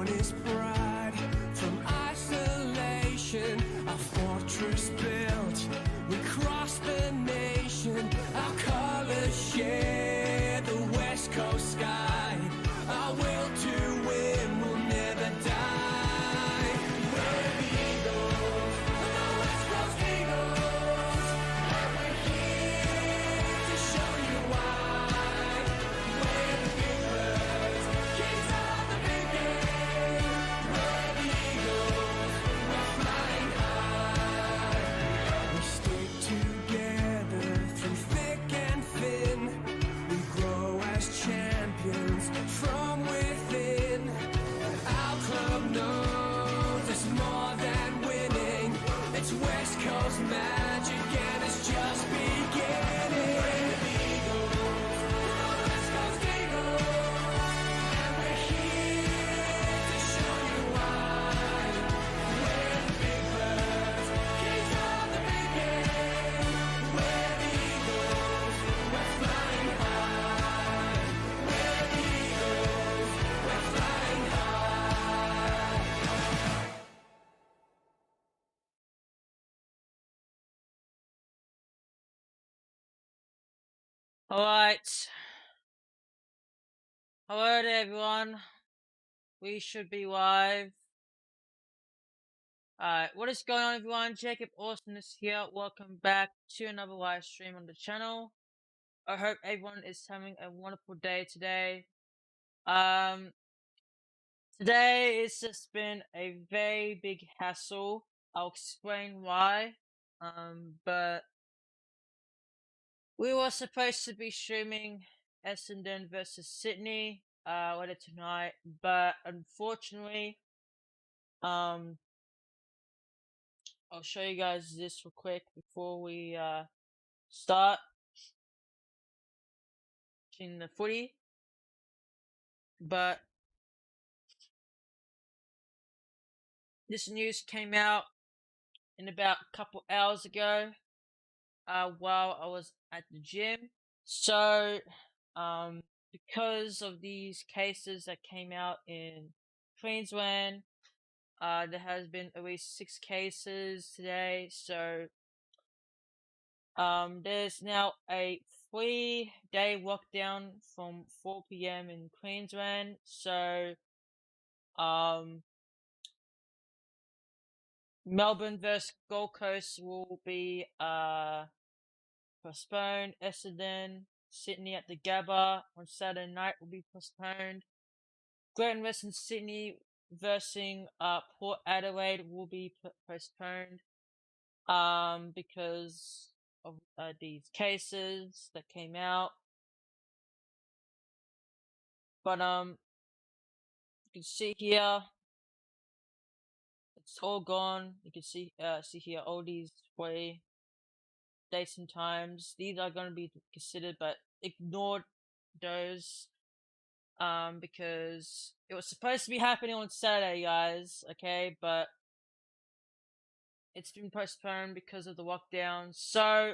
his pride from isolation. Our fortress built, we crossed the nation. Our colors share the West Coast sky. Our will to win will never die. We're the Eagles, the West Coast Eagles, and we're here to show you why. We're the big birds, kings of the big game. We're the Eagles, we're flying high. We stick together through thick and thin. We grow as champions from within. Our club knows it's more than winning. It's West Coast magic and it's just beginning. We're the Eagles, the West Coast Eagles, and we're here to show you why. We're the big birds, kings of the big game. We're the Eagles, we're flying high. We're the Eagles, we're flying high. Alright. Hello to everyone. We should be live. Alright, what is going on everyone? Jacob Awesomeness here. Welcome back to another live stream on the channel. I hope everyone is having a wonderful day today. Today it's just been a very big hassle. I'll explain why. But we were supposed to be streaming Essendon versus Sydney later tonight, but unfortunately, I'll show you guys this real quick before we start watching the footy. But this news came out in about a couple hours ago while I was at the gym. So because of these cases that came out in Queensland, there has been at least 6 cases today. So there's now a 3-day lockdown from 4 p.m. in Queensland. So Melbourne versus Gold Coast will be postponed. Essendon, Sydney at the Gabba on Saturday night will be postponed. Great Western Sydney versus Port Adelaide will be postponed because of these cases that came out. But you can see here it's all gone. You can see here all these 3 dates and times. These are going to be considered, but ignore those because it was supposed to be happening on Saturday, guys. Okay, but it's been postponed because of the lockdown. So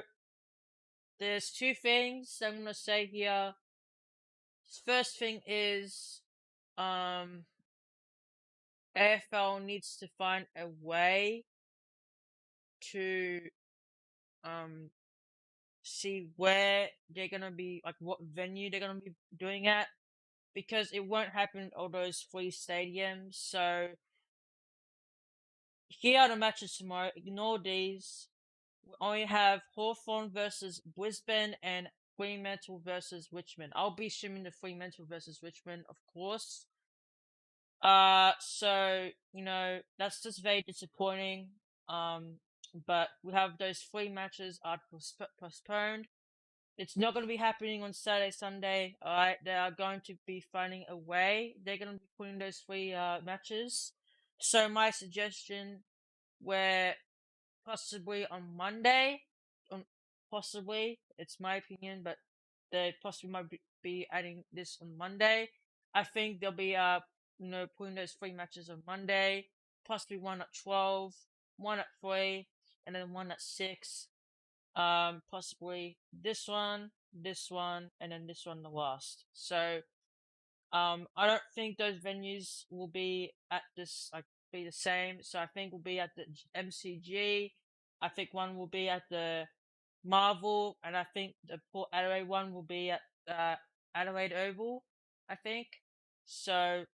there's 2 things I'm gonna say here. First thing is AFL needs to find a way to see where they're gonna be, like what venue they're gonna be doing at, because it won't happen in all those 3 stadiums. So here are the matches tomorrow. Ignore these. We only have Hawthorn versus Brisbane and Fremantle versus Richmond. I'll be streaming the Fremantle versus Richmond, of course. So, you know, that's just very disappointing. But we have those 3 matches are postponed. It's not going to be happening on Saturday, Sunday. Alright, they are going to be finding a way. They're going to be putting those 3 matches. So my suggestion, where possibly on Monday, possibly, it's my opinion, but they possibly might be adding this on Monday. I think they'll be putting those 3 matches on Monday, possibly one at 12, one at 3, and then one at 6. Possibly this one, and then this one the last. So I don't think those venues will be at this be the same. So I think we'll be at the MCG. I think one will be at the Marvel, and I think the Port Adelaide one will be at Adelaide Oval. I think so.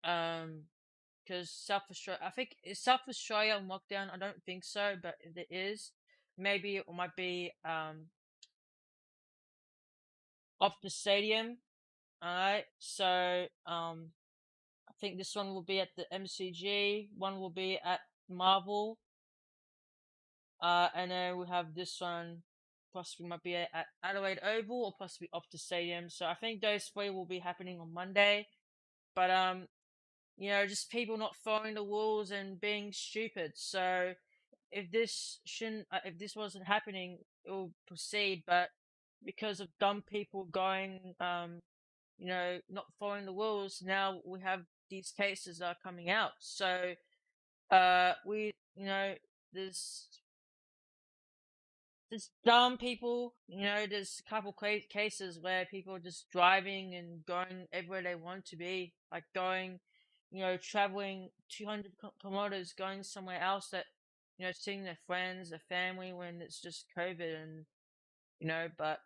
Because South Australia, I think is South Australia on lockdown. I don't think so, but if it is, maybe it might be off the stadium. Alright, so I think this one will be at the MCG, one will be at Marvel, and then we have this one possibly might be at Adelaide Oval or possibly off the stadium. So I think those three will be happening on Monday. But you know, just people not following the rules and being stupid. So if this wasn't happening, it will proceed. But because of dumb people going, you know, not following the rules, now we have these cases that are coming out. So, you know, there's dumb people, you know, there's a couple cases where people are just driving and going everywhere they want to be, like going, you know, traveling 200 kilometers, going somewhere else that, you know, seeing their friends, their family when it's just COVID and, you know, but,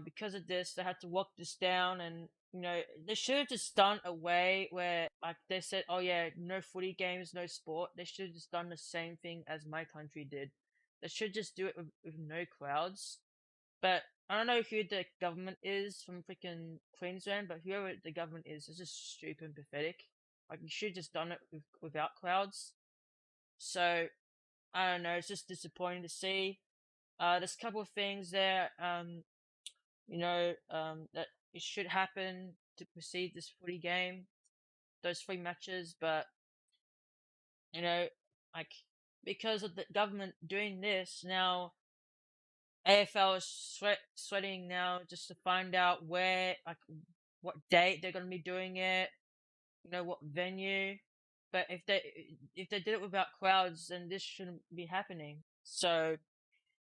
because of this, they had to lock this down and, you know, they should have just done a way where, like, they said, oh yeah, no footy games, no sport. They should have just done the same thing as my country did. They should just do it with no crowds. But I don't know who the government is from freaking Queensland, but whoever the government is just stupid and pathetic. Like, you should have just done it without crowds. So, I don't know, it's just disappointing to see. There's a couple of things there, you know, that it should happen to proceed this footy game, those 3 matches, but, you know, like, because of the government doing this, now AFL is sweating now just to find out where, like, what date they're going to be doing it, you know, what venue. But if they did it without crowds, then this shouldn't be happening. So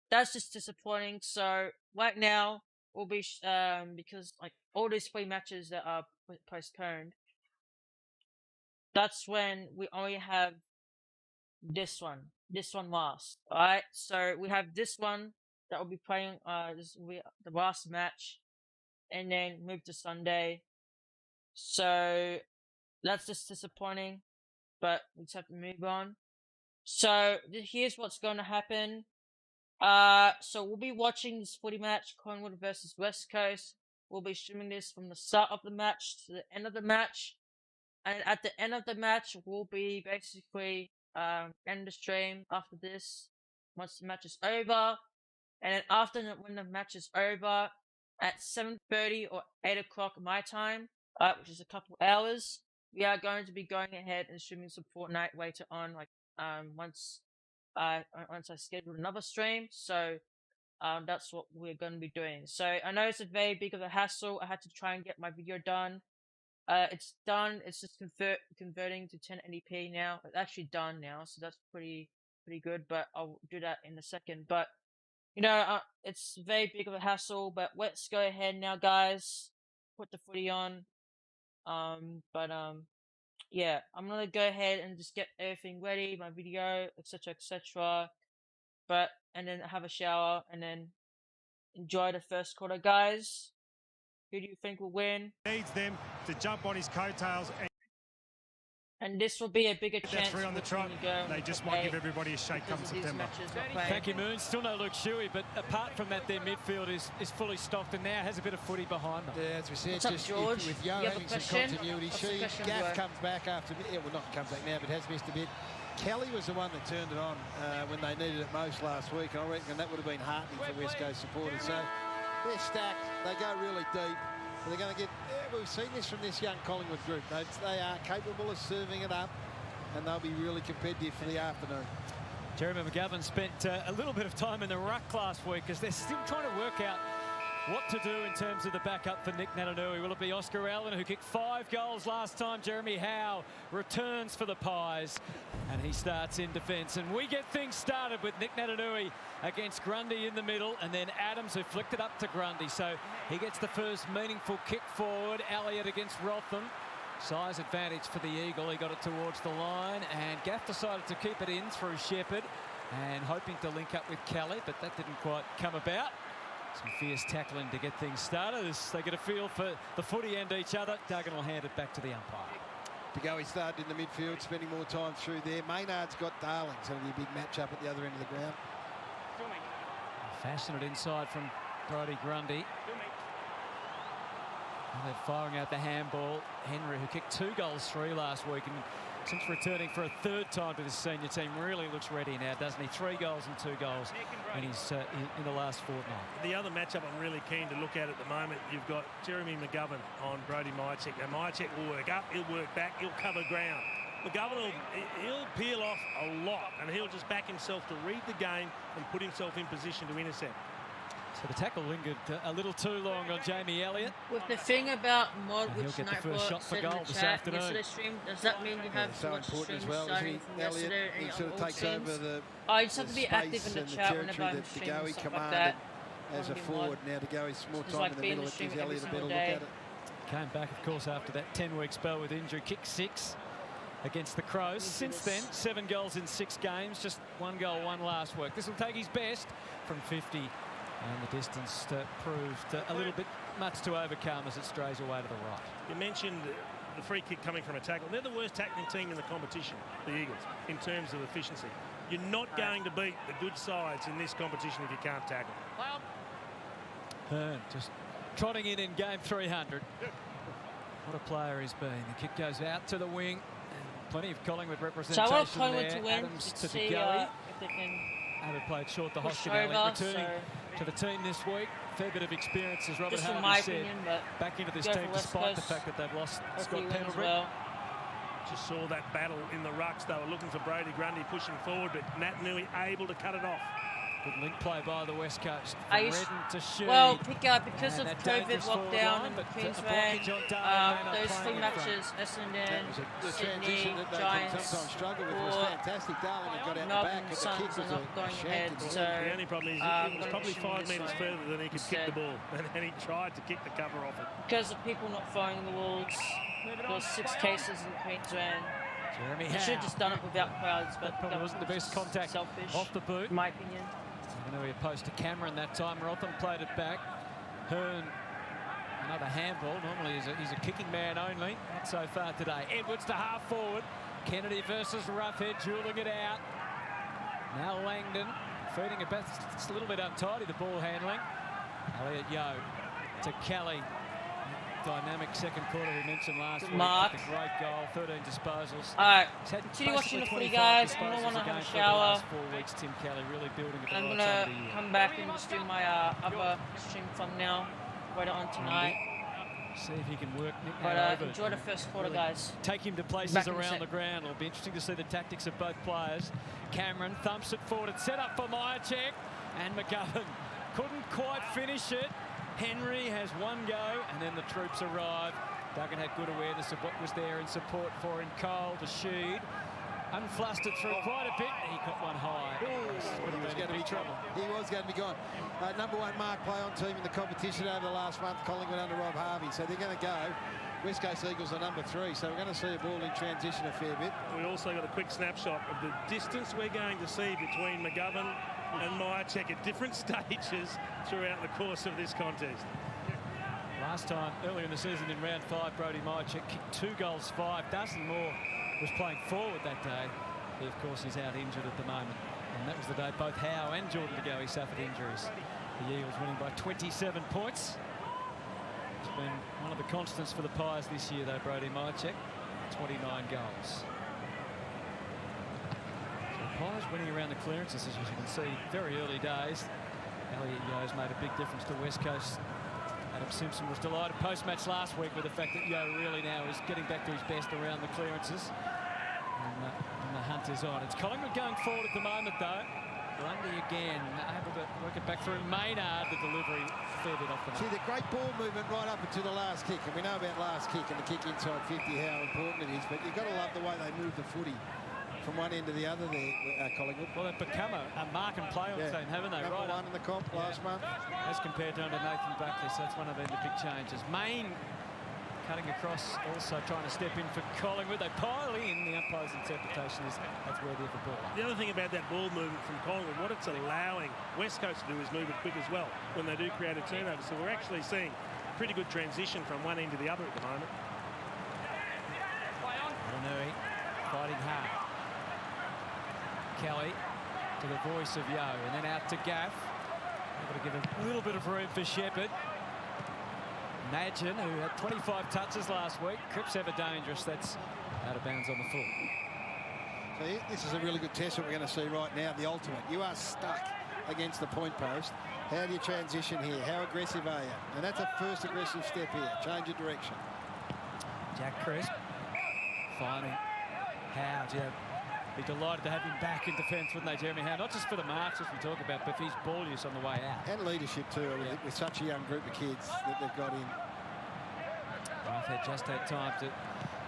that's just disappointing. So right now will be because like all these 3 matches that are postponed, that's when we only have this one last. Alright, so we have this one that will be playing, this will be the last match, and then move to Sunday. So that's just disappointing, but we just have to move on. So here's what's going to happen. So we'll be watching this footy match, Collingwood versus West Coast. We'll be streaming this from the start of the match to the end of the match. And at the end of the match, we'll be basically end the stream after this, once the match is over. And then after when the match is over, at 7:30 or 8 o'clock my time, which is a couple hours, we are going to be going ahead and streaming some Fortnite later on, like once I schedule another stream. So that's what we're going to be doing. So I know it's a very big of a hassle. I had to try and get my video done. It's done. It's just converting to 1080p now. It's actually done now, so that's pretty good. But I'll do that in a second. But you know, it's very big of a hassle. But let's go ahead now, guys. Put the footy on. Yeah, I'm gonna go ahead and just get everything ready, my video, etc., etc. And then have a shower and then enjoy the first quarter, guys. Who do you think will win? Needs them to jump on his coattails and this will be a bigger chance. 3 on the trot. They just might give everybody a shake come September. Thank you, Moon. Still no Luke Shuey, but apart from that, their midfield is fully stocked and now has a bit of footy behind them. Yeah, as we said, what's up, just George? with Yo having some continuity. Gaff comes back after a bit. Yeah, well, not comes back now, but has missed a bit. Kelly was the one that turned it on when they needed it most last week. I reckon that would have been heartening for West Coast supporters. So they're stacked. They go really deep. They're going to get. Yeah, we've seen this from this young Collingwood group. They are capable of serving it up, and they'll be really competitive for the afternoon. Jeremy McGovern spent a little bit of time in the ruck last week as they're still trying to work out what to do in terms of the backup for Nick Natanui. Will it be Oscar Allen, who kicked 5 goals last time? Jeremy Howe returns for the Pies, and he starts in defence. And we get things started with Nick Natanui against Grundy in the middle, and then Adams, who flicked it up to Grundy. So he gets the first meaningful kick forward. Elliott against Rotham. Size advantage for the Eagle. He got it towards the line, and Gaff decided to keep it in through Shepherd, and hoping to link up with Kelly, but that didn't quite come about. Some fierce tackling to get things started as they get a feel for the footy and each other. Duggan will hand it back to the umpire. He started in the midfield, spending more time through there. Maynard's got Darling, so it'll be a big match-up at the other end of the ground. Fashion it inside from Brodie Grundy. And they're firing out the handball. Henry, who kicked 2 goals 3 last week, and since returning for a 3rd time to the senior team, really looks ready now, doesn't he? 3 goals and 2 goals in his in the last fortnight. The other matchup I'm really keen to look at the moment, you've got Jeremy McGovern on Brodie Myercheck. Now Myercheck will work up, he'll work back, he'll cover ground. McGovern he'll peel off a lot, and he'll just back himself to read the game and put himself in position to intercept. So the tackle lingered a little too long on Jamie Elliott. With the thing about mod, And which he'll get the first shot Nightbot for said in goal the this chat afternoon. yesterday stream, does that mean you have so to watch the important stream as well, starting isn't from he? Elliott, yesterday he on sort of all takes streams? over the I just have to be active in the space chat and whenever I'm that streaming Goey stuff like commanded that. as a Wanna be forward. mod. Now to go more It's time like in the being middle, in it the gives stream every Elliott a better single look day. at it. Came back, of course, after that 10-week spell with injury. Kicked 6 against the Crows. Since then, 7 goals in 6 games. Just 1 goal, 1 last week. This will take his best from 50. And the distance proved a little bit much to overcome as it strays away to the right. You mentioned the free kick coming from a tackle. They're the worst tackling team in the competition, the Eagles, in terms of efficiency. You're not going to beat the good sides in this competition if you can't tackle. Hearn just trotting in game 300. What a player he's been. The kick goes out to the wing. And plenty of Collingwood So representation I want Collingwood there. to win. Adams To to see Goey. if they can Abbott played short to push Hoskinelli. over. Returning So to the team this week. Fair bit of experience, as Robert just from Harvey my said. opinion, but Back into this go team for West despite the Coast. fact that they've lost hopefully Scott win as Pendlebury. well. Just saw that battle in the rucks. They were looking for Brodie Grundy pushing forward, but Natanui able to cut it off. Good link play by the West Coast. From I used- Redden to Sheed. Well, pick up because And of that COVID dangerous forward lockdown line, and but a Queensland, blockage on Darling, they're not those 3 playing in front. matches, That Essendon, was the Sydney, transition that they can Giants, sometimes struggle with. It was or fantastic. Darling had got out the Melbourne back, but the Suns kick are was not going a ahead, shank. so The only problem is it was gonna probably shoot 5 this metres way further than he could kick the instead. ball, and he tried to kick the cover off it. because of people not following the rules. There was 6 cases in Queensland. Jeremy They should have just done it without crowds, but Probably that wasn't the best was contact selfish, off the boot. in my opinion. I know he opposed to Cameron that time. Rotham played it back. Hearn, another handball. Normally he's a kicking man only. Not so far today. Edwards to half forward. Kennedy versus Roughhead, dueling it out. Now Langdon feeding it back. It's a little bit untidy, the ball handling. Elliott Yeo to Kelly. Dynamic second quarter we mentioned last week. Mark. The great goal, 13 disposals. Alright, He's had continue watching the basically footy, 25 guys. I'm gonna disposals want to a have a game for the shower. last 4 weeks. Tim Kelly really building at the I'm right gonna time of the year. come back and just do my other stream thumbnail later on tonight. See if he can work Nick But over. enjoy the first quarter, Really guys. Take him to places Back in a around sec. the ground. It'll be interesting to see the tactics of both players. Cameron thumps it forward. It's set up for Myercheck, and McGovern couldn't quite finish it. Henry has 1 go, and then the troops arrive. Duggan had good awareness of what was there in support for him. Cole to Sheed. Unflustered through quite a bit. He got one high. He was going to be trouble. He was going to be gone. Number 1 mark play on team in the competition over the last month, Collingwood under Rob Harvey. So they're going to go. West Coast Eagles are number 3, so we're going to see a ball in transition a fair bit. We also got a quick snapshot of the distance we're going to see between McGovern and Myercheck at different stages throughout the course of this contest. Last time, earlier in the season in round 5, Brodie Myercheck kicked 2 goals, 5. Dustin Moore was playing forward that day. He, of course, is out injured at the moment. And that was the day both Howe and Jordan De Goey suffered injuries. The Eagles winning by 27 points. It's been one of the constants for the Pies this year, though, Brodie Myercheck. 29 goals. So the Pies winning around the clearances, as you can see, very early days. Elliott Yeo's made a big difference to West Coast. Adam Simpson was delighted post-match last week with the fact that Yeo really now is getting back to his best around the clearances. And the hunt is on. It's Collingwood going forward at the moment, though. Grundy again, able to work it back through Maynard. The delivery a fair bit off the mark. See, the great ball movement right up until the last kick, and we know about last kick and the kick inside 50, how important it is, but you've got to love the way they move the footy from one end to the other there, Collingwood. Well, they've become a mark and play on team, haven't they? Number right one in the comp last month. As compared to under Nathan Buckley, so that's one of the big changes. Main cutting across, also trying to step in for Collingwood. They pile in. The umpire's interpretation is that's worthy of a ball. The other thing about that ball movement from Collingwood, what it's allowing West Coast to do is move it quick as well when they do create a turnover. So we're actually seeing pretty good transition from one end to the other at the moment. Adenui fighting hard. Kelly to the voice of Yo, and then out to Gaff. Able to give a little bit of room for Shepherd. Nadgen, who had 25 touches last week. Cripps ever dangerous. That's out of bounds on the full. So this is a really good test what we're going to see right now, the ultimate. You are stuck against the point post. How do you transition here? How aggressive are you? And that's a first aggressive step here. Change of direction. Jack Crisp finding Howe. Yeah, be delighted to have him back in defence, wouldn't they, Jeremy Howe? Not just for the marks, as we talk about, but for his ball use on the way out. And leadership too, with such a young group of kids that they've got in. Roughead just had time to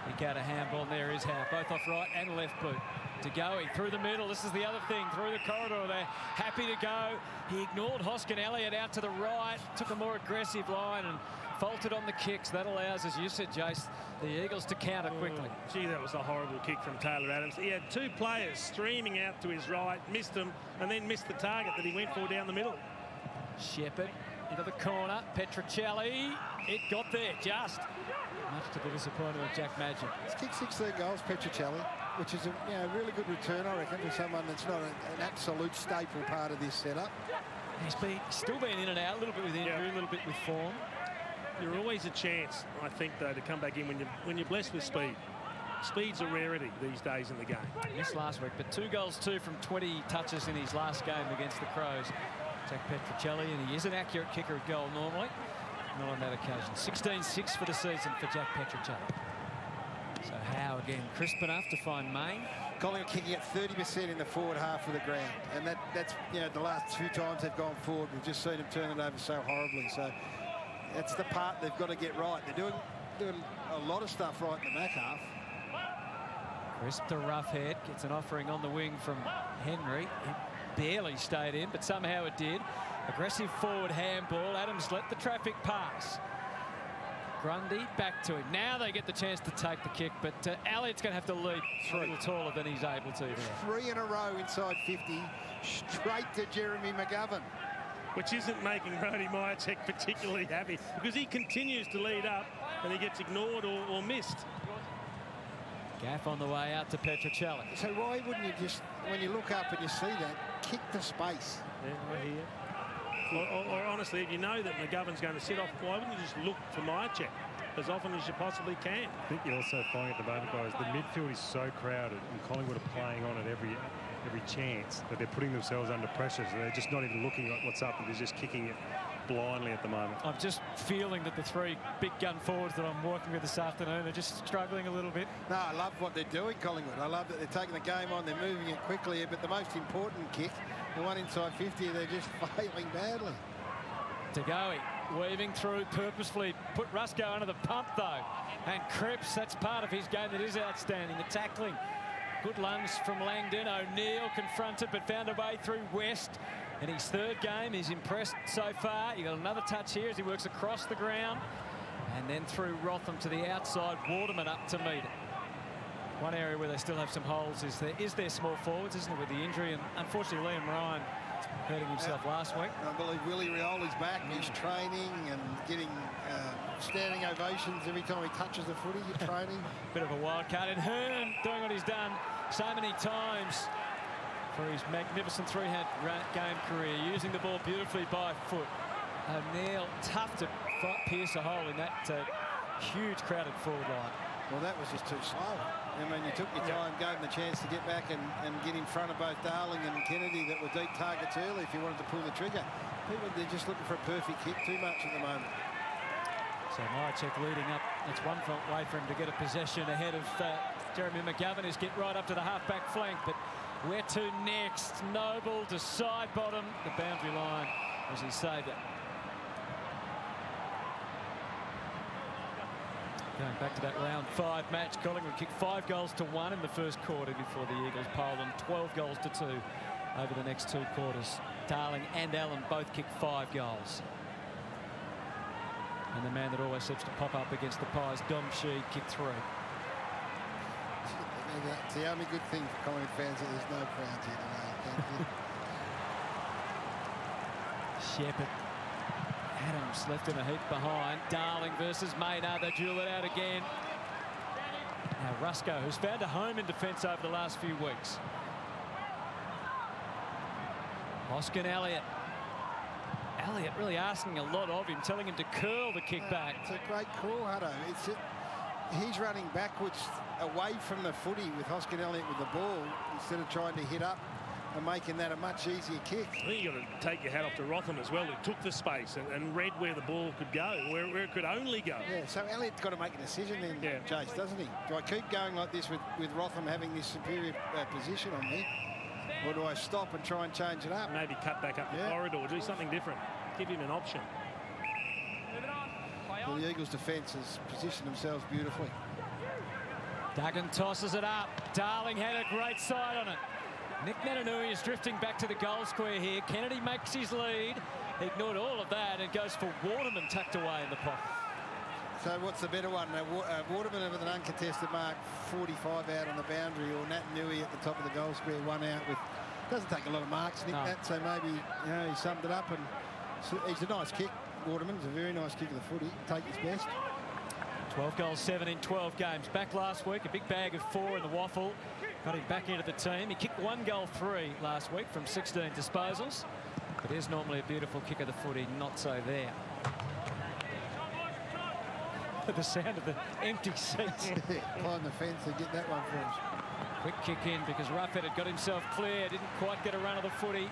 pick out a handball, and there is Howe, both off right and left boot. To go through the middle. This is the other thing, through the corridor there. Happy to go. He ignored Hoskin Elliott out to the right, took a more aggressive line and faulted on the kicks. That allows, as you said, Jace, the Eagles to counter quickly. Gee, that was a horrible kick from Taylor Adams. He had two players streaming out to his right, missed them, and then missed the target that he went for down the middle. Shepherd into the corner. Petruccelli. It got there just. Much to the disappointment of Jack Madgen. He's kicked 16 goals, Petruccelli, which is a really good return, I reckon, for someone that's not an absolute staple part of this setup. He's still been in and out, a little bit with injury, a little bit with form. You're always a chance, I think, though, to come back in when you're blessed with speed. Speed's a rarity these days in the game. Missed last week, but 2 goals, 2 from 20 touches in his last game against the Crows. Jack Petruccelli, and he is an accurate kicker of goal normally. Not on that occasion. 16-6 for the season for Jack Petruccelli. So Howe again crisp enough to find Main. Collingwood kicking at 30% in the forward half of the ground, and that's the last 2 times they've gone forward, we've just seen them turn it over so horribly. So that's the part they've got to get right. They're doing a lot of stuff right in the back half. Crisp to Roughead, gets an offering on the wing from Henry. It barely stayed in, but somehow it did. Aggressive forward handball. Adams let the traffic pass. Grundy back to him. Now they get the chance to take the kick, but Elliott's going to have to leap a little taller than he's able to there. 3 in a row inside 50, straight to Jeremy McGovern. Which isn't making Brody Myercheck particularly happy, because he continues to lead up and he gets ignored or missed. Gaff on the way out to Petruccelli. So why wouldn't you just, when you look up and you see that, kick the space? Yeah, right here. Or honestly, if you know that McGovern's going to sit off, why wouldn't you just look for Myercheck as often as you possibly can? I think you're also finding at the moment, guys, the midfield is so crowded and Collingwood are playing on it every chance that they're putting themselves under pressure. So they're just not even looking at what's up, and they're just kicking it blindly at the moment. I'm just feeling that the 3 big gun forwards that I'm working with this afternoon are just struggling a little bit. No, I love what they're doing, Collingwood. I love that they're taking the game on, they're moving it quickly, but the most important kick, the one inside 50, they're just failing badly. Tagawi weaving through purposefully, put Rusco under the pump though, and Cripps, that's part of his game that is outstanding, the tackling. Good lunge from Langdon. O'Neill confronted but found a way through West. In his 3rd game, he's impressed so far. He got another touch here as he works across the ground, and then through Rotham to the outside. Waterman up to meet it. One area where they still have some holes is their small forwards, isn't it, with the injury, and unfortunately Liam Ryan hurting himself last week. I believe Willie Rioli's back. He's training and getting standing ovations every time he touches the footy. You're training. Bit of a wild card, and Hearn doing what he's done so many times for his magnificent 3-hand game career, using the ball beautifully by foot. O'Neill tough to pierce a hole in that huge crowded forward line. Well, that was just too slow. I mean, you took your time, gave them the chance to get back and get in front of both Darling and Kennedy that were deep targets early if you wanted to pull the trigger. People, they're just looking for a perfect hit too much at the moment. So Myercheck leading up. That's one way for him to get a possession ahead of Jeremy McGovern, is get right up to the half-back flank, but Where to next? Noble to side bottom the boundary line as he saved it. Going back to that round 5 match, Collingwood kicked 5 goals to 1 in the first quarter before the Eagles piled on 12 goals to 2 over the next 2 quarters. Darling and Allen both kicked 5 goals. And the man that always seems to pop up against the Pies, Dom Sheed, kicked 3. It's the only good thing for Collingwood fans that there's no crowds here today. Shepherd. Adams left in a heap behind. Darling versus Maynard. They duel it out again. Now Rusco, who's found a home in defence over the last few weeks. Hoskin Elliott. Elliott really asking a lot of him, telling him to curl the kick back. It's a great call, Hutto. He's running backwards away from the footy with Hoskin Elliott with the ball instead of trying to hit up and making that a much easier kick. I think you've got to take your hat off to Rotham as well, who took the space and read where the ball could go, where it could only go. Yeah, so Elliott's got to make a decision then, Jace, doesn't he? Do I keep going like this with Rotham having this superior position on me, or do I stop and try and change it up? Maybe cut back up the corridor, do something different, give him an option. Well, the Eagles' defence has positioned themselves beautifully. Duggan tosses it up. Darling had a great side on it. Nick Natanui is drifting back to the goal square here. Kennedy makes his lead. He ignored all of that and goes for Waterman tucked away in the pocket. So what's the better one? Waterman with an uncontested mark, 45 out on the boundary, or Natanui at the top of the goal square, 1 out with... Doesn't take a lot of marks, Nick, that, so maybe he summed it up, and he's a nice kick. Waterman's a very nice kick of the footy. Take his best. 12 goals, 7 in 12 games. Back last week, a big bag of 4 in the waffle. Got him back into the team. He kicked 1 goal 3 last week from 16 disposals. But it is normally a beautiful kick of the footy, not so there. The sound of the empty seats. Climb the fence and get that one for us. Quick kick in because Roughhead had got himself clear. Didn't quite get a run of the footy.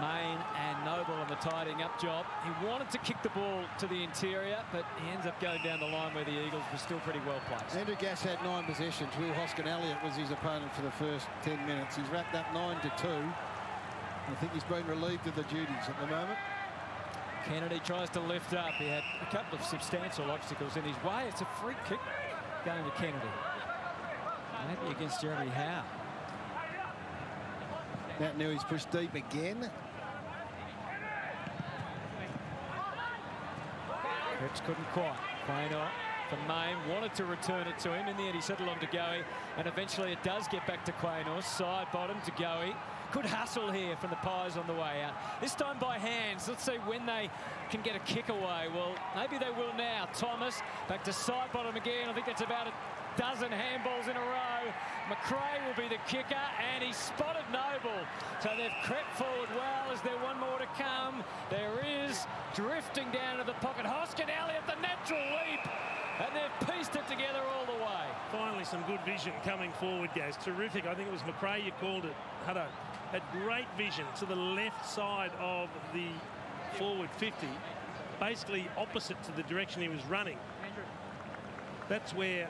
Main and Noble on the tidying up job. He wanted to kick the ball to the interior, but he ends up going down the line where the Eagles were still pretty well placed. Andrew Gass had 9 possessions. Will Hoskin Elliott was his opponent for the first 10 minutes. He's wrapped up 9-2. I think he's been relieved of the duties at the moment. Kennedy tries to lift up. He had a couple of substantial obstacles in his way. It's a free kick going to Kennedy. Maybe against Jeremy Howe. Natanui's pushed deep again. Cripps couldn't quite. Quaynor for Main wanted to return it to him. In the end, he settled on to Goey, and eventually it does get back to Quaynor. Side bottom to Goey. Good hustle here from the Pies on the way out. This time by hands. Let's see when they can get a kick away. Well, maybe they will now. Thomas back to side bottom again. I think that's about a dozen handballs in a row. McRae will be the kicker, and he spotted Noble. So they've crept forward well. Is there one more to come? There is. Drifting down to the pocket. Hoskin Elliott, the natural leap. And they've pieced it together all the way. Finally, some good vision coming forward, Gaz. Terrific. I think it was McRae you called it. Hutto had great vision to the left side of the forward 50, basically opposite to the direction he was running. That's where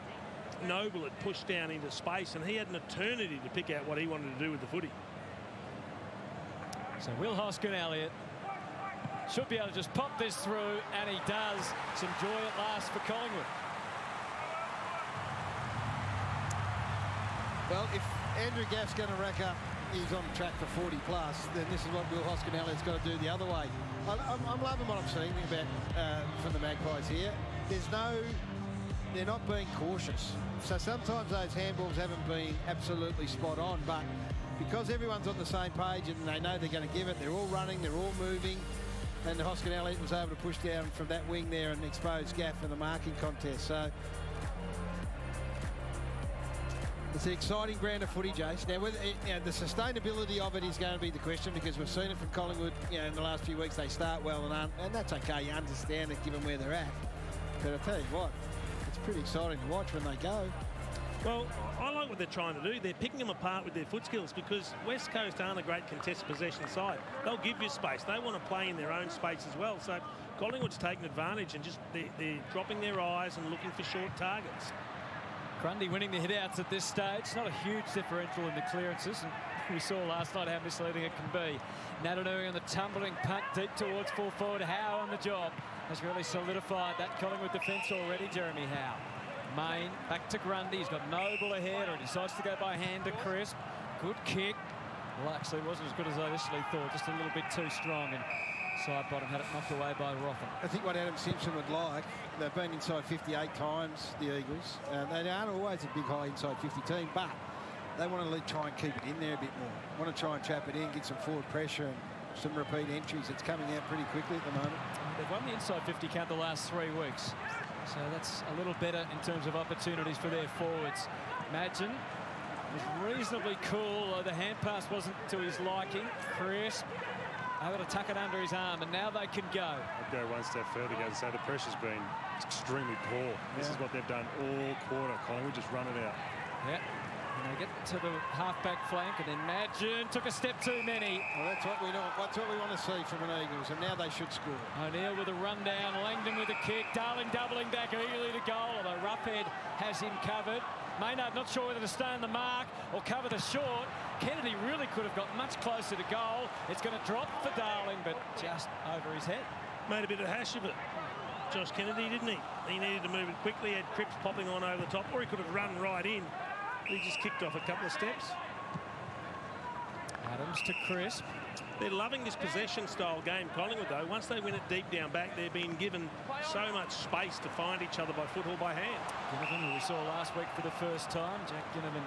Noble had pushed down into space, and he had an eternity to pick out what he wanted to do with the footy. So Will Hoskin Elliott should be able to just pop this through, and he does. Some joy at last for Collingwood. Well, if Andrew Gaff's going to rack up, he's on track for 40 plus, then this is what Will Hoskin Elliott's got to do the other way. I'm loving what I'm seeing about from the Magpies here. They're not being cautious. So sometimes those handballs haven't been absolutely spot on, but because everyone's on the same page and they know they're going to give it, they're all running, they're all moving, and Hoskin Elliott was able to push down from that wing there and expose Gaff in the marking contest. So it's an exciting brand of footy, Jace. Now, the sustainability of it is going to be the question, because we've seen it from Collingwood. In the last few weeks, they start well, and that's okay. You understand it given where they're at. But I'll tell you what, it's pretty exciting to watch when they go. Well, I like what they're trying to do. They're picking them apart with their foot skills, because West Coast aren't a great contested possession side. They'll give you space. They want to play in their own space as well. So Collingwood's taking advantage, and just they're dropping their eyes and looking for short targets. Grundy winning the hit-outs at this stage. Not a huge differential in the clearances. And we saw last night how misleading it can be. Natanui on the tumbling punt deep towards full forward. Howe on the job has really solidified that Collingwood defence already, Jeremy Howe. Main back to Grundy. He's got Noble ahead, or he decides to go by hand to Crisp. Good kick. Well, actually, it wasn't as good as I initially thought. Just a little bit too strong. And side bottom had it knocked away by Rotham. I think what Adam Simpson would like, they've been inside 58 times, the Eagles. They aren't always a big high inside 50 team, but they want to try and keep it in there a bit more. Want to try and trap it in, get some forward pressure and some repeat entries. It's coming out pretty quickly at the moment. They've won the inside 50 count the last 3 weeks. So that's a little better in terms of opportunities for their forwards. Madgen was reasonably cool, though the hand pass wasn't to his liking. Crisp able to tuck it under his arm, and now they can go. I'd go one step further, go and say the pressure's been extremely poor. This is what they've done all quarter. Collingwood just run it out. Yeah. And they get to the half-back flank, and then Madgen took a step too many. Well, that's what we know. That's what we want to see from an Eagles, and now they should score. O'Neill with a rundown, Langdon with a kick, Darling doubling back eagerly to goal, although Roughhead has him covered. Maynard not sure whether to stay on the mark or cover the short. Kennedy really could have got much closer to goal. It's going to drop for Darling, but just over his head. Made a bit of hash of it, Josh Kennedy, didn't he? He needed to move it quickly. He had Cripps popping on over the top, or he could have run right in. He just kicked off a couple of steps. Adams to Crisp. They're loving this possession-style game, Collingwood, though. Once they win it deep down back, they're being given so much space to find each other by foot or by hand. Ginnivan, who we saw last week for the first time. Jack Ginnivan,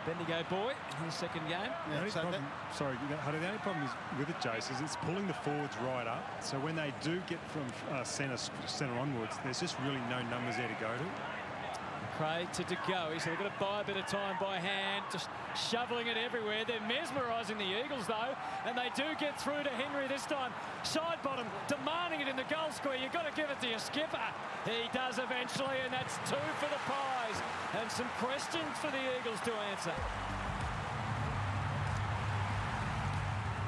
Bendigo boy, in his second game. The only problem, sorry, Huddy, the only problem is with it, Jace, is it's pulling the forwards right up. So when they do get from centre onwards, there's just really no numbers there to go to. Craig to De Goey, so they've got to buy a bit of time by hand, just shoveling it everywhere. They're mesmerising the Eagles, though, and they do get through to Henry this time. Side bottom, demanding it in the goal square. You've got to give it to your skipper. He does eventually, and that's 2 for the Pies. And some questions for the Eagles to answer.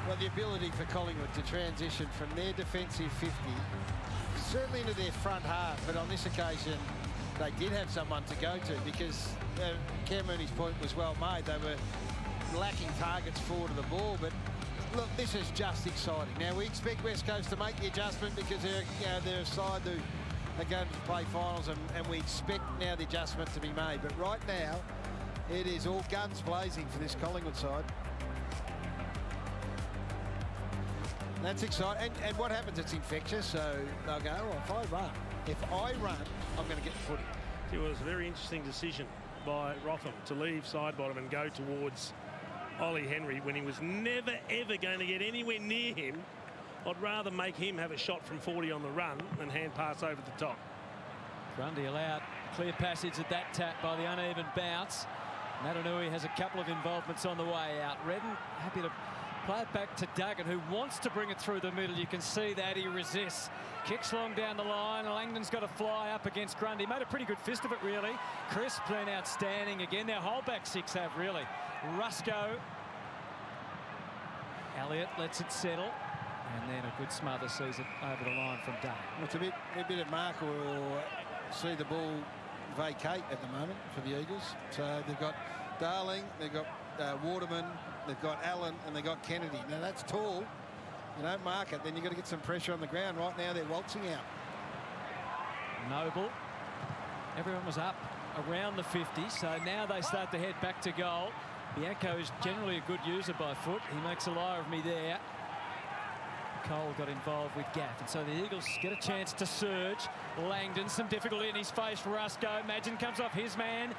Well, the ability for Collingwood to transition from their defensive 50, certainly into their front half, but on this occasion, they did have someone to go to, because Cam Mooney's point was well made. They were lacking targets forward of the ball, but look, this is just exciting. Now, we expect West Coast to make the adjustment because they're a side who are going to play finals, and we expect now the adjustment to be made. But right now, it is all guns blazing for this Collingwood side. That's exciting. And what happens? It's infectious, so they'll go, oh, if I run, I'm going to get the footy. It was a very interesting decision by Rotham to leave side bottom and go towards Ollie Henry when he was never, ever going to get anywhere near him. I'd rather make him have a shot from 40 on the run than hand pass over the top. Grundy allowed clear passage at that tap by the uneven bounce. Natanui has a couple of involvements on the way out. Redden happy to play it back to Duggan, who wants to bring it through the middle. You can see that he resists. Kicks long down the line. Langdon's got to fly up against Grundy. Made a pretty good fist of it, really. Crisp playing outstanding again. Their whole back six have, really. Rusco. Elliott lets it settle. And then a good smother sees it over the line from Duggan. It's a bit of mark or see the ball vacate at the moment for the Eagles. So they've got Darling, they've got Waterman, they've got Allen, and they've got Kennedy. Now that's tall. You don't mark it, then you've got to get some pressure on the ground. Right now they're waltzing out. Noble. Everyone was up around the 50, so now they start to head back to goal. Bianco is generally a good user by foot. He makes a liar of me there. Cole got involved with Gaff, and so the Eagles get a chance to surge. Langdon, some difficulty in his face. Rusco, Madgen comes off his man.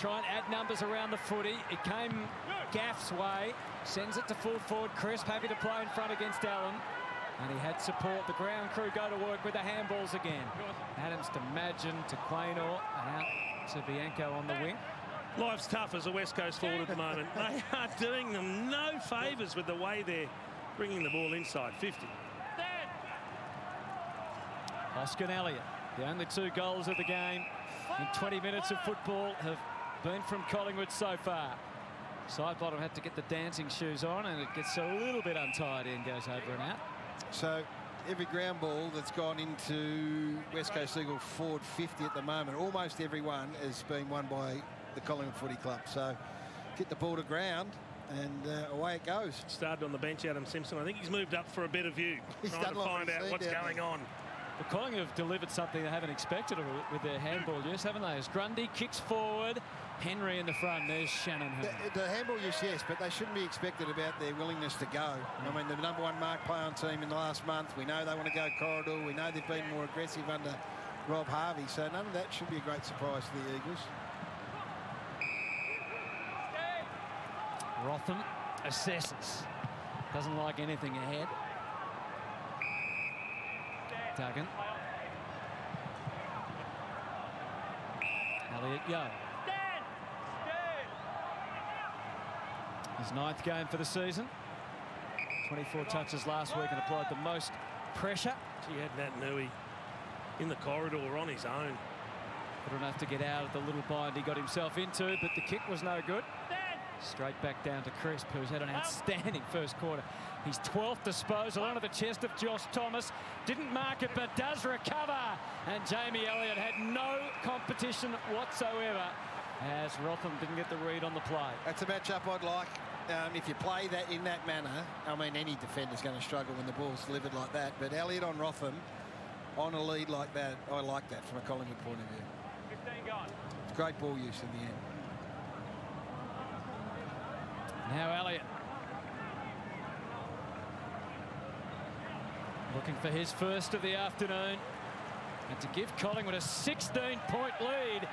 Try and add numbers around the footy. It came Gaff's way. Sends it to full forward. Crisp happy to play in front against Allen. And he had support. The ground crew go to work with the handballs again. Adams to Madgen to Quaynor. And out to Bianco on the wing. Life's tough as a West Coast forward at the moment. They are doing them no favours with the way they're bringing the ball inside 50. Hoskin Elliott. The only 2 goals of the game in 20 minutes of football have been from Collingwood so far. Side bottom had to get the dancing shoes on, and it gets a little bit untied in, goes over and out. So every ground ball that's gone into West Coast Eagle forward 50 at the moment, almost every one has been won by the Collingwood Footy Club. So get the ball to ground and away it goes. Started on the bench, Adam Simpson. I think he's moved up for a better view, trying to find out what's going on. The Collingwood have delivered something they haven't expected with their handball use, haven't they? As Grundy kicks forward, Henry in the front. There's Shannon. The handball use, yes, but they shouldn't be expected about their willingness to go. I mean, the #1 mark play on team in the last month. We know they want to go corridor. We know they've been more aggressive under Rob Harvey. So none of that should be a great surprise to the Eagles. Rotham assesses. Doesn't like anything ahead. Duggan. Elliott Young. His 9th game for the season. 24 touches last week and applied the most pressure. He had Nat Nui in the corridor on his own. Good enough to get out of the little bind he got himself into, but the kick was no good. Straight back down to Crisp, who's had an outstanding first quarter. His 12th disposal onto the chest of Josh Thomas. Didn't mark it, but does recover. And Jamie Elliott had no competition whatsoever as Rotham didn't get the read on the play. That's a matchup I'd like. If you play that in that manner, I mean, any defender's going to struggle when the ball's delivered like that. But Elliott on Rotham, on a lead like that, I like that from a Collingwood point of view. 15 gone. Great ball use in the end. Now Elliott. Looking for his first of the afternoon. And to give Collingwood a 16-point lead.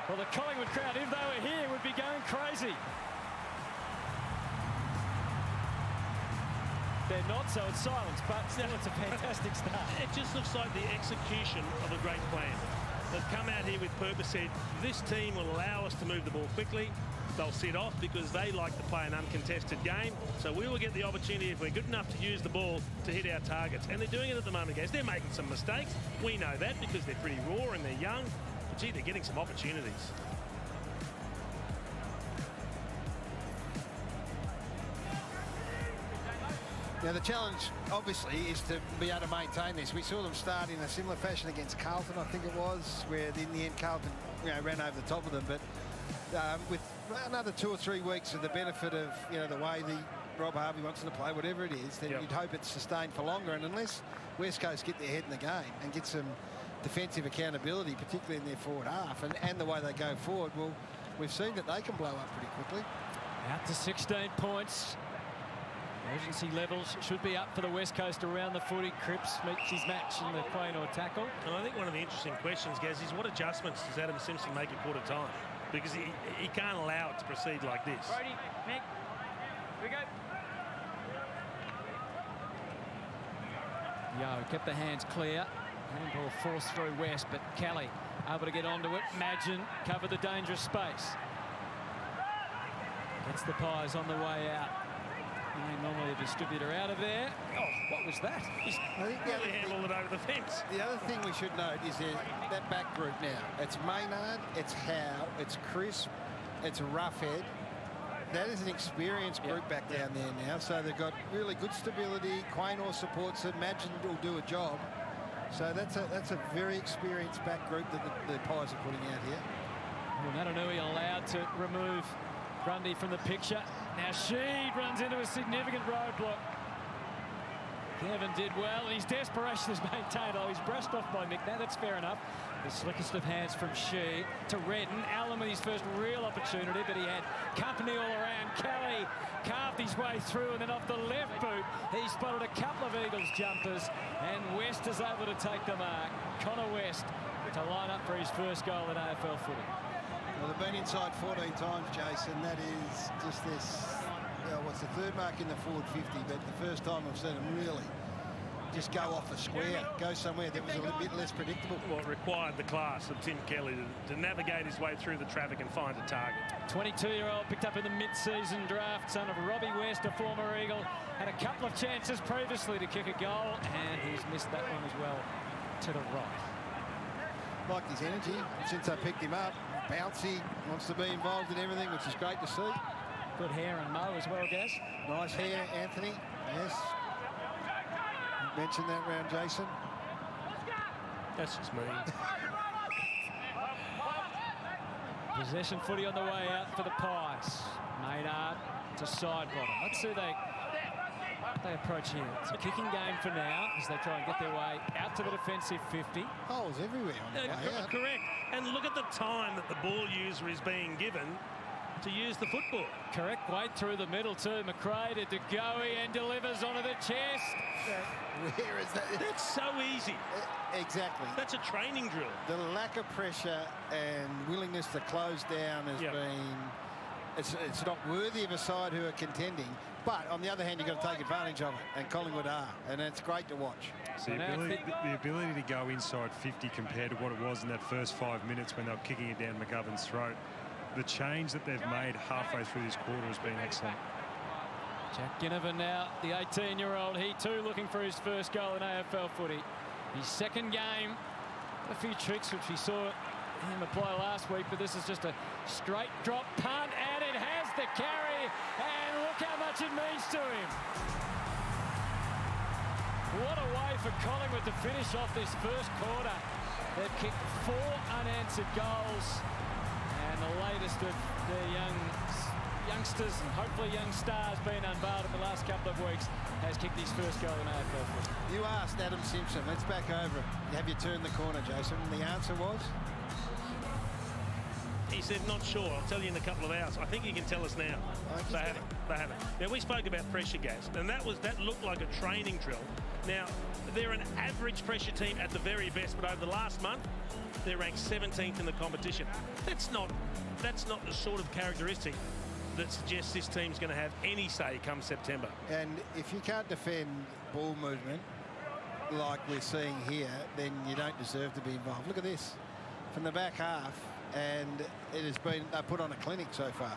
Well, the Collingwood crowd, if they were here, would be going crazy. They're not, so it's silence, but still it's a fantastic start. It just looks like the execution of a great plan. They've come out here with purpose, said this team will allow us to move the ball quickly. They'll sit off because they like to play an uncontested game. So we will get the opportunity, if we're good enough to use the ball, to hit our targets. And they're doing it at the moment, guys. They're making some mistakes. We know that because they're pretty raw and they're young. But gee, they're getting some opportunities. Now the challenge obviously is to be able to maintain this. We saw them start in a similar fashion against Carlton, I think it was, where in the end Carlton ran over the top of them. But with another 2 or 3 weeks of the benefit of the way the Rob Harvey wants to play, whatever it is, then you'd hope it's sustained for longer. And unless West Coast get their head in the game and get some defensive accountability, particularly in their forward half and the way they go forward, well, we've seen that they can blow up pretty quickly. Out to 16 points. Urgency levels should be up for the West Coast around the footy. Cripps meets his match in the Quaynor tackle. And I think one of the interesting questions, Gaz, is what adjustments does Adam Simpson make at quarter time? Because he can't allow it to proceed like this. Brody, Mick, here we go. Yo kept the hands clear. Handball forced through West, but Kelly able to get onto it. Madgen covered the dangerous space. Gets the Pies on the way out. Normally a distributor out of there. Oh, what was that? I think Really handled it over the fence. The other thing we should note is that back group now. It's Maynard, it's Howe, it's Crisp, it's Roughhead. That is an experienced group back down there now. So they've got really good stability. Quaynor supports it. Madgen will do a job. So that's a very experienced back group that the Pies are putting out here. Well, Natanui allowed to remove Grundy from the picture. Now Sheed runs into a significant roadblock. Kevin did well. His desperation is maintained. Oh, he's brushed off by Mick. Now that's fair enough. The slickest of hands from Sheed to Redden. Allen with his first real opportunity, but he had company all around. Kelly carved his way through, and then off the left boot, he spotted a couple of Eagles jumpers, and West is able to take the mark. Connor West to line up for his first goal in AFL footy. Well, they've been inside 14 times, Jason. That is just this, what's the third mark in the forward 50, but the first time I've seen them really just go off the square, go somewhere that was a little bit less predictable. Well, it required the class of Tim Kelly to navigate his way through the traffic and find a target. 22-year-old picked up in the mid-season draft, son of Robbie West, a former Eagle. Had a couple of chances previously to kick a goal, and he's missed that one as well to the right. Liked his energy since I picked him up. Bouncy, wants to be involved in everything, which is great to see. Good hair and mo as well, Gaz. Nice hair, Anthony. Yes. mention that round, Jason? That's just me. Possession footy on the way out for the Pies. Maynard to side bottom. Let's see they approach here. It's a kicking game for now as they try and get their way out to the defensive 50. Holes everywhere on the way out. Correct. And look at the time that the ball user is being given to use the football. Correct weight through the middle too. McRae to De Goey and delivers onto the chest. Where is that? That's so easy. Exactly. That's a training drill. The lack of pressure and willingness to close down has been... It's not worthy of a side who are contending. But on the other hand, you've got to take advantage of it. And Collingwood are. And it's great to watch. So the ability to go inside 50 compared to what it was in that first 5 minutes when they were kicking it down McGovern's throat. The change that they've made halfway through this quarter has been excellent. Jack Ginnivan now, the 18-year-old. He too looking for his first goal in AFL footy. His second game. A few tricks which we saw him apply last week, but this is just a straight drop punt, and it has the carry, and look how much it means to him. What a way for Collingwood to finish off this first quarter. They've kicked 4 unanswered goals, and the latest of their youngsters and hopefully young stars being unveiled in the last couple of weeks has kicked his first goal in AFL footy. You asked Adam Simpson, let's back over it. Have you turned the corner, Jason? And the answer was? He said, not sure. I'll tell you in a couple of hours. I think he can tell us now. They haven't. They haven't. Now, we spoke about pressure gas, and that looked like a training drill. Now, they're an average pressure team at the very best, but over the last month, they're ranked 17th in the competition. That's not the sort of characteristic that suggests this team's going to have any say come September. And if you can't defend ball movement like we're seeing here, then you don't deserve to be involved. Look at this. From the back half, and it has been put on a clinic so far.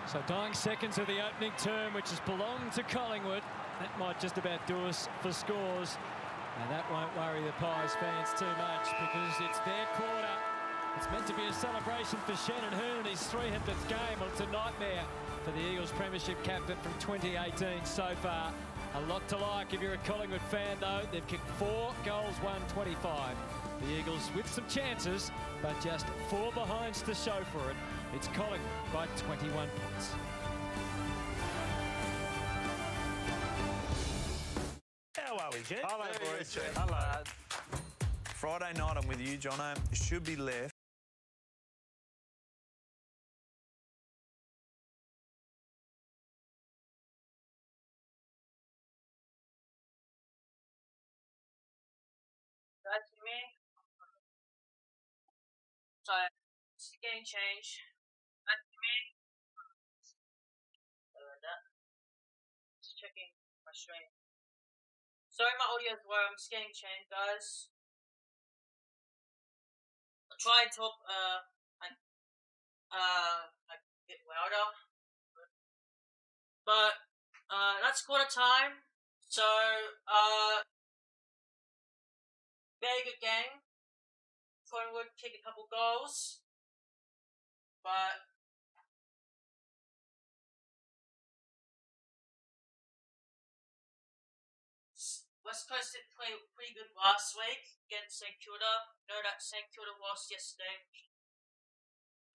So dying seconds of the opening term, which has belonged to Collingwood. That might just about do us for scores. And that won't worry the Pies fans too much because it's their quarter. It's meant to be a celebration for Shannon Hoon, his 300th game. Well, it's a nightmare for the Eagles premiership captain from 2018 so far. A lot to like if you're a Collingwood fan, though. They've kicked 4 goals, won 25. The Eagles with some chances, but just 4 behinds to show for it. It's Collingwood by 21 points. How are we, Jet? Hello, boys. Hello. Friday night, I'm with you, Jono. Should be left. That's me. So, just getting changed. That's me. Just checking my stream. Sorry, my audio is low. I'm just getting changed, guys. I'll try and talk a bit louder. But that's quarter time. So very good game. Collingwood kick a couple goals, but West Coast did play pretty good last week against St Kilda. Know that St Kilda lost yesterday.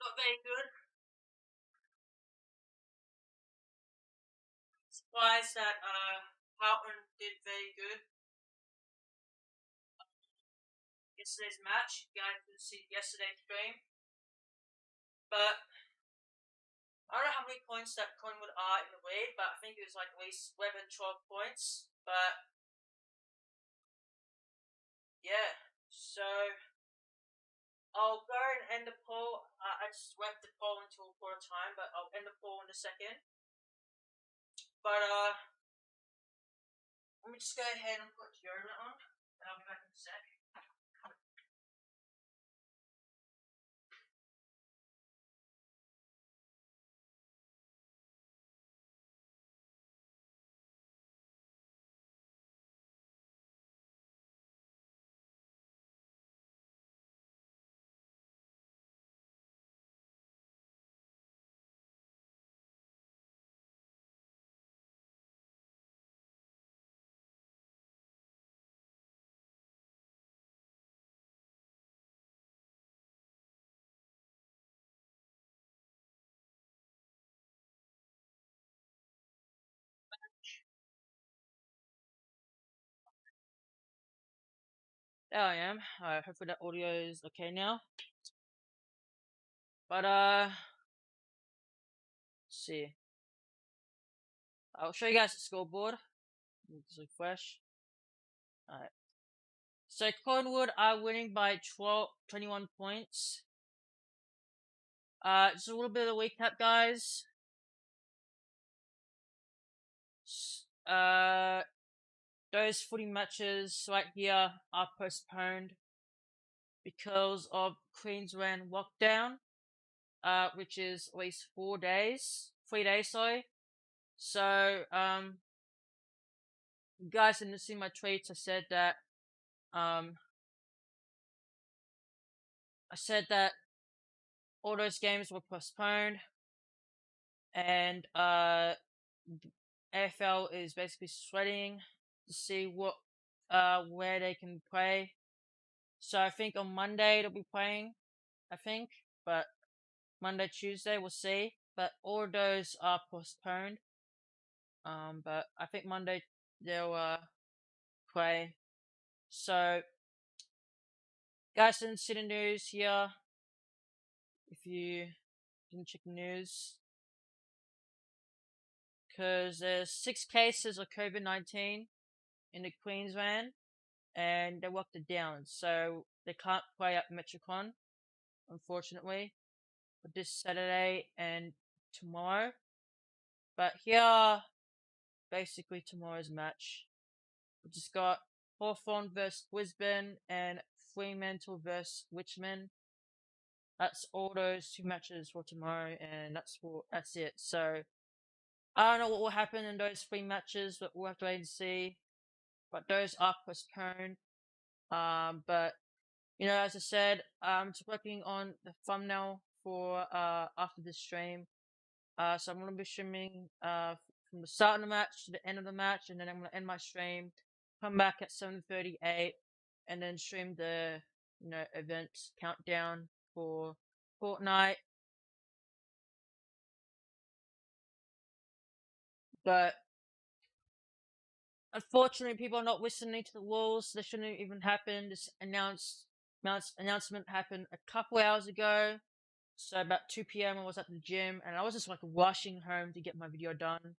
Not very good. Surprised that Houghton did very good. Yesterday's match, you guys could see yesterday's stream. But I don't know how many points that Collingwood are in the lead, but I think it was like at least 11, 12 points. But yeah, so I'll go and end the poll. I just left the poll until quarter time, but I'll end the poll in a second. But let me just go ahead and put deodorant on, and I'll be back in a sec. There I am. Alright, hopefully that audio is okay now. But let's see. I'll show you guys the scoreboard. Just refresh. Alright. So Collingwood are winning by 21 points. Just a little bit of a recap, guys. Those footy matches right here are postponed because of Queensland lockdown, which is at least 3 days, sorry. So, you guys didn't see my tweets. I said that all those games were postponed, and AFL is basically sweating to see what where they can play. So I think on Monday they'll be playing, I think, but Monday, Tuesday we'll see. But all those are postponed. But I think Monday they'll play. So guys, didn't see the news here. If you didn't check the news, because there's 6 cases of COVID-19 in the Queensland, and they locked it down, so they can't play at Metricon, unfortunately, for this Saturday and tomorrow. But here, basically tomorrow's match, we just got Hawthorn versus Brisbane and Fremantle versus Richmond. That's all those 2 matches for tomorrow, and that's it. So I don't know what will happen in those 3 matches, but we'll have to wait and see. But those are postponed. But you know, as I said, I'm just working on the thumbnail for after this stream. So I'm gonna be streaming from the start of the match to the end of the match, and then I'm gonna end my stream, come back at 7:38, and then stream the event countdown for Fortnite. But unfortunately, people are not listening to the rules. This shouldn't even happen. This announcement happened a couple hours ago. So about 2 p.m. I was at the gym, and I was just like rushing home to get my video done.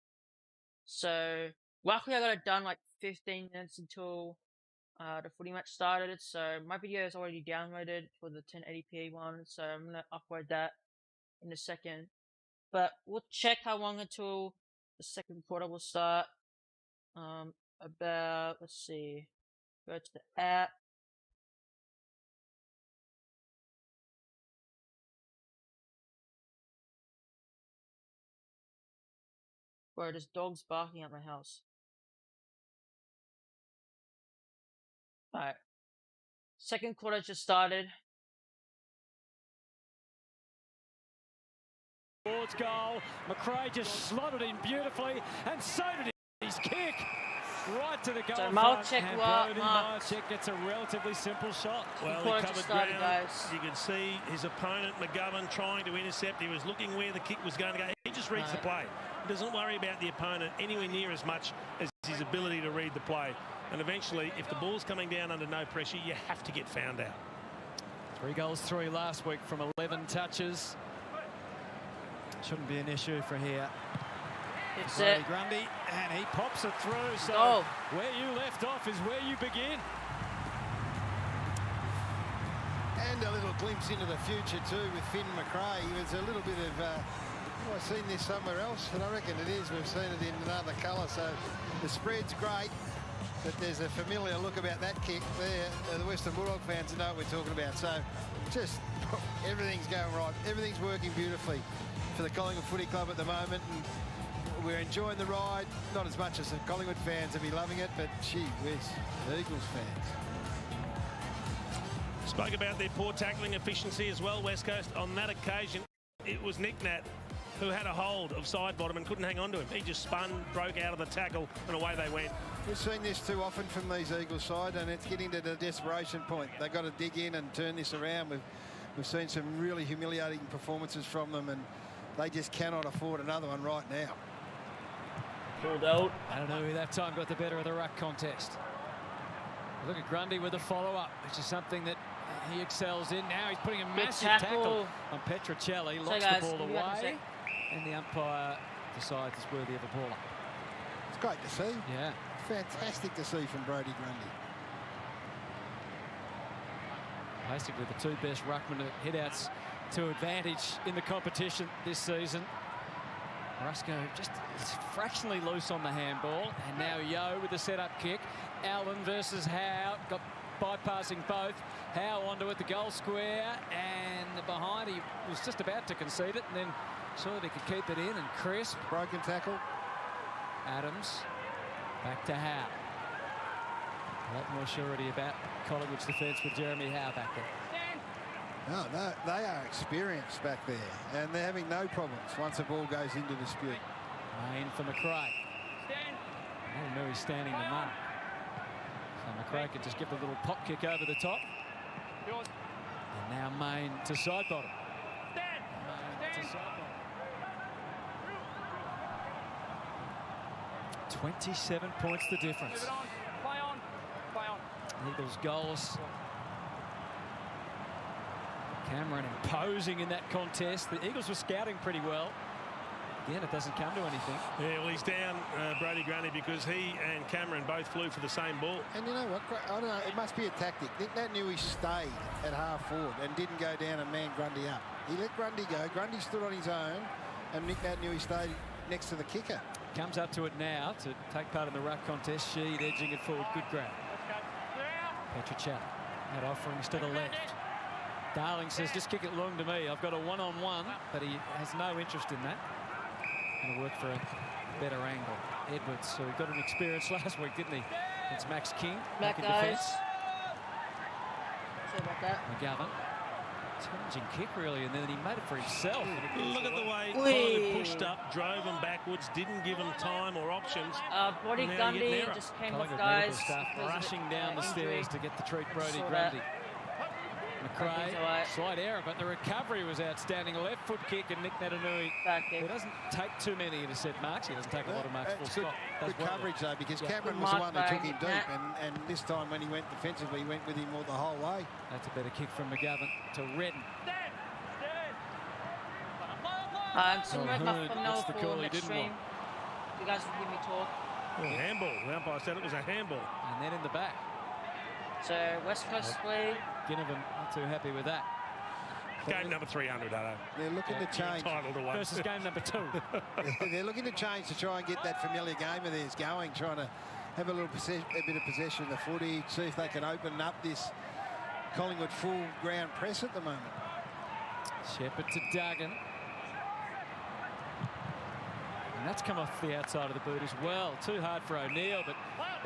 So luckily I got it done like 15 minutes until the footy match started. So my video is already downloaded for the 1080p one. So I'm gonna upload that in a second. But we'll check how long until the second quarter will start. About, let's see, go to the app. Bro, there's dogs barking at my house. Alright. Second quarter just started. Towards goal. McRae just slotted in beautifully, and so did his kick. Right to the goal. So Malchek gets a relatively simple shot. Well, he covered ground. Guys. You can see his opponent, McGovern, trying to intercept. He was looking where the kick was going to go. He just reads the play. He doesn't worry about the opponent anywhere near as much as his ability to read the play. And eventually, if the ball's coming down under no pressure, you have to get found out. 3 goals through last week from 11 touches. Shouldn't be an issue for here. It's it. Grundy, and he pops it through. So where you left off is where you begin. And a little glimpse into the future too with Finn McRae. There's a little bit of, I've seen this somewhere else, and I reckon it is. We've seen it in another colour. So the spread's great, but there's a familiar look about that kick there. The Western Bulldog fans know what we're talking about. So just everything's going right. Everything's working beautifully for the Collingwood Footy Club at the moment. And we're enjoying the ride, not as much as the Collingwood fans will be loving it, but gee whiz, the Eagles fans. Spoke about their poor tackling efficiency as well, West Coast. On that occasion, it was Nick Nat who had a hold of side bottom and couldn't hang on to him. He just spun, broke out of the tackle, and away they went. We've seen this too often from these Eagles side, and it's getting to the desperation point. They've got to dig in and turn this around. We've seen some really humiliating performances from them, and they just cannot afford another one right now. Pulled out. I don't know who that time got the better of the ruck contest. Look at Grundy with a follow-up, which is something that he excels in. Now he's putting a Good massive tackle on Petruccelli, locks the ball away, and the umpire decides it's worthy of a ball up. It's great to see. Yeah. Fantastic to see from Brodie Grundy. Basically the two best ruckmen hit-outs to advantage in the competition this season. Rusco just fractionally loose on the handball, and now Yo with the set-up kick. Allen versus Howe, got bypassing both. Howe onto it, the goal square, and behind, he was just about to concede it, and then saw that he could keep it in, and crisp. Broken tackle. Adams, back to Howe. A lot more surety about Collingwood's defence with Jeremy Howe back there. No, they are experienced back there, and they're having no problems once the ball goes into dispute. Main for McRae. Oh no, he's standing the mark. So McRae could just give the little pop kick over the top. And now Main to side bottom. Main to side bottom. 27 points the difference. Play on. Eagles goals. Cameron imposing in that contest. The Eagles were scouting pretty well. Again, it doesn't come to anything. Yeah, well, he's down, Brodie Grundy, because he and Cameron both flew for the same ball. And you know what? I don't know. It must be a tactic. Nick Naitanui stayed at half forward and didn't go down and man Grundy up. He let Grundy go. Grundy stood on his own, and Nick Naitanui stayed next to the kicker. Comes up to it now to take part in the ruck contest. Sheed edging it forward. Good grab. Petruccelli. That offerings to the left. Darling says, just kick it long to me. I've got a one-on-one, but he has no interest in that. Going to work for a better angle. Edwards, who got an experience last week, didn't he? It's Max King back in defence. Sorry about that. McGovern. Challenging kick, really, and then he made it for himself. Look at the way Collingwood pushed up, drove him backwards, didn't give him time or options. Brodie Grundy just came off, Collingwood guys. medical staff rushing down the stairs to get the treat Brodie Saw Grundy. that. McRae, slight error, but the recovery was outstanding. Left foot kick, and Nick Naitanui, who doesn't take too many intercept marks. He doesn't take a lot of marks full stop. Good coverage, though, because Cameron was the one who took him deep, and this time when he went defensively, he went with him all the whole way. That's a better kick from McGovern to Redden. Some red muff from Noel for next stream. You guys will give me talk. Oh, handball. The umpire said it was a handball. And then in the back. So West Coast play. Ginnivan not too happy with that. Game number 300, Dado. They're looking to change. Versus game number 2. They're looking to change to try and get that familiar game of theirs going, trying to have a bit of possession of the footy, see if they can open up this Collingwood full ground press at the moment. Shepherd to Duggan. And that's come off the outside of the boot as well. Too hard for O'Neill, but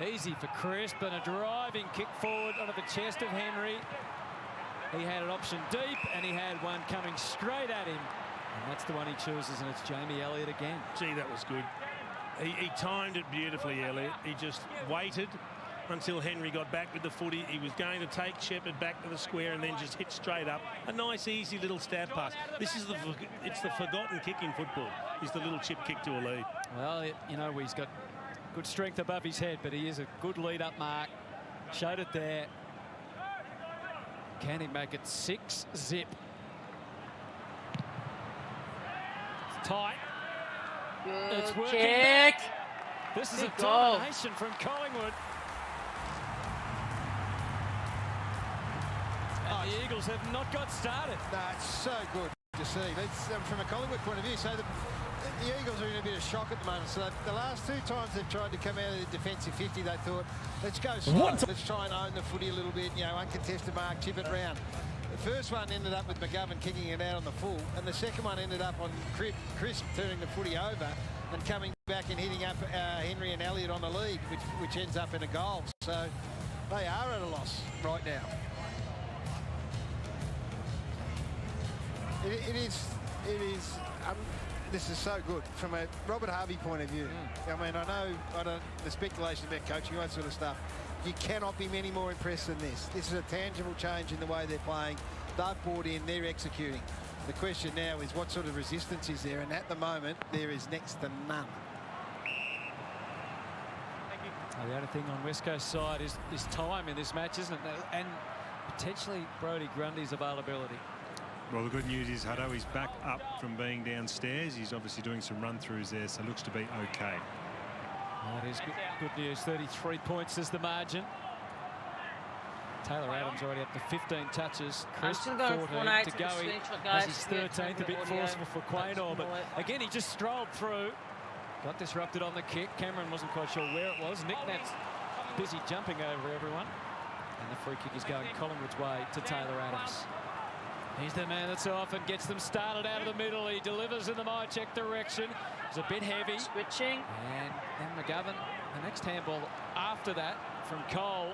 easy for Crisp, and a driving kick forward onto the chest of Henry. He had an option deep, and he had one coming straight at him. And that's the one he chooses, and it's Jamie Elliott again. Gee, that was good. He timed it beautifully, Elliott. He just waited until Henry got back with the footy. He was going to take Shepherd back to the square and then just hit straight up. A nice, easy little stab pass. This is it's the forgotten kick in football. Is the little chip kick to a lead. Well, you know, he's got good strength above his head, but he is a good lead-up mark. Showed it there. Can he make it 6-zip? It's tight. Good it's working. Kick. This is Good a goal. domination from Collingwood. And the Eagles have not got started. No, it's so good to see. Let's, from a Collingwood point of view, so the Eagles are in a bit of shock at the moment. So the last 2 times they've tried to come out of the defensive 50, they thought, let's go slow. Let's try and own the footy a little bit, you know, uncontested mark, chip it round. The first one ended up with McGovern kicking it out on the full, and the second one ended up on Crisp turning the footy over and coming back and hitting up Henry and Elliott on the lead, which ends up in a goal. So they are at a loss right now. It is. This is so good from a Robert Harvey point of view. I mean, I don't the speculation about coaching, all that sort of stuff. You cannot be many more impressed than this. This is a tangible change in the way they're playing. They've bought in, they're executing. The question now is what sort of resistance is there? And at the moment, there is next to none. The only thing on West Coast side is time in this match, isn't it? And potentially Brodie Grundy's availability. Well, the good news is Hutto is back up from being downstairs. He's obviously doing some run-throughs there, so looks to be okay. That is good news. 33 points is the margin. Taylor Adams already up to 15 touches. Chris 14 to go. That's his 13th, a bit forceful for Quaynor, but again, he just strolled through. Got disrupted on the kick. Cameron wasn't quite sure where it was. Nick Nat's busy jumping over everyone. And the free kick is going Collingwood's way to Taylor Adams. He's the man that's off and gets them started out of the middle. He delivers in the Mycheck direction. It's a bit heavy. Switching. And then McGovern, the next handball after that from Cole.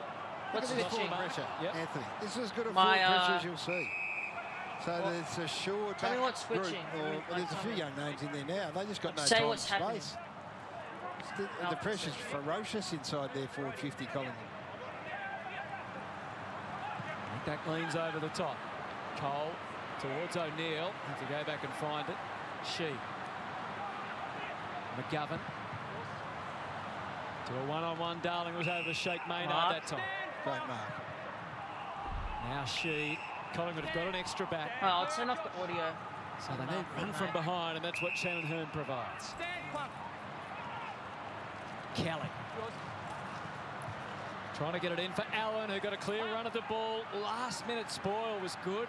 What's switching? Pressure, yep. Anthony. This is as good a full pressure as you'll see. So there's a short back what's switching. Well, there's a few young names in there now. They just got no Say time what's and happening. space. The pressure's ferocious inside there, forward 50 Collingwood. That leans over the top. Cole towards O'Neill. Have to go back and find it. McGovern. To a one-on-one. Darling was over to Sheikh Maynard that time. Great mark. Now Collingwood have got an extra back. Oh, I'll turn off the audio. So they need run from behind, and that's what Shannon Hearn provides. Kelly. Trying to get it in for Allen, who got a clear run at the ball. Last minute spoil was good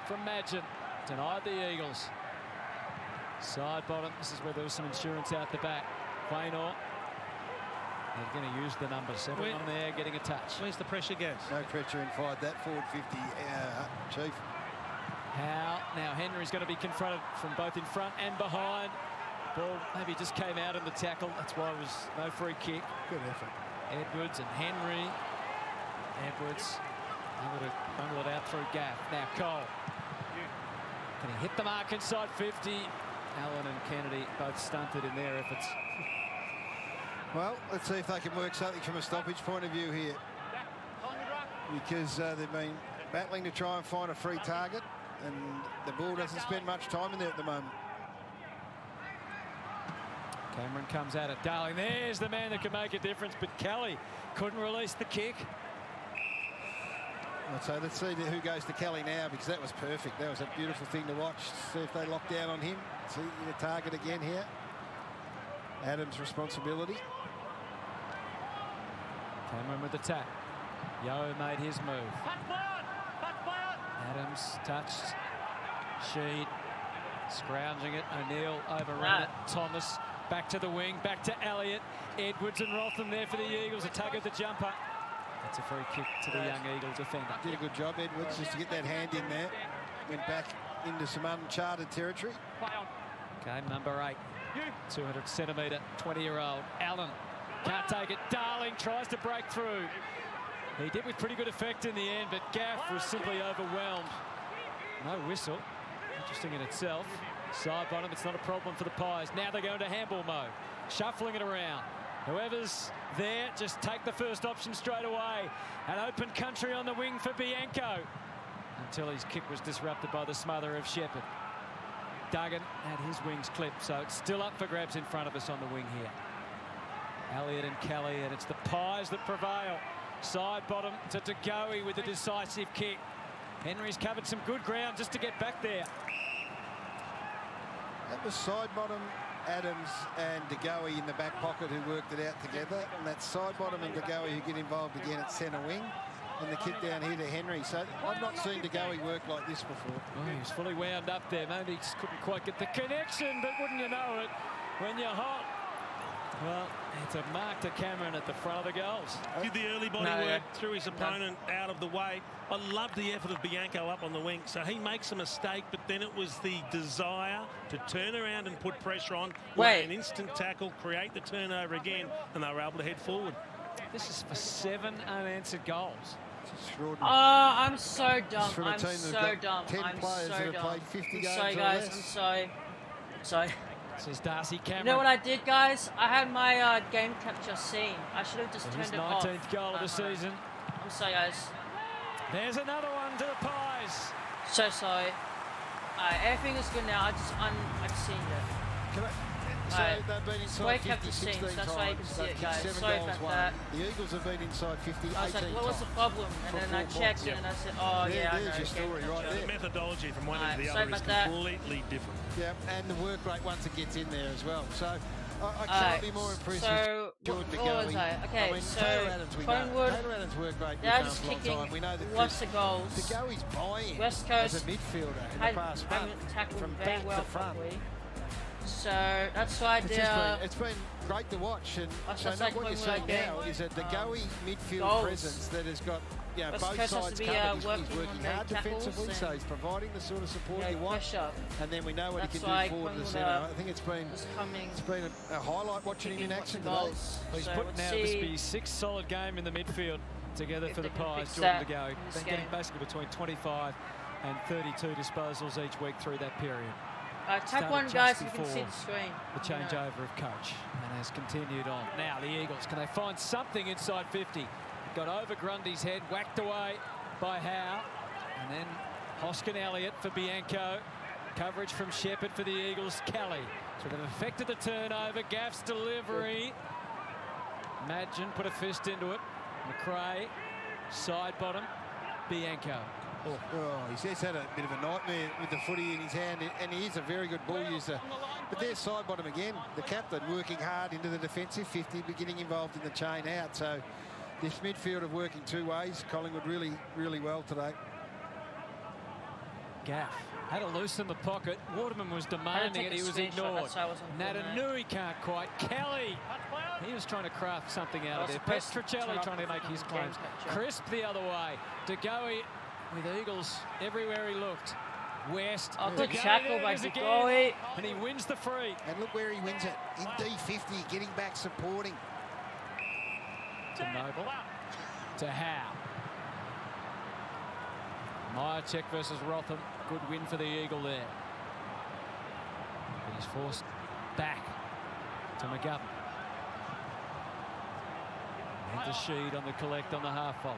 from Madgen. Denied the Eagles. Side bottom. This is where there was some insurance out the back. Quaynor. They're going to use the number 7 on there, getting a touch. Where's the pressure goes? No pressure inside that forward 50, Chief. Howe. Now Henry's going to be confronted from both in front and behind. Ball maybe just came out in the tackle. That's why it was no free kick. Good effort. Edwards and Henry. Edwards able to bundle it out through Gaff. Now Cole. Can he hit the mark inside 50? Allen and Kennedy both stunted in their efforts. Well, let's see if they can work something from a stoppage point of view here. Because they've been battling to try and find a free target, and the ball doesn't spend much time in there at the moment. Cameron comes at it. Darling, there's the man that can make a difference, but Kelly couldn't release the kick. So let's see who goes to Kelly now, because that was perfect. That was a beautiful thing to watch. See if they lock down on him. See the target again here. Adams' responsibility. Cameron with the tap. Yo made his move. Adams touched. Sheed scrounging it. O'Neill overran it. Thomas back to the wing. Back to Elliott. Edwards and Rotham there for the Eagles. A tug at the jumper. That's a free kick to the young Eagle defender. Did a good job, Edwards, just to get that hand in there. Went back into some uncharted territory. Game number 8. 200 centimetre, 20-year-old Allen. Can't take it. Darling tries to break through. He did with pretty good effect in the end, but Gaff was simply overwhelmed. No whistle. Interesting in itself. Side bottom, it's not a problem for the Pies. Now they go into handball mode. Shuffling it around. Whoever's there, just take the first option straight away. An open country on the wing for Bianco. Until his kick was disrupted by the smother of Shepherd. Duggan had his wings clipped, so it's still up for grabs in front of us on the wing here. Elliott and Kelly, and it's the Pies that prevail. Side bottom to DeGoey with a decisive kick. Henry's covered some good ground just to get back there. That was side bottom, Adams and DeGoey in the back pocket who worked it out together. And that's side bottom and DeGoey who get involved again at centre wing. And the kick down here to Henry. So I've not seen DeGoey work like this before. Oh, he was fully wound up there. Maybe he just couldn't quite get the connection, but wouldn't you know it, when you're hot. Well, it's a mark to Cameron at the front of the goals. Did the early body work, threw his opponent out of the way. I love the effort of Bianco up on the wing. So he makes a mistake, but then it was the desire to turn around and put pressure on, lay an instant tackle, create the turnover again, and they were able to head forward. This is for 7 unanswered goals. Extraordinary. Oh, I'm so dumb. From a I'm team so that's got dumb. 10 I'm players so that have dumb. played 50 I'm games sorry, or guys. less. I'm sorry. Sorry. This is Darcy Cameron. You know what I did, guys? I had my game capture scene. I should have just turned it off. 19th goal of the season. I'm sorry, guys. There's another one to the Pies. So sorry. Everything is good now. I've seen it. So they've been inside Wake 50, up the 16 scenes, times. that's why you can see They've it, kicked guys. 7 Sorry goals, about won. that. The Eagles have been inside 50, 18 I was like, what was the times. problem? And For then I 4 checked points. it and I said, oh yeah, I know. There's your story right The there. methodology from one Alright, to the sorry other is about that. completely different. Yeah, and the work rate once it gets in there as well. So I can't be more impressed So, with Jordan what was DeGoey. I? Okay, I mean, so Taylor Adams, we know. Collingwood, Taylor Adams' work rate they're was just a long kicking time. We know that lots of goals. DeGoey's buy-in West as Coast a midfielder in the past haven't month tackled from very back well to front. probably. So that's why It's been great to watch, and That's so just now like what you're Collingwood saying again. now is a DeGoey midfield Goals. presence that has got West both Coast has sides to be, covered. He's working working on their hard tackles defensively, so and, he's providing the sort of support you want. pressure. And then we know what he That's can why do forward to the Collingwood centre. I think it's been a highlight watching him in action today. goals. He's So put let's now see this be 6 solid game in the midfield together if for the they can Pies. fix Jordan that DeGoey in this been getting game. basically between 25 and 32 disposals each week through that period. tap Started one, just guys, you can see before the screen. The changeover of coach, and has continued on. Now the Eagles, can they find something inside 50? Got over Grundy's head, whacked away by Howe, and then Hoskin Elliott for Bianco. Coverage from Shepherd for the Eagles, Kelly. So they've affected the turnover. Gaff's delivery. Madgen put a fist into it. McRae, side bottom, Bianco. Oh, he's just had a bit of a nightmare with the footy in his hand, and he is a very good ball user. But there's side bottom again. The captain working hard into the defensive 50, but getting involved in the chain out. So this midfield of working two ways. Collingwood really, really well today. Gaff had a loose in the pocket. Waterman was demanding it. He was ignored. Natanui can't quite. Kelly. He was trying to craft something out of there. Petrocelli trying to make his claims. Crisp the other way. DeGoey with Eagles everywhere he looked. West. Good tackle by DeGoey. And he wins the free. And look where he wins it. In D50, getting back, supporting. To Noble. To Howe. Myercheck versus Rotham. Good win for the Eagle there. But he's forced back to McGovern. And the Sheed on the collect on the half volley.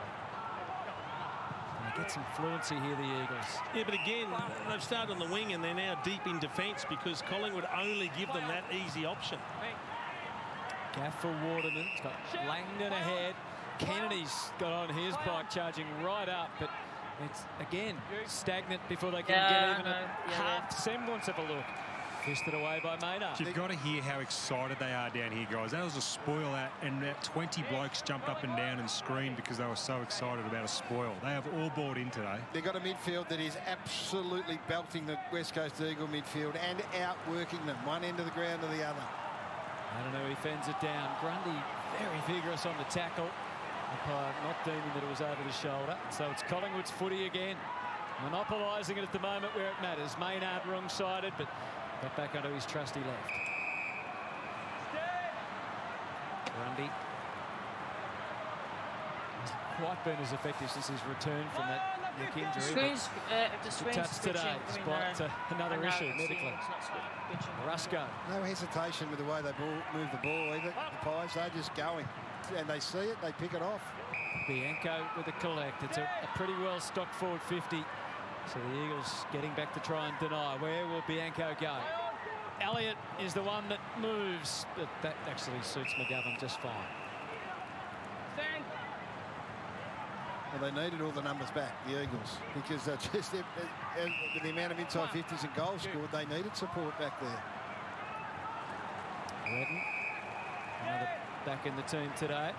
They get some fluency here, the Eagles. Yeah, but again, they've started on the wing and they're now deep in defence because Collingwood only give them that easy option. Gaff for Waterman. It's got Langdon ahead. Kennedy's got on his bike, charging right up, but it's again stagnant before they can get even a half semblance of a look. Fisted away by Maynard. You've got to hear how excited they are down here, guys. That was a spoil out, and about 20 blokes jumped up and down and screamed because they were so excited about a spoil. They have all bought in today. They've got a midfield that is absolutely belting the West Coast Eagle midfield and outworking them, one end of the ground to the other. I don't know, he fends it down. Grundy very vigorous on the tackle. Umpire not deeming that it was over the shoulder. So it's Collingwood's footy again. Monopolising it at the moment where it matters. Maynard wrong-sided, but got back onto his trusty left. Grundy hasn't quite been as effective since his return from that neck injury. Touch today, despite another issue medically. Rusco. No hesitation with the way they move the ball either. The Pies, they're just going. And they see it, they pick it off. Bianco with a collect. It's a pretty well stocked forward 50. So the Eagles getting back to try and deny. Where will Bianco go? Elliott is the one that moves, but that actually suits McGovern just fine. Well, they needed all the numbers back, the Eagles, because just with the amount of inside 50s and goals scored, they needed support back there. Redden, another back in the team today.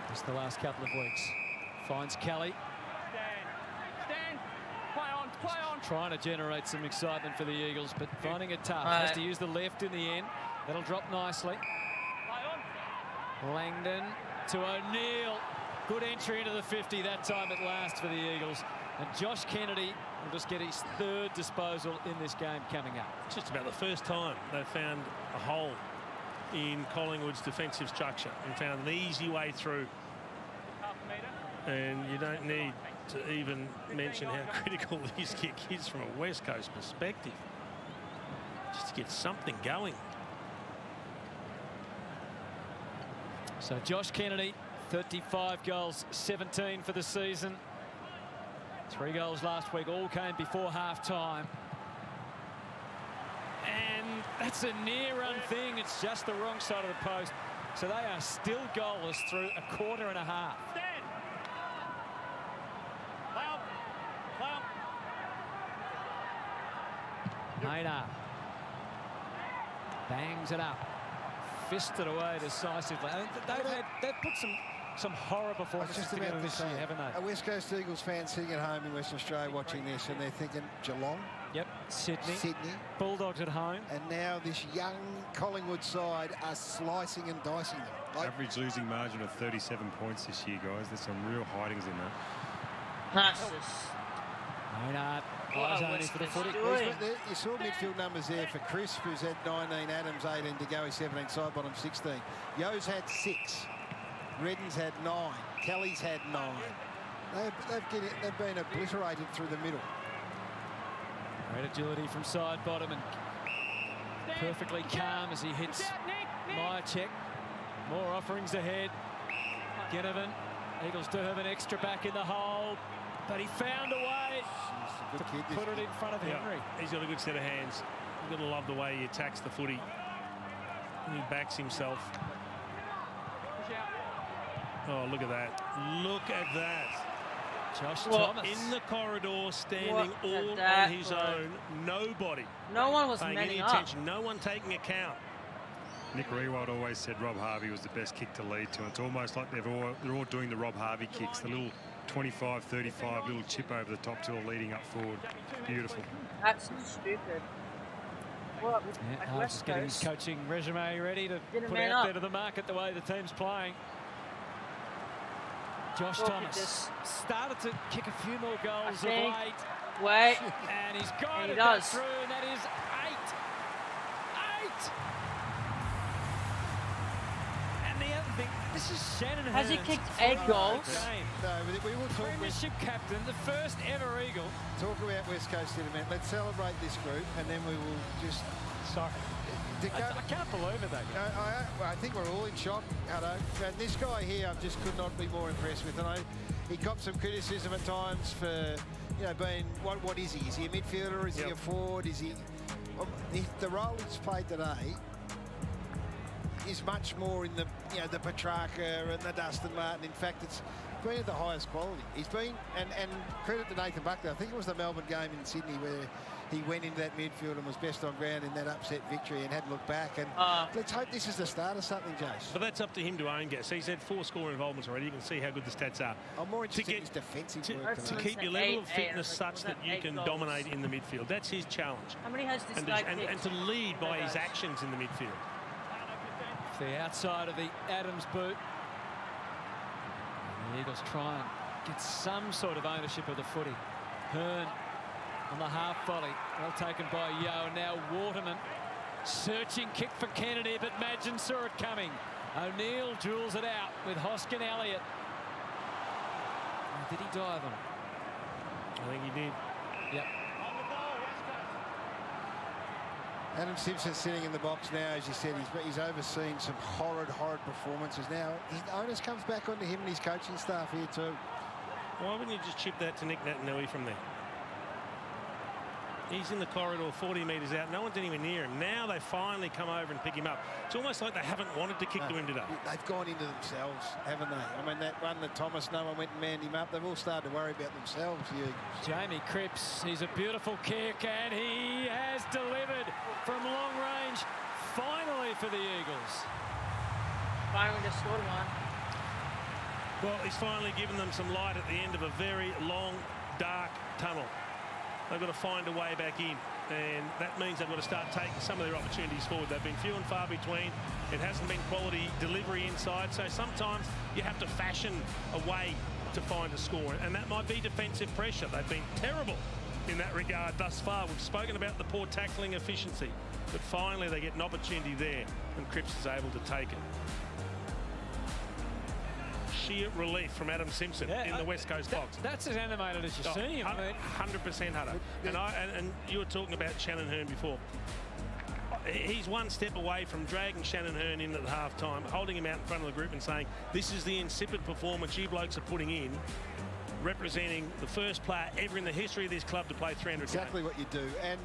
Just the last couple of weeks. Finds Kelly. Play on. Trying to generate some excitement for the Eagles, but finding it tough. Has to use the left in the end. That'll drop nicely. Langdon to O'Neill. Good entry into the 50 that time at last for the Eagles. And Josh Kennedy will just get his third disposal in this game coming up. It's just about the first time they've found a hole in Collingwood's defensive structure and found an easy way through. And you don't need to even mention how critical this kick is from a West Coast perspective. Just to get something going. So Josh Kennedy, 35 goals, 17 for the season. 3 goals last week, all came before half-time. And that's a near-run thing. It's just the wrong side of the post. So they are still goalless through a quarter and a half. Stand. Play on. Play on. Maynard bangs it up, fisted away decisively. They've put some horror performances Just together about this year, haven't they? A West Coast Eagles fan sitting at home in Western Australia watching this, and they're thinking Geelong, Yep, Sydney. Bulldogs at home. And now this young Collingwood side are slicing and dicing them. Like, Average losing margin of 37 points this year, guys. There's some real hidings in that. That's just... Maynard, What eyes are only West for the Coast footy. doing? you saw midfield numbers there for Crisp, who's had 19, Adams 18, to go 17, side bottom 16. Yo's had 6. Redden's had 9. Kelly's had 9. They've been obliterated through the middle. Great agility from side bottom and perfectly calm as he hits Myercheck. More offerings ahead. Ginnivan. Eagles do have an extra back in the hole, but he found a way Good kid, to put it in front of Henry. He's got a good set of hands. You've got to love the way he attacks the footy. And he backs himself. Oh, look at that. Look at that. Josh Thomas. In the corridor, standing What all that on his was. own. Nobody No one was paying manning any up. attention. No one taking account. Nick Rewald always said Rob Harvey was the best kick to lead to. It's almost like they're all doing the Rob Harvey kicks, the little 25, 35, little chip over the top till leading up forward. Beautiful. That's stupid. What? Yeah, At Harvey's West just getting his Coast, coaching resume ready to Didn't put man out up. there to the market the way the team's playing. Josh Look at Thomas this. started to kick a few more goals of think- late, Wait. and he's got And he it back does. through, and that is 8. 8! And the other thing, this is Shannon Has he Hearn's kicked 12th 8 goals? game. No, but we will talk, Premiership captain, the first ever Eagle. talk about West Coast in a minute. Let's celebrate this group, and then we will just... Sorry. to go- I can't believe it, though. I think we're all in shock, Hutto. And this guy here, I just could not be more impressed with. And he got some criticism at times for, being what is he? Is he a midfielder? Is he a forward? Is he? The role he's played today is much more in the the Petrarca and the Dustin Martin. In fact, it's been at the highest quality. He's been, and credit to Nathan Buckley. I think it was the Melbourne game in Sydney where he went into that midfield and was best on ground in that upset victory and hadn't looked back. And let's hope this is the start of something, Jace. But that's up to him to own, Gas. He's had 4 score involvements already. You can see how good the stats are. I'm more interested in get- his defensive To, work to tonight. keep your Eight, level of eight, fitness I was like, such that was you that can 8 goals? dominate in the midfield. That's his challenge. How many has this And, guy and to kicked? lead by his guys. actions in the midfield. The outside of the Adams boot. And the Eagles try and get some sort of ownership of the footy. Hearn on the half volley. Well taken by Yo. And now Waterman. Searching kick for Kennedy, but Madgen saw it coming. O'Neill drills it out with Hoskin Elliott. Did he dive on it? I think he did. Yep. Adam Simpson sitting in the box now, as you said. He's overseen some horrid performances. Now, the onus comes back onto him and his coaching staff here too. Why wouldn't you just chip that to Nick Natanui from there? He's in the corridor 40 metres out. No one's anywhere near him. Now they finally come over and pick him up. It's almost like they haven't wanted to kick to him today. They've gone into themselves, haven't they? I mean, that run that Thomas, no one went and manned him up. They've all started to worry about themselves. Jamie Cripps, he's a beautiful kick, and he has delivered from long range, finally for the Eagles. Finally just scored one. Well, he's finally given them some light at the end of a very long, dark tunnel. They've got to find a way back in, and that means they've got to start taking some of their opportunities forward. They've been few and far between. It hasn't been quality delivery inside, so sometimes you have to fashion a way to find a score, and that might be defensive pressure. They've been terrible in that regard thus far. We've spoken about the poor tackling efficiency, but finally they get an opportunity there, and Cripps is able to take it. Sheer relief from Adam Simpson in the West Coast box. That's as animated as you see him. 100% Hutto. And you were talking about Shannon Hearn before. He's one step away from dragging Shannon Hearn in at the half time, holding him out in front of the group and saying, this is the insipid performance you blokes are putting in, representing the first player ever in the history of this club to play 300 Exactly games. what you do. And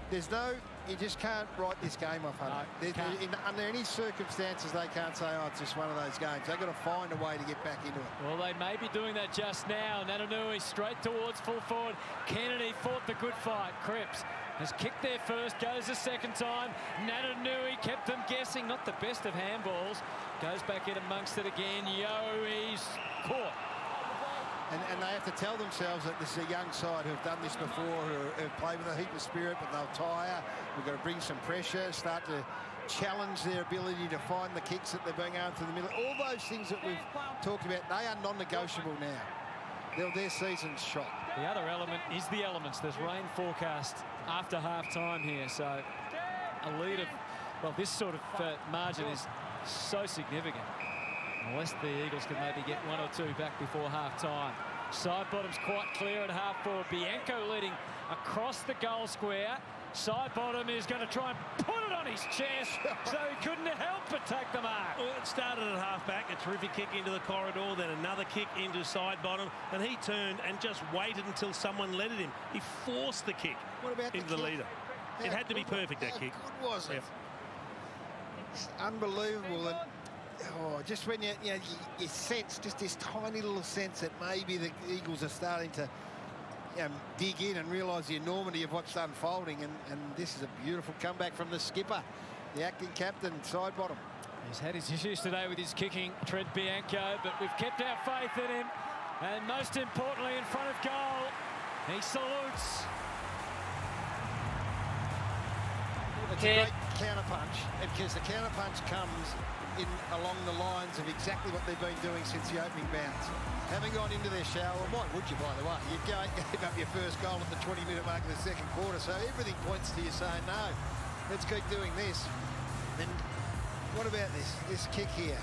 You just can't write this game off, Hunter. Under any circumstances, they can't say, oh, it's just one of those games. They've got to find a way to get back into it. Well, they may be doing that just now. Natanui straight towards full forward. Kennedy fought the good fight. Cripps has kicked there first, goes the second time. Natanui kept them guessing. Not the best of handballs. Goes back in amongst it again. He's caught. And they have to tell themselves that this is a young side who have done this before, who have played with a heap of spirit, but they'll tire. We've got to bring some pressure, start to challenge their ability to find the kicks that they're being able to the middle. All those things that we've talked about, they are non-negotiable now. Their season's shot. The other element is the elements. There's rain forecast after half-time here, so a lead of, well, this sort of margin is so significant. Unless the Eagles can maybe get one or two back before half-time. Side bottom's quite clear at half-forward. Bianco leading across the goal square. Side bottom is going to try and put it on his chest, so he couldn't help but take the mark. Well, it started at half-back, a terrific kick into the corridor, then another kick into side bottom, and he turned and just waited until someone let it him. He forced the kick into the leader. It had to be perfect, that kick. How good was it? It's unbelievable. And just when you sense just this tiny little sense that maybe the Eagles are starting to dig in and realise the enormity of what's unfolding, and this is a beautiful comeback from the skipper, the acting captain, side bottom. He's had his issues today with his kicking, Tread Bianco, but we've kept our faith in him, and most importantly in front of goal, he salutes. It's a great counter-punch, because the counter-punch comes in along the lines of exactly what they've been doing since the opening bounce. Having gone into their shower, why would you, by the way? You gave up your first goal at the 20-minute mark of the second quarter, so everything points to you saying, no, let's keep doing this. And what about this kick here?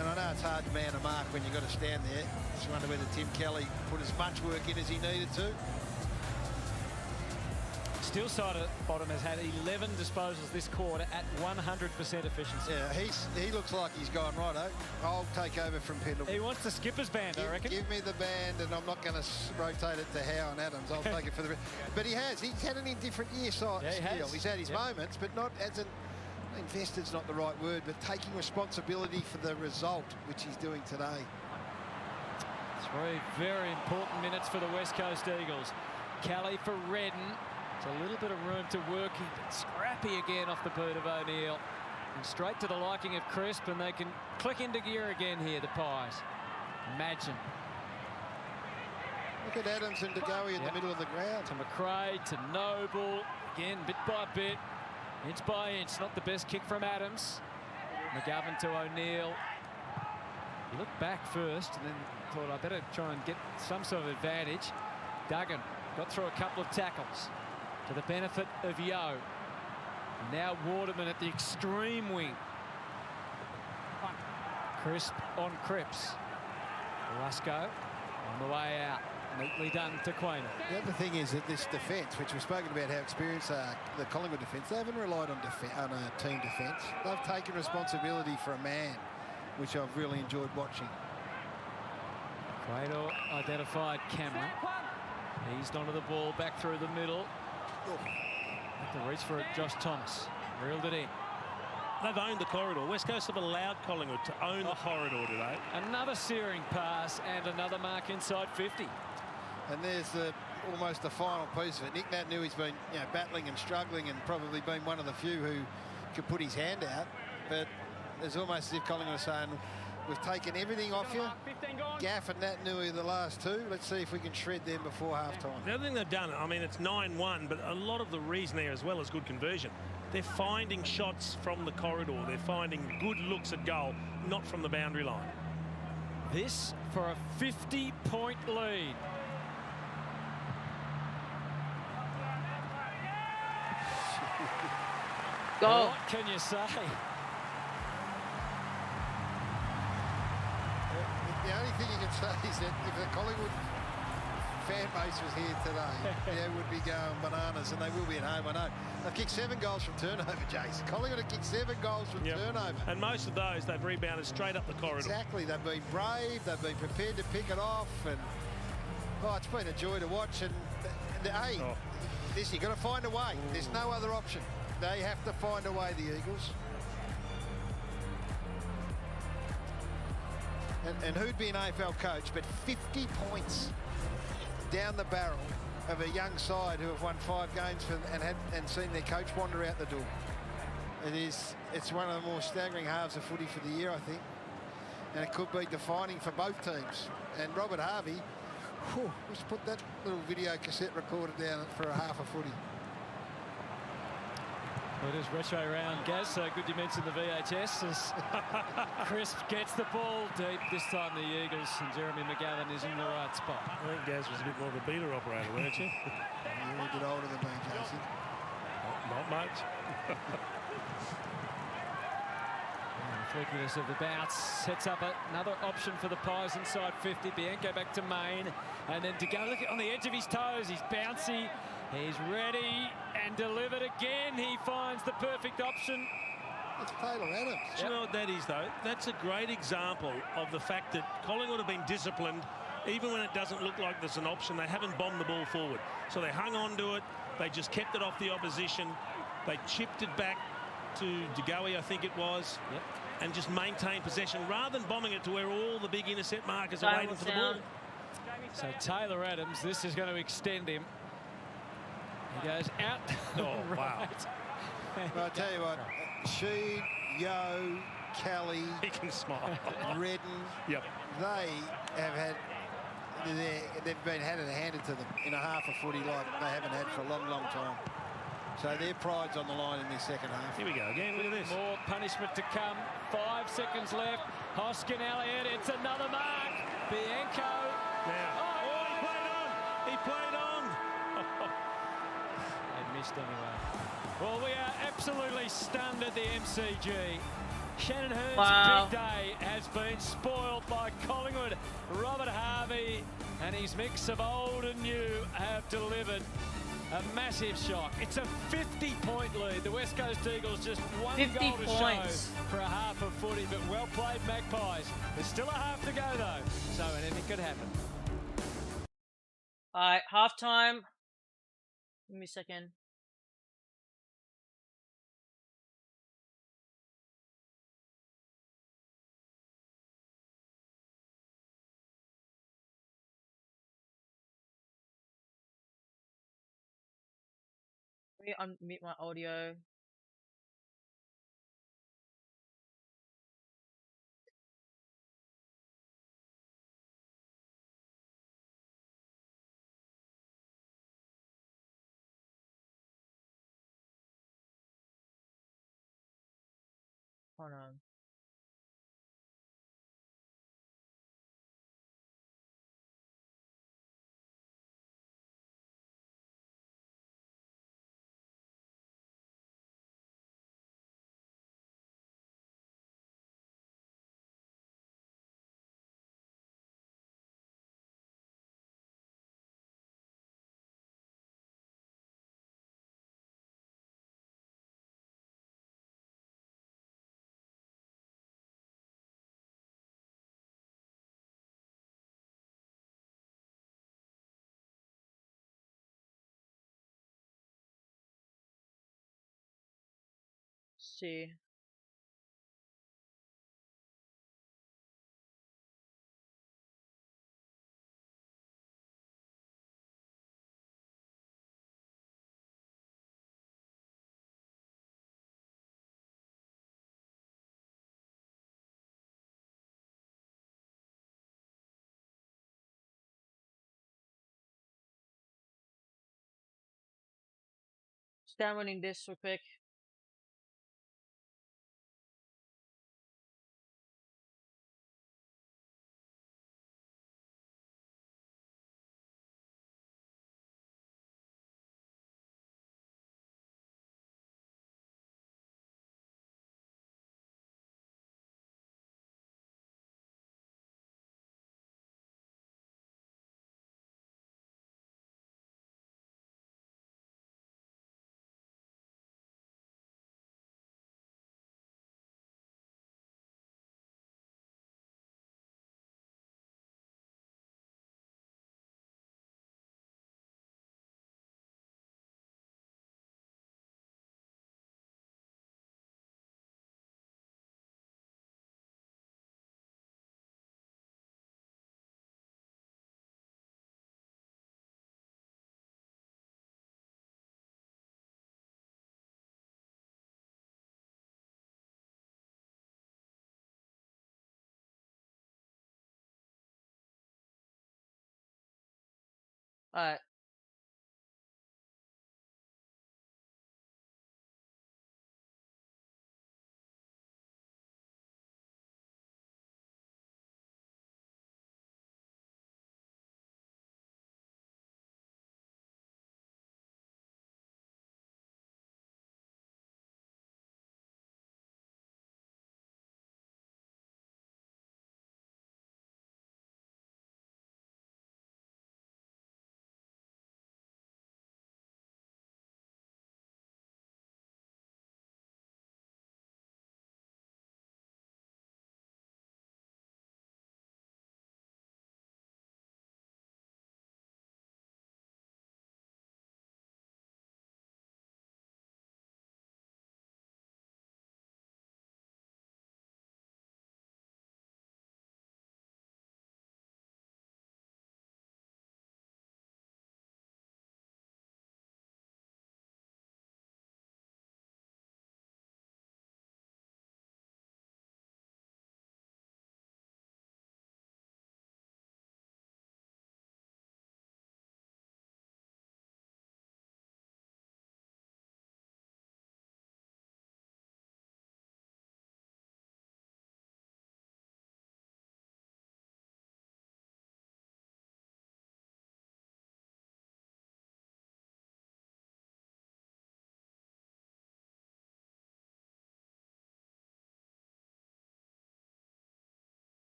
And I know it's hard to man a mark when you've got to stand there. Just wonder whether Tim Kelly put as much work in as he needed to. Still side at bottom has had 11 disposals this quarter at 100% efficiency. Yeah, he looks like he's gone, righto, I'll take over from Pendlebury. He wants the skipper's band, I reckon. Give me the band, and I'm not going to rotate it to Howe and Adams. I'll take it for the... But he's had an indifferent year still. He's had his moments, but not as an... Invested's not the right word, but taking responsibility for the result, which he's doing today. 3 very important minutes for the West Coast Eagles. Kelly for Redden. It's a little bit of room to work. Scrappy again off the boot of O'Neill. And straight to the liking of Crisp, and they can click into gear again here, the Pies. Imagine. Look at Adams and DeGoey in the middle of the ground. To McRae, to Noble. Again, bit by bit, inch by inch. Not the best kick from Adams. McGovern to O'Neill. He looked back first and then thought, I better try and get some sort of advantage. Duggan got through a couple of tackles to the benefit of Yeo. Now Waterman at the extreme wing. Crisp on Cripps. Rusco on the way out. Neatly done to Quainer. The other thing is that this defence, which we've spoken about how experienced the Collingwood defence, they haven't relied on a team defence. They've taken responsibility for a man, which I've really enjoyed watching. Quainer identified Cameron. Eased onto the ball, back through the middle. Had to reach for it, Josh Thomas. Reeled it in. They've owned the corridor. West Coast have allowed Collingwood to own the corridor today. Another searing pass and another mark inside 50. And there's almost the final piece of it. Nick Natanui's been battling and struggling and probably been one of the few who could put his hand out. But it's almost as if Collingwood are saying, we've taken everything off you. Gaff and Natanui the last two. Let's see if we can shred them before half-time. The other thing they've done, I mean, it's 9-1, but a lot of the reason there as well is good conversion. They're finding shots from the corridor. They're finding good looks at goal, not from the boundary line. This for a 50-point lead. Go. What can you say? The only thing you can say is that if the Collingwood fan base was here today, they would be going bananas, and they will be at home, I know. They've kicked 7 goals from turnover, Jace. Collingwood have kicked 7 goals from turnover. And most of those, they've rebounded straight up the corridor. Exactly. They've been brave. They've been prepared to pick it off. And, it's been a joy to watch. And Hey, this, you got to find a way. There's no other option. They have to find a way, the Eagles. And who'd be an AFL coach, but 50 points down the barrel of a young side who have won 5 games and seen their coach wander out the door. It's one of the more staggering halves of footy for the year, I think. And it could be defining for both teams. And Robert Harvey, let's put that little video cassette recorder down for a half a footy. Well, it is retro round, Gaz. So good you mentioned the VHS as Crisp gets the ball deep. This time the Eagles and Jeremy McGavin is in the right spot. I think Gaz was a bit more of a beater operator, weren't you? You're a bit older than me, Jason. Not much. The flickiness of the bounce sets up another option for the Pies inside 50. Bianco back to Main, and then to go look on the edge of his toes. He's bouncy, he's ready, and delivered again. He finds the perfect option. It's Taylor Adams. Do you know what that is, though? That's a great example of the fact that Collingwood have been disciplined. Even when it doesn't look like there's an option, they haven't bombed the ball forward. So they hung on to it. They just kept it off the opposition. They chipped it back to DeGoey, I think it was. Yep. And just maintain possession rather than bombing it to where all the big intercept markers are waiting for the ball. So Taylor Adams, this is going to extend him. He goes out. Oh, wow. Well, I'll tell you what, Sheed, Yo, Kelly, He can smile. Redden, Yep. they have had, they've been had it handed to them in a half a footy like they haven't had for a long, long time. So their pride's on the line in this second half. Here we go again. Look at this. More punishment to come. 5 seconds left. Hoskin Elliott. It's another mark. Bianco. Now. Oh, he played on. He played on. They missed anyway. Well, we are absolutely stunned at the MCG. Shannon Hearn's big day has been spoiled by Collingwood. Robert Harvey and his mix of old and new have delivered a massive shock. It's a 50-point lead. The West Coast Eagles just one 50 goal to points. show for a half of footy, but well played, Magpies. There's still a half to go, though, so anything could happen. All right, halftime. Give me a second. Let me unmute my audio. Hold on. See. Stand winning this real quick. Alright.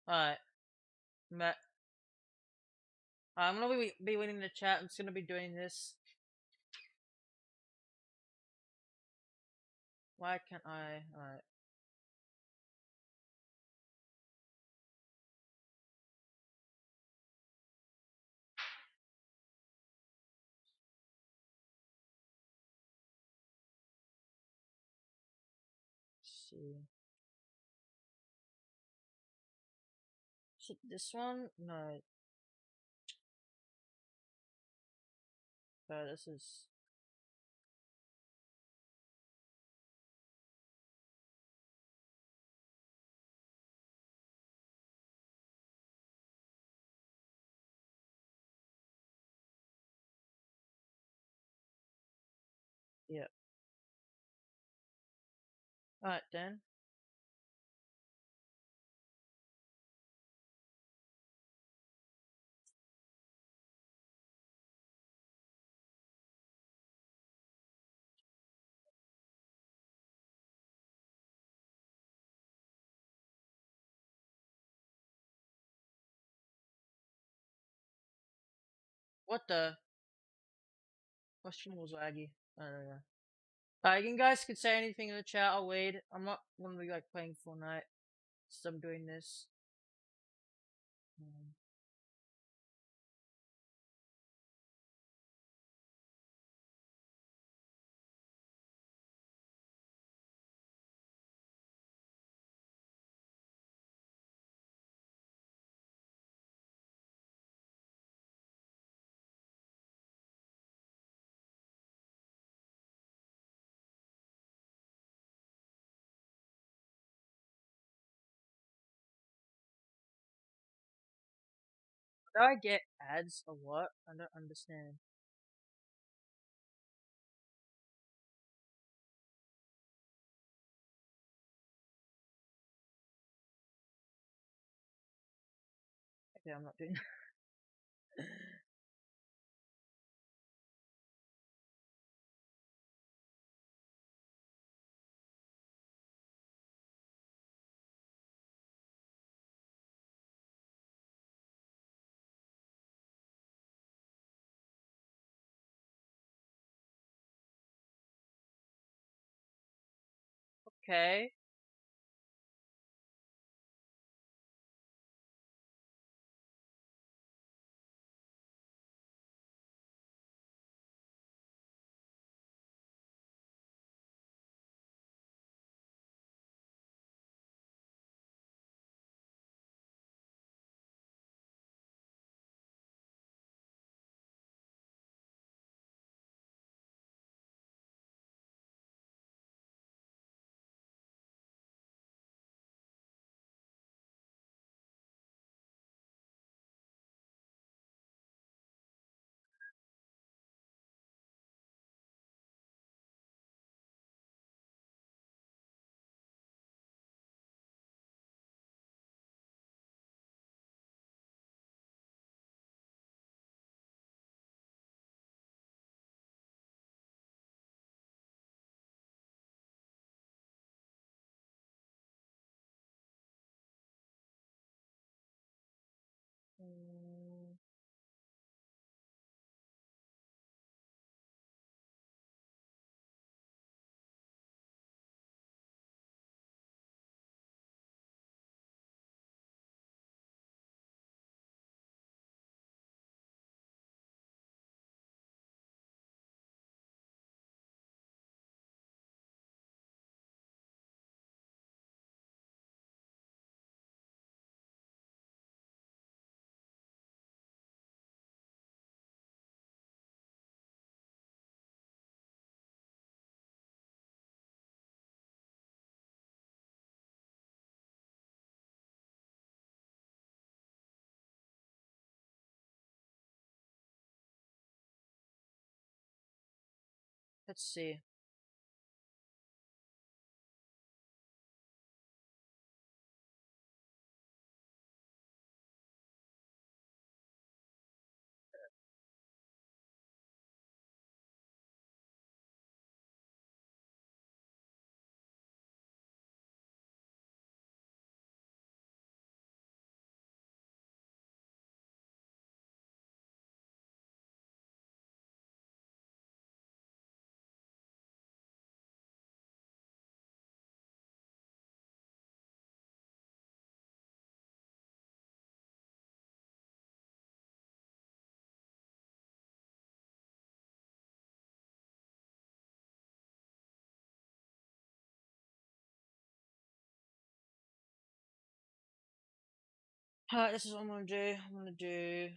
Alright. Matt. I'm gonna be winning the chat. I'm just gonna be doing this. Why can't I? Alright. See. Is it this one? No. This is. Yep. Alright then. What the? My stream was laggy. I don't know. You guys could say anything in the chat. I'll wait. I'm not gonna be like playing Fortnite, so I'm doing this. Do I get ads or what? I don't understand. Okay, I'm not doing. Okay. Let's see. Alright, this is what I'm gonna do. I'm gonna do.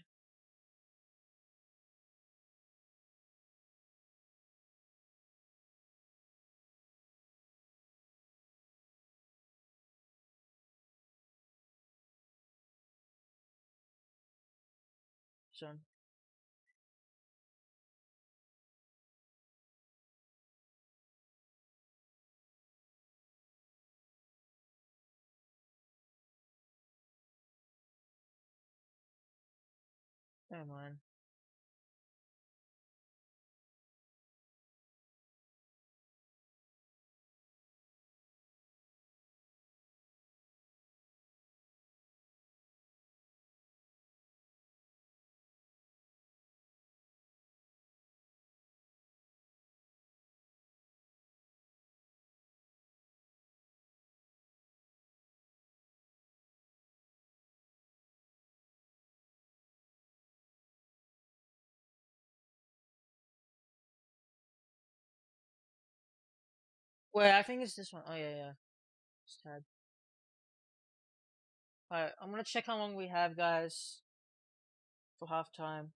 Son. Never mind. Wait, I think it's this one. Oh yeah, yeah. It's tab. Alright, I'm gonna check how long we have, guys, for halftime.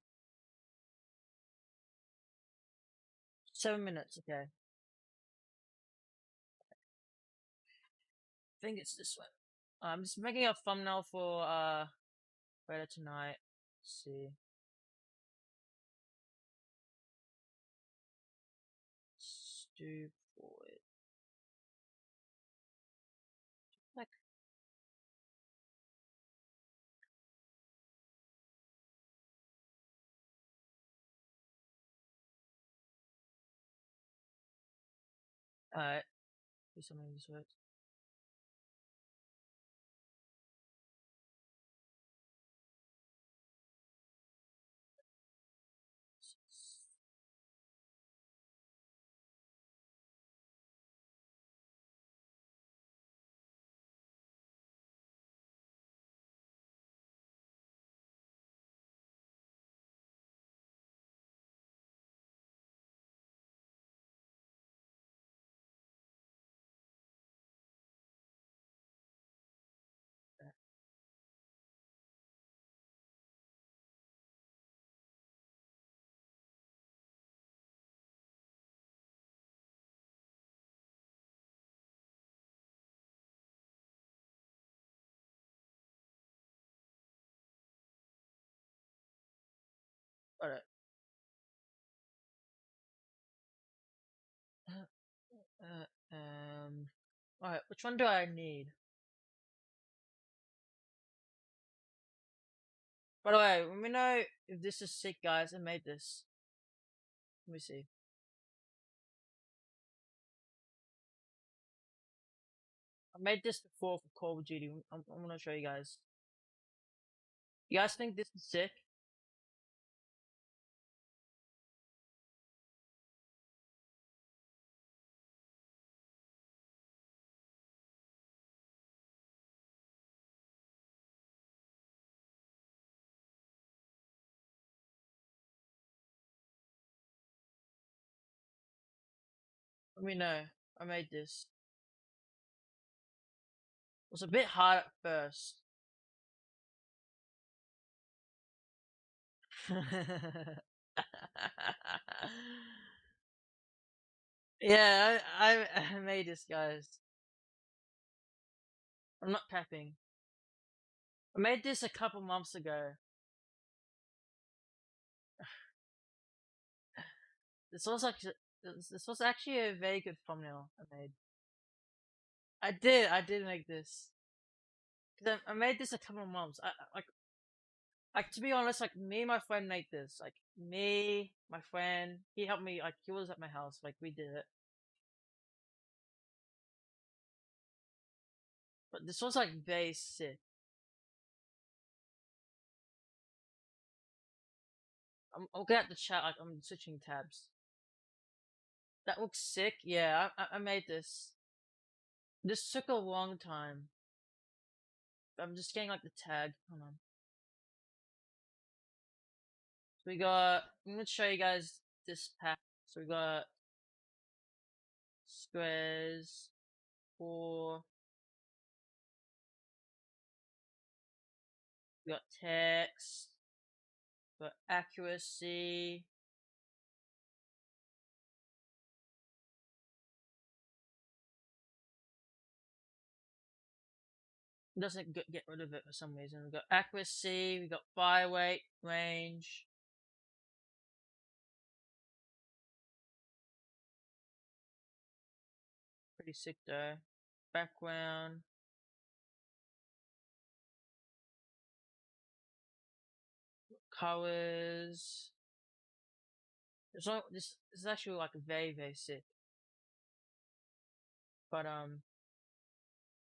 7 minutes, okay. I think it's this one. I'm just making a thumbnail for later tonight. Let's see. Let's do forward. Like. Alright. Do something this works. Alright. Alright, which one do I need? By the way, let me know if this is sick, guys. I made this. Let me see. I made this before for Call of Duty. I'm gonna show you guys. You guys think this is sick? Let me know. I made this. It was a bit hard at first. Yeah, I made this, guys. I'm not capping. I made this a couple months ago. This was actually a very good thumbnail I made. I did make this. Cause I made this a couple of months. Like to be honest, like me and my friend made this. Like me, my friend, he helped me. Like he was at my house. Like we did it. But this was like very sick. I'll get the chat. Like I'm switching tabs. That looks sick. Yeah, I made this. This took a long time. I'm just getting like the tag. Hold on. So we got. I'm gonna show you guys this pack. So we got squares, 4. We got text. We got accuracy. It doesn't get rid of it for some reason. We got accuracy. We got fire weight, range. Pretty sick though. Background. Colors. This is actually like very sick. But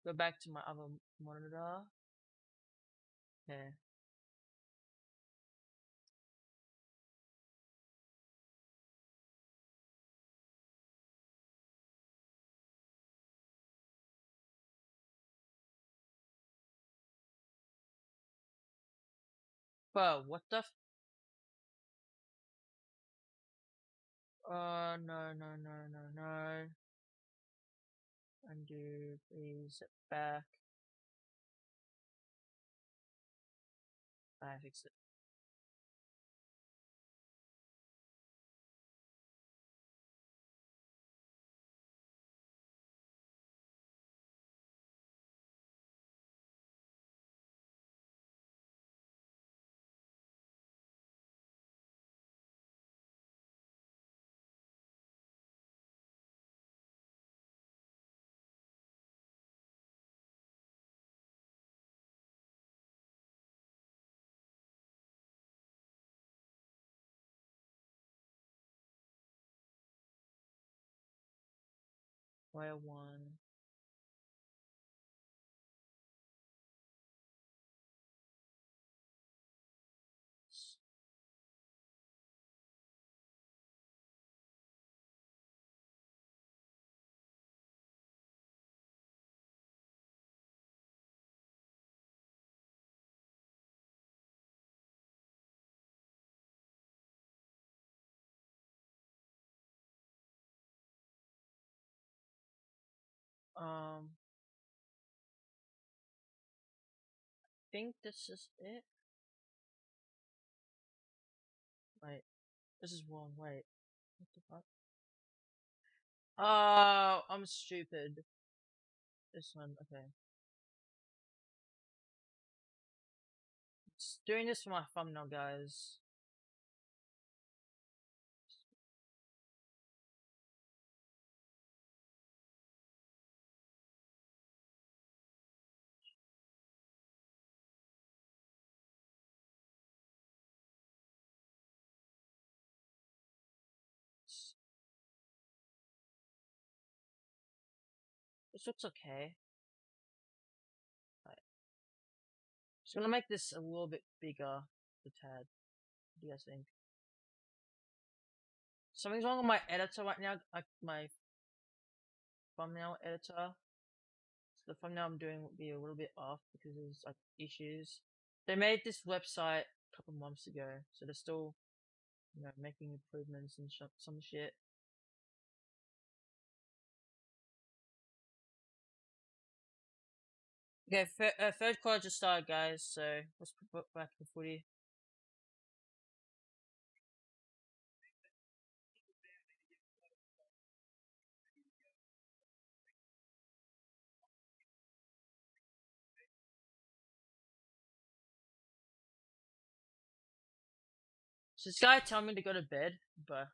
go back to my other monitor. Okay. Bro, what the no. Undo, please, back. I fixed it. Wire 1. I think this is it. Wait, this is wrong. Wait, what the fuck? Oh, I'm stupid. This one, okay. Just doing this for my thumbnail, guys. This looks okay. Right. Just gonna make this a little bit bigger, the tad. What do you guys think? Something's wrong with my editor right now. My thumbnail editor. So the thumbnail I'm doing will be a little bit off because there's like issues. They made this website a couple months ago, so they're still, you know, making improvements and some shit. Okay, third quarter just started, guys, so let's put back the footy. So this guy told me to go to bed, but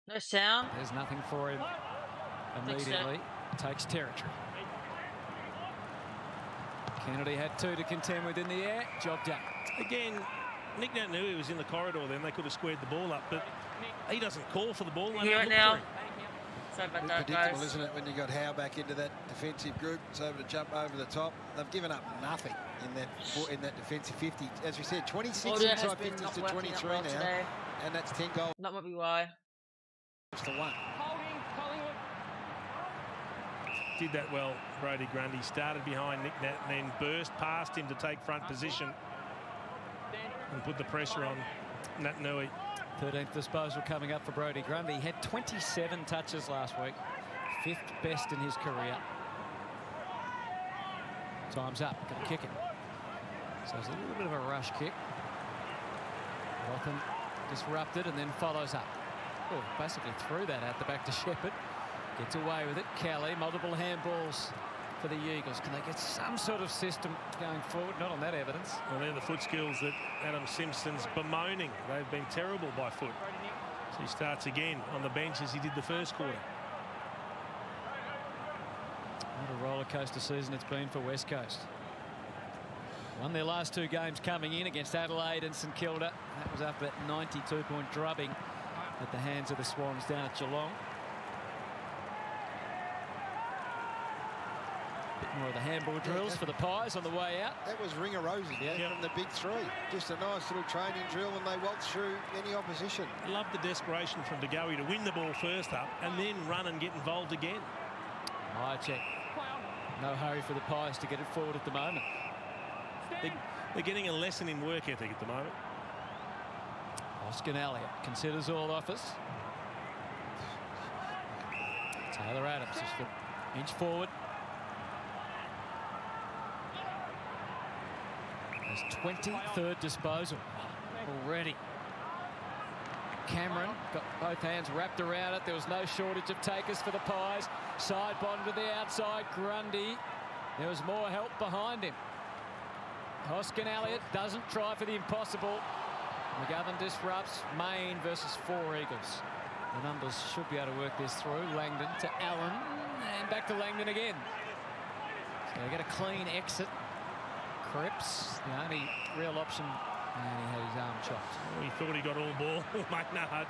no sound. There's nothing for him immediately. Takes territory. Kennedy had 2 to contend with in the air. Job done. Again, Nick Natanui was in the corridor then. They could have squared the ball up, but he doesn't call for the ball. You hear it now? Sorry about that, Predictable, guys. isn't it, when you got Howe back into that defensive group? It's able to jump over the top. They've given up nothing in that defensive 50. As we said, 26 Audio has inside been 50s not to working 23 that well now, today. and that's 10 goals Not might be why. to 1. Holding Collingwood. Did that well, Brodie Grundy. Started behind Nick Nat and then burst past him to take front position and put the pressure on Natanui. 13th disposal coming up for Brodie Grundy. He had 27 touches last week. 5th best in his career. Time's up. Gonna kick it. So it's a little bit of a rush kick. Often disrupted and then follows up. Oh, basically threw that out the back to Shepherd. Gets away with it. Kelly, multiple handballs for the Eagles. Can they get some sort of system going forward? Not on that evidence. Well, they're the foot skills that Adam Simpson's bemoaning. They've been terrible by foot. So he starts again on the bench as he did the first quarter. What a roller coaster season it's been for West Coast. Won their last 2 games coming in against Adelaide and St Kilda. That was after that 92-point drubbing at the hands of the Swans down at Geelong. Bit more of the handball drills for the Pies on the way out. That was Ringer Rosie from the big 3. Just a nice little training drill, and they waltzed through any opposition. I love the desperation from De Goey to win the ball first up and then run and get involved again. Check. No hurry for the Pies to get it forward at the moment. They're getting a lesson in work ethic at the moment. Oscar Elliott considers all offers. Taylor Adams just an inch forward. His 23rd disposal already. Cameron got both hands wrapped around it. There was no shortage of takers for the Pies. Side bottom to the outside. Grundy. There was more help behind him. Hoskin Elliott doesn't try for the impossible. McGovern disrupts. Main versus 4 Eagles. The numbers should be able to work this through. Langdon to Allen. And back to Langdon again. So they get a clean exit. Cripps, the only real option. And he had his arm chopped. He thought he got all ball. Maynard.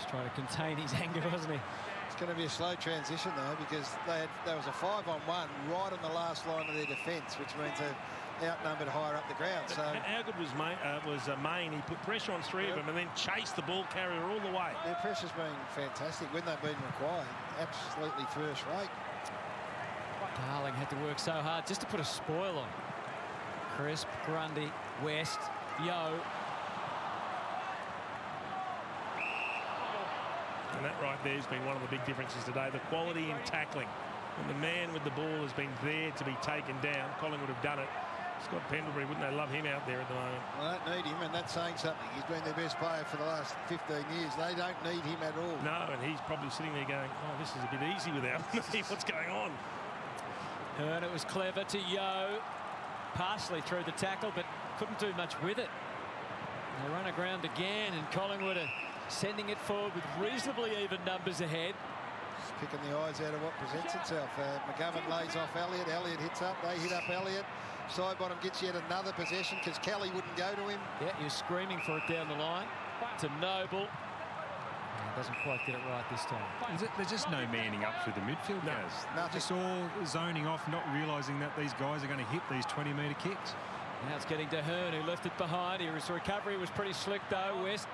Just trying to contain his anger, wasn't he? It's going to be a slow transition, though, because there was a 5-on-1 right on the last line of their defence, which means they're outnumbered higher up the ground. So how good was Main? He put pressure on 3 of them and then chased the ball carrier all the way. their pressure's been fantastic when they've been required. Absolutely first rate. Darling had to work so hard just to put a spoil on. Crisp, Grundy, West, Yo. And that right there has been one of the big differences today. The quality in tackling. When the man with the ball has been there to be taken down, Collingwood have done it. Scott Pendlebury, wouldn't they love him out there at the moment? Well, they don't need him, and that's saying something. He's been their best player for the last 15 years. They don't need him at all. No, and he's probably sitting there going, oh, this is a bit easy without me. What's going on? Hearn, it was clever to Yo. Partially through the tackle, but couldn't do much with it. And they run aground again, and Collingwood are sending it forward with reasonably even numbers ahead. Just picking the eyes out of what presents itself. McGovern lays off Elliott. Elliott hits up. They hit up Elliott. Side bottom gets yet another possession because Kelly wouldn't go to him. Yeah, he was screaming for it down the line to Noble. Doesn't quite get it right this time. There's just no manning up through the midfield, guys. Nothing. Just all zoning off, not realising that these guys are going to hit these 20-metre kicks. Now it's getting to Hearn, who left it behind. His recovery was pretty slick, though. West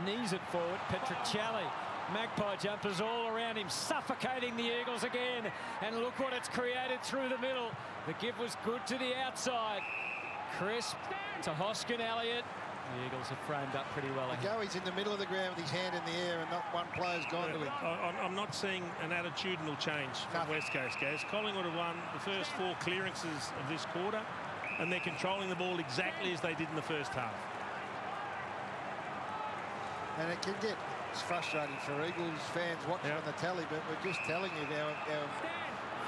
knees it forward. Petricelli. Magpie jumpers all around him, suffocating the Eagles again. And look what it's created through the middle. The give was good to the outside. Crisp to Hoskin Elliott. The Eagles have framed up pretty well ahead. He's in the middle of the ground with his hand in the air and not one player's gone to him. I'm not seeing an attitudinal change from West Coast, guys. Collingwood have won the first 4 clearances of this quarter, and they're controlling the ball exactly as they did in the first half. And it can get frustrating for Eagles fans watching on the tally, but we're just telling you our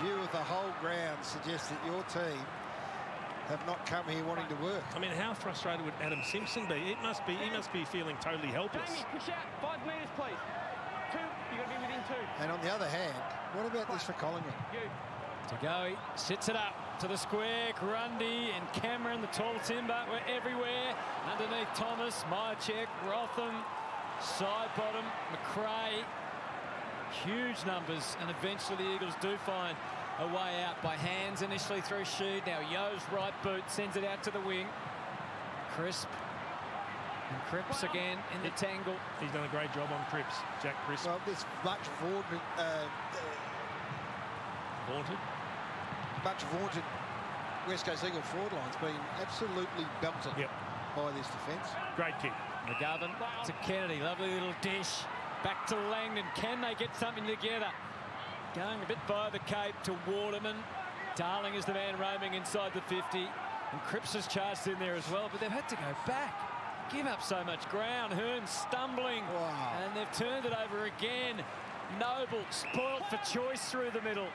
view of the whole ground suggests that your team have not come here wanting to work. I mean, how frustrated would Adam Simpson be? He must be feeling totally helpless. Jamie, push out 5 metres, please. 2, you've got to be within 2. And on the other hand, what about this for Collingwood? Tagoe sits it up to the square. Grundy and Cameron, the tall timber, were everywhere. Underneath Thomas, Myercheck, Rotham, side bottom, McRae. Huge numbers, and eventually the Eagles do find a way out by hands initially through Sheed. Now Yo's right boot sends it out to the wing. Crisp and Cripps again in the tangle. He's done a great job on Cripps, Jack Crisp. Well, this much vaunted West Coast Eagle forward line's been absolutely belted by this defence. Great kick. McGovern to Kennedy, lovely little dish. Back to Langdon. Can they get something together? Going a bit by the cape to Waterman. Darling is the man roaming inside the 50. And Cripps has charged in there as well, but they've had to go back. Give up so much ground. Hearn stumbling. Wow. And they've turned it over again. Noble spoilt for choice through the middle.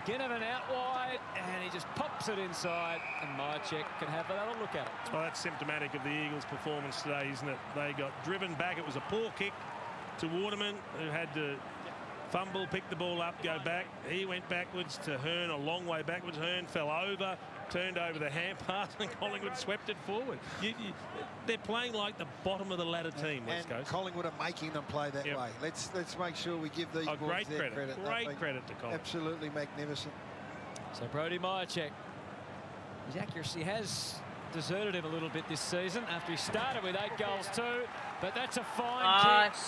Ginnivan out wide, and he just pops it inside. And Myercheck can have another look at it. Well, that's symptomatic of the Eagles' performance today, isn't it? They got driven back. It was a poor kick to Waterman, who had to fumble, pick the ball up, go back. He went backwards to Hearn, a long way backwards. Hearn fell over, turned over the hand pass, and Collingwood swept it forward. They're playing like the bottom of the ladder team, West Coast. Collingwood are making them play that way. Let's make sure we give these boys great their credit. Great credit to Collingwood. Absolutely magnificent. So Brodie Myercheck, his accuracy has deserted him a little bit this season after he started with 8 goals too, but that's a fine kick.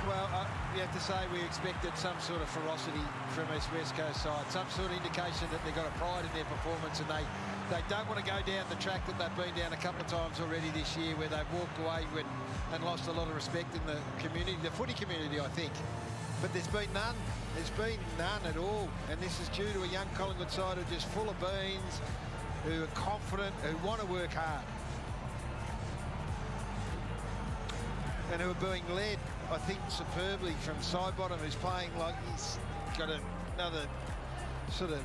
Well, you have to say we expected some sort of ferocity from this West Coast side, some sort of indication that they've got a pride in their performance, and they don't want to go down the track that they've been down a couple of times already this year, where they've walked away and lost a lot of respect in the community, the footy community, I think. But there's been none. There's been none at all, and this is due to a young Collingwood side who are just full of beans, who are confident, who want to work hard, and who are being led, I think, superbly from Sidebottom, who's playing like he's got another sort of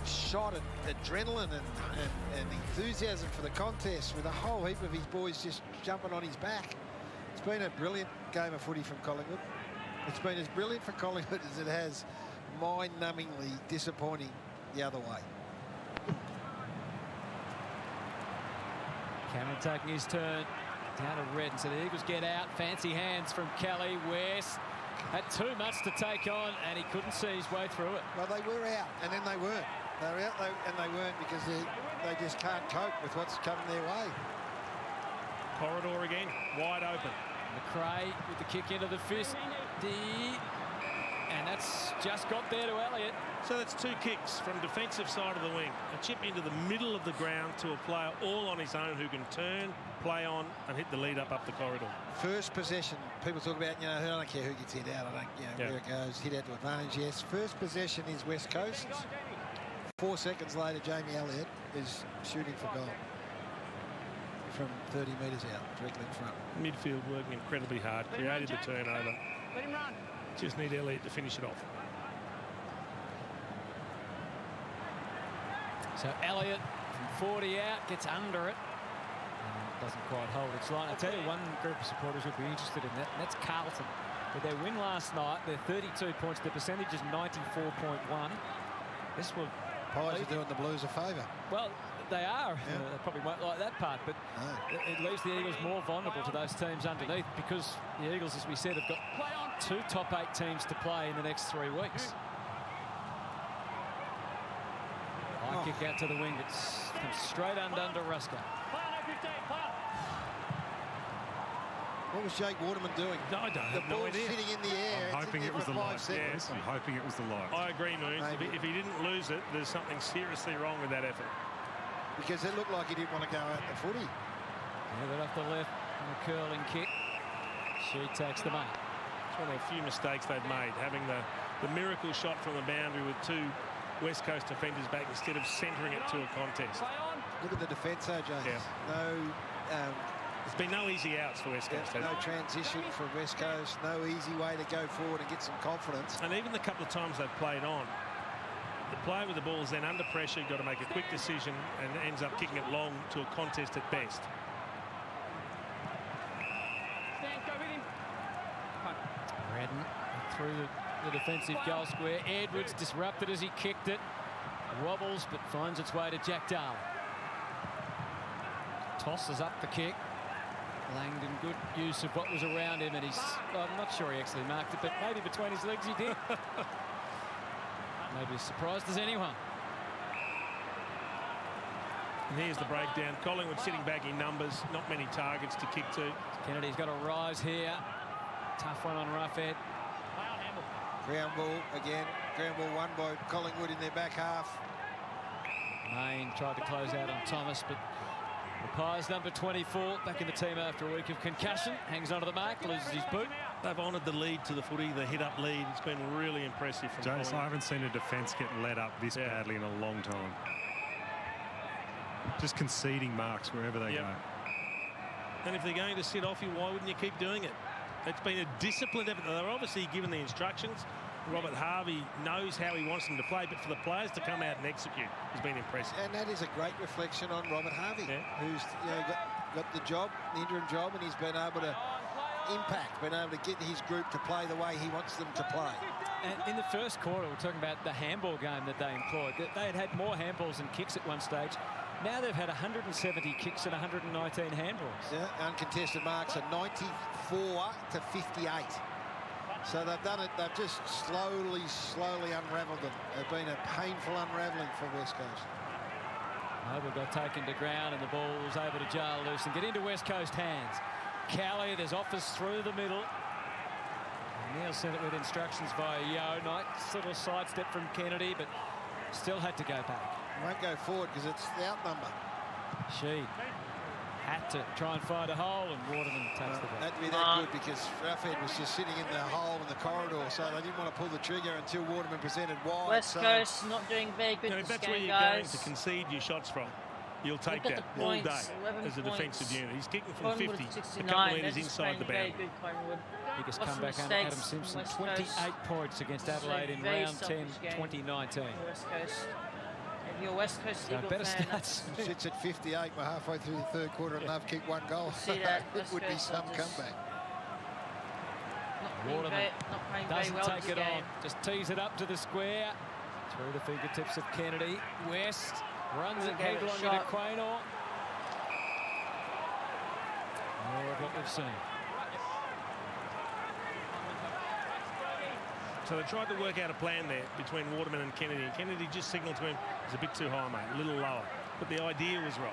shot at adrenaline and enthusiasm for the contest, with a whole heap of his boys just jumping on his back. It's been a brilliant game of footy from Collingwood. It's been as brilliant for Collingwood as it has mind-numbingly disappointing the other way. Cameron taking his turn down to Redden. So the Eagles get out. Fancy hands from Kelly. West had too much to take on, and he couldn't see his way through it. Well, they were out, and then they weren't. They were out, and they weren't because they just can't cope with what's coming their way. Corridor again, wide open. McRae with the kick into the fist. And that's just got there to Elliott. So that's 2 kicks from defensive side of the wing. A chip into the middle of the ground to a player all on his own who can turn, play on, and hit the lead up the corridor. First possession, people talk about, I don't care who gets hit out, I don't, where it goes, hit out to advantage, yes. First possession is West Coast. 4 seconds later, Jamie Elliott is shooting for goal from 30 metres out, directly in front. Midfield working incredibly hard, created the turnover. Let him run. Just need Elliott to finish it off. So Elliott from 40 out gets under it. And doesn't quite hold its line. I'll tell you, one group of supporters would be interested in that, and that's Carlton. With their win last night, they're 32 points. Their percentage is 94.1. This will... Pies are doing the Blues a favour. Well, they are. Yeah. They probably won't like that part, but it leaves the Eagles more vulnerable to those teams underneath, because the Eagles, as we said, have got 2 top 8 teams to play in the next 3 weeks. High kick out to the wing. It's comes straight under Ruska. What was Jake Waterman doing? No, I don't The have no ball's idea. sitting in the air. I'm hoping it was the light. Yes. I'm hoping it was the light. I agree, Moons. If he didn't lose it, there's something seriously wrong with that effort. Because it looked like he didn't want to go out the footy. Yeah, but off the left and a curling kick. She takes the money. It's one of the few mistakes they've made, having the miracle shot from the boundary with 2 West Coast defenders back instead of centering it to a contest. Look at the defence, though, James. Yeah. No, There's been no easy outs for West Coast. no transition for West Coast. No easy way to go forward and get some confidence. And even the couple of times they've played on, the player with the ball is then under pressure, got to make a quick decision, and ends up kicking it long to a contest at best. Redden through the defensive goal square. Edwards disrupted as he kicked it. Wobbles, but finds its way to Jack Dahl. Tosses up the kick. Langdon, good use of what was around him, and I'm not sure he actually marked it, but maybe between his legs he did. Maybe as surprised as anyone. And here's the breakdown. Collingwood sitting back in numbers, not many targets to kick to. Kennedy's got a rise here. Tough one on Roughhead. Ground ball again. Ground ball won by Collingwood in their back half. Main tried to close out on Thomas, but the Pies, number 24, back in the team after a week of concussion, hangs onto the mark, loses his boot. They've honoured the lead to the footy, the hit-up lead. It's been really impressive from James, Collingwood. I haven't seen a defence get let up this badly in a long time. Just conceding marks wherever they go. And if they're going to sit off you, why wouldn't you keep doing it? It's been a disciplined effort. They're obviously given the instructions. Robert Harvey knows how he wants them to play, but for the players to come out and execute has been impressive. And that is a great reflection on Robert Harvey, who's got the job, the interim job, and he's been able to impact, been able to get his group to play the way he wants them to play. And in the first quarter, we're talking about the handball game that they employed. They had more handballs than kicks at one stage. Now they've had 170 kicks and 119 handballs. Yeah, uncontested marks are 94 to 58. So they've done it. They've just slowly unravelled them. They've been a painful unravelling for West Coast. Noble got taken to ground, and the ball was able to jar loose and get into West Coast hands. Kelly, there's offers through the middle. And Neil sent it with instructions via Yo. Nice little sidestep from Kennedy, but still had to go back. Won't go forward because it's the outnumber. She had to try and find a hole, and Waterman takes the ball. Had to be that good because Roughhead was just sitting in the hole in the corridor, so they didn't want to pull the trigger until Waterman presented wide. West Coast not doing very good Now, this if that's game, where you're guys. going to concede your shots from, you'll take Look at that the all points, day 11 as a defensive points. unit. He's kicking from Collingwood 50, a 69. couple of metres They're just inside playing the very boundary. good, Collingwood. Biggest Lots of comeback under Adam mistakes Simpson. from West 28 Coast. points against It's a Adelaide in very round 10, selfish game 2019. for West Coast. If you're a West Coast So Eagle better fan, stats. Sits at 58. We're halfway through the third quarter, and they've kicked one goal. See that, It West would be Coast some are just comeback. Waterman not playing very doesn't well take this it game. on. Just tees it up to the square. Through the fingertips of Kennedy. West runs it Gave it a headlong shot. into Quaynor. we've seen. So they tried to work out a plan there between Waterman and Kennedy. And Kennedy just signalled to him, it's a bit too high, mate, a little lower. But the idea was right.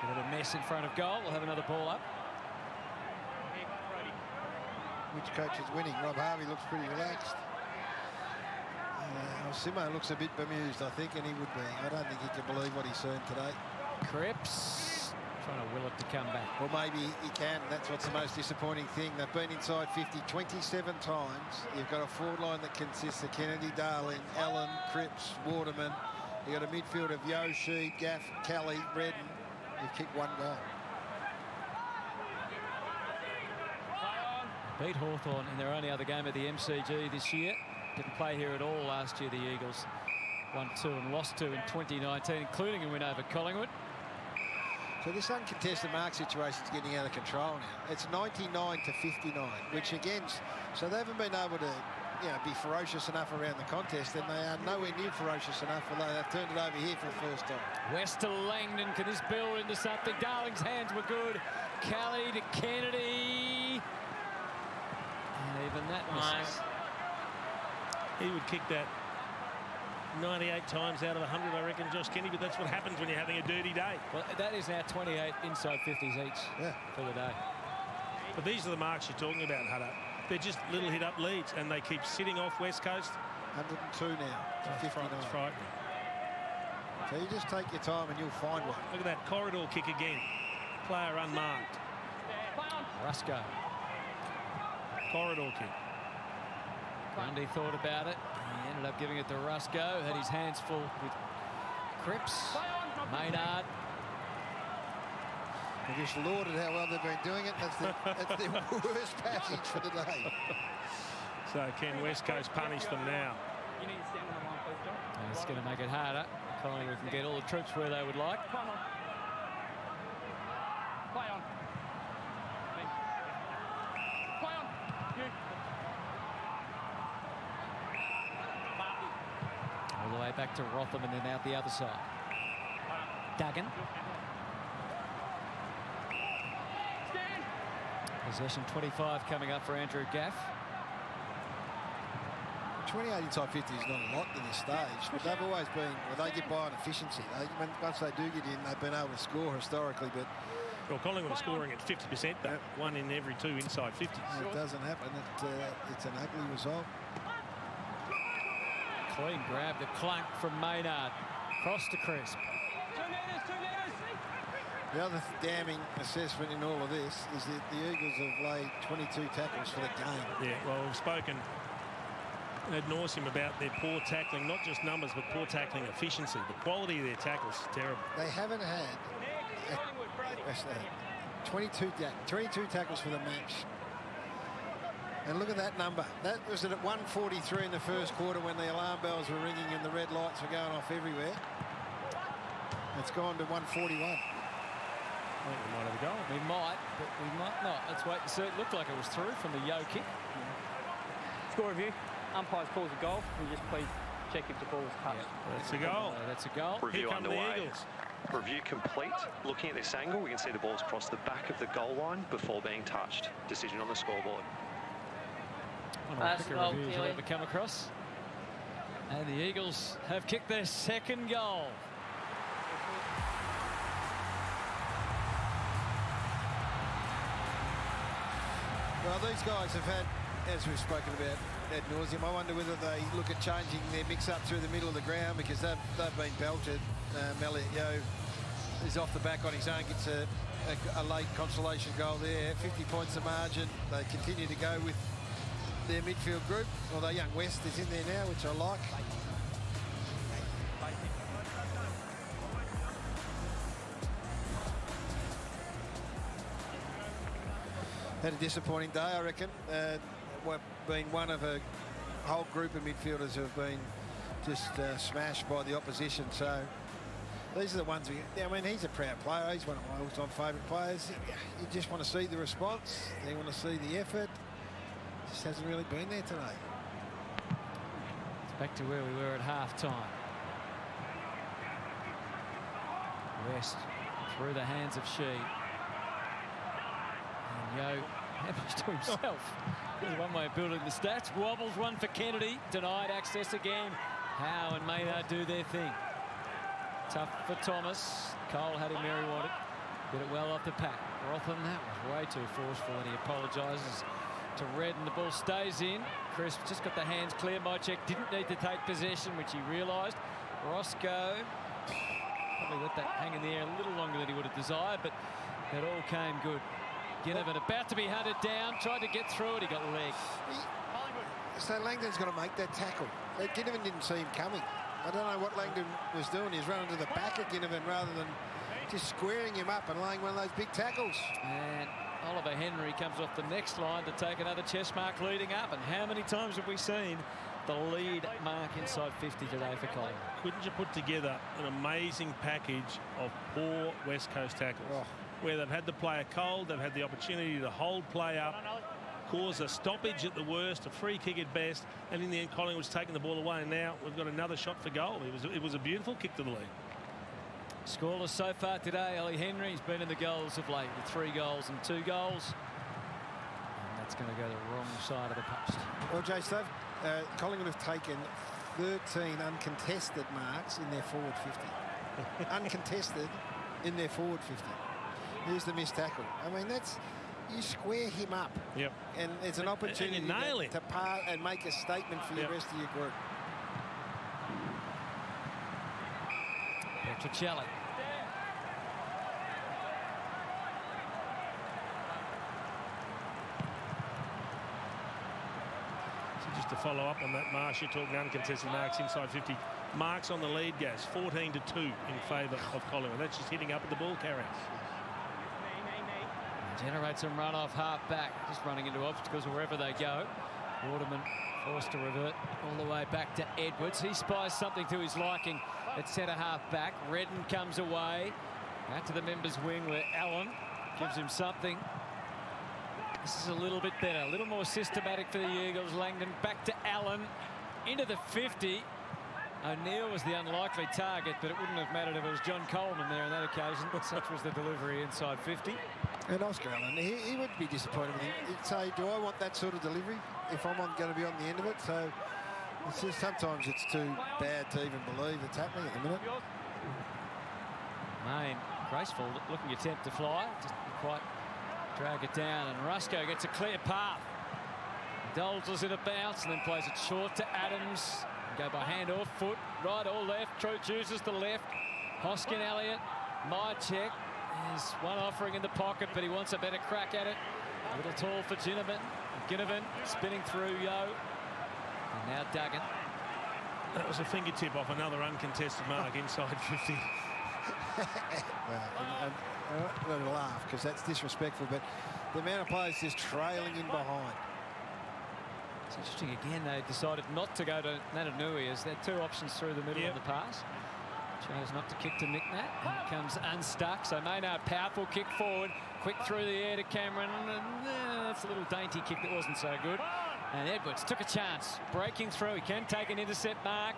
Bit of a mess in front of goal. We'll have another ball up. Which coach is winning? Rob Harvey looks pretty relaxed. Simo looks a bit bemused, I think, and he would be. I don't think he can believe what he's seen today. Cripps trying to will it to come back. Well, maybe he can. That's what's the most disappointing thing. They've been inside 50 27 times. You've got a forward line that consists of Kennedy, Darling, Allen, Cripps, Waterman. You've got a midfield of Yoshi, Gaff, Kelly, Redden. You've kicked one goal. Beat Hawthorn in their only other game at the MCG this year. Didn't play here at all last year, the Eagles. 1-2 and lost 2 in 2019, including a win over Collingwood. So this uncontested mark situation is getting out of control now. It's 99 to 59, which again, so they haven't been able to, you know, be ferocious enough around the contest, and they are nowhere near ferocious enough, although they've turned it over here for the first time. West to Langdon. Can this build into something? Darling's hands were good. Kelly to Kennedy. And even that misses. He would kick that 98 times out of 100, I reckon, Josh Kennedy, but that's what happens when you're having a dirty day. Well, that is now 28 inside 50s each for the day. But these are the marks you're talking about, Hutto. They're just little hit-up leads, and they keep sitting off West Coast. 102 now to 59. It's frightening. So you just take your time and you'll find one. Look at that corridor kick again. Player unmarked. Rusco. Corridor kick. Grundy thought about it. He ended up giving it to Rusco. Had his hands full with Cripps. Maynard. They just lauded how well they've been doing it. That's their worst passage for the day. So can West Coast punish them now? You need to stand on the line, please, John. And it's going to make it harder. Collingwood can get all the troops where they would like. Play on. Play on. Play on. You. All the way back to Rotham and then out the other side. Duggan. Possession 25 coming up for Andrew Gaff. 28 inside 50 is not a lot in this stage, but they've always been, well, they get by on efficiency. Once they do get in, they've been able to score historically, but... Well, Collingwood are scoring at 50%, but one in every 2 inside 50s. It doesn't happen. It's an ugly result. Clean grab, the clunk from Maynard. Cross to Crisp. 2 metres, 2 metres. The other damning assessment in all of this is that the Eagles have laid 22 tackles for the game. Yeah, well, we've spoken ad nauseum about their poor tackling, not just numbers, but poor tackling efficiency. The quality of their tackles is terrible. They haven't had 22 tackles for the match. And look at that number. That was at 143 in the first quarter when the alarm bells were ringing and the red lights were going off everywhere. It's gone to 141. I think we might have a goal. We might, but we might not. Let's wait and see. It looked like it was through from the Yo kick. Score review. Umpires calls a goal. And just please check if the ball was touched. That's a goal. That's a goal. Review Here come underway. the Eagles. Review complete. Looking at this angle, we can see the ball's crossed the back of the goal line before being touched. Decision on the scoreboard. One of the quicker reviews you'll ever come across. And the Eagles have kicked their second goal. Well, these guys have had, as we've spoken about ad nauseum, I wonder whether they look at changing their mix-up through the middle of the ground because they've been belted. Elliot Yo is off the back on his own, gets a late consolation goal there. 50 points the margin. They continue to go with their midfield group. Although young West is in there now, which I like. Had a disappointing day, I reckon. Been one of a whole group of midfielders who have been just smashed by the opposition. So these are the ones I mean, he's a proud player. He's one of my all-time favourite players. You just want to see the response. You want to see the effort. Just hasn't really been there today. It's back to where we were at half-time. West through the hands of Shee. And Yo happens to himself. There's one way of building the stats. Wobbles one for Kennedy. Denied access again. Howe and Maynard do their thing. Tough for Thomas. Cole had him where he wanted. Did it well off the pack. Rotham, that was way too forceful, and he apologises to Red, and the ball stays in. Crisp just got the hands clear. Mychek didn't need to take possession, which he realised. Roscoe probably let that hang in the air a little longer than he would have desired, but it all came good. Ginnivan about to be hunted down, tried to get through it, he got legged. So Langdon's got to make that tackle. Ginnivan didn't see him coming. I don't know what Langdon was doing. He's running to the back of Ginnivan rather than just squaring him up and laying one of those big tackles. And Oliver Henry comes off the next line to take another chest mark leading up. And how many times have we seen the lead mark inside 50 today for Collingwood? Couldn't you put together an amazing package of poor West Coast tackles? Where they've had the player cold, they've had the opportunity to hold play up, cause a stoppage at the worst, a free kick at best, and in the end Collingwood's taken the ball away, and now we've got another shot for goal. It was a beautiful kick to the lead. Scoreless so far today. Ollie Henry's been in the goals of late with 3 goals and 2 goals. And that's going to go the wrong side of the post. Well, Jace, Collingwood have taken 13 uncontested marks in their forward 50. Uncontested in their forward 50. Here's the missed tackle. I mean, that's... You square him up. Yep. And it's an opportunity to part and make a statement for the rest of your group. Petruccelli. So just to follow up on that, Marsh, you're talking uncontested marks inside 50. Marks on the lead, Gaz, 14-2 in favour of Collingwood. That's just hitting up at the ball carriers. Generates some run off half back, just running into obstacles wherever they go. Waterman forced to revert all the way back to Edwards. He spies something to his liking at centre half back. Redden comes away out to the members wing where Allen gives him something. This is a little bit better, a little more systematic for the Eagles. Langdon back to Allen into the 50. O'Neill was the unlikely target, but it wouldn't have mattered if it was John Coleman there on that occasion. Such was the delivery inside 50. And Oscar Allen, he would be disappointed with him. He'd say, do I want that sort of delivery if I'm going to be on the end of it? So it's just, sometimes it's too bad to even believe it's happening at the minute. Main, graceful looking attempt to fly, just didn't quite drag it down, and Rusco gets a clear path. Indulges in a bounce and then plays it short to Adams. Go by hand or foot, right or left. True chooses the left. Hoskin, Elliott, Mychek. There's one offering in the pocket, but he wants a better crack at it. A little tall for Ginnivan spinning through Yo. And now Duggan. That was a fingertip off another uncontested mark inside 50. Well, I'm going to laugh because that's disrespectful, but the amount of players just trailing in behind. It's interesting again, they decided not to go to Natanui as there are 2 options through the middle of the pass. Chose not to kick to Nick Nat, and it comes unstuck. So Maynard, powerful kick forward, quick through the air to Cameron, and that's a little dainty kick that wasn't so good. And Edwards took a chance, breaking through. He can take an intercept mark.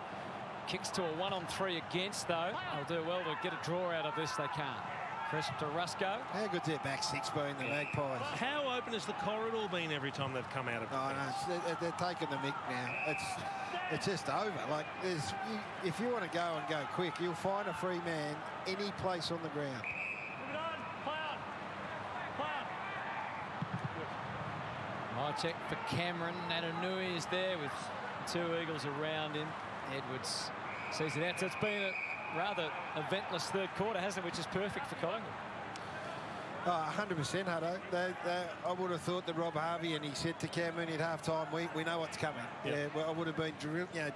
Kicks to a 1-on-3 against, though. They'll do well to get a draw out of this. They can't. Crisp to Rusco. How good's their back 6 being the Magpies? How open has the corridor been every time they've come out of defence? No, they're taking the mick now. It's just over. Like, if you want to go and go quick, you'll find a free man any place on the ground. Mychek for Cameron. Natanui is there with 2 Eagles around him. Edwards sees it out. So it's been a rather eventless third quarter, hasn't it, which is perfect for Collingwood. 100%, Hutto. I would have thought that Rob Harvey, and he said to Cameron at half-time, we know what's coming. Yep. Yeah, well, I would have been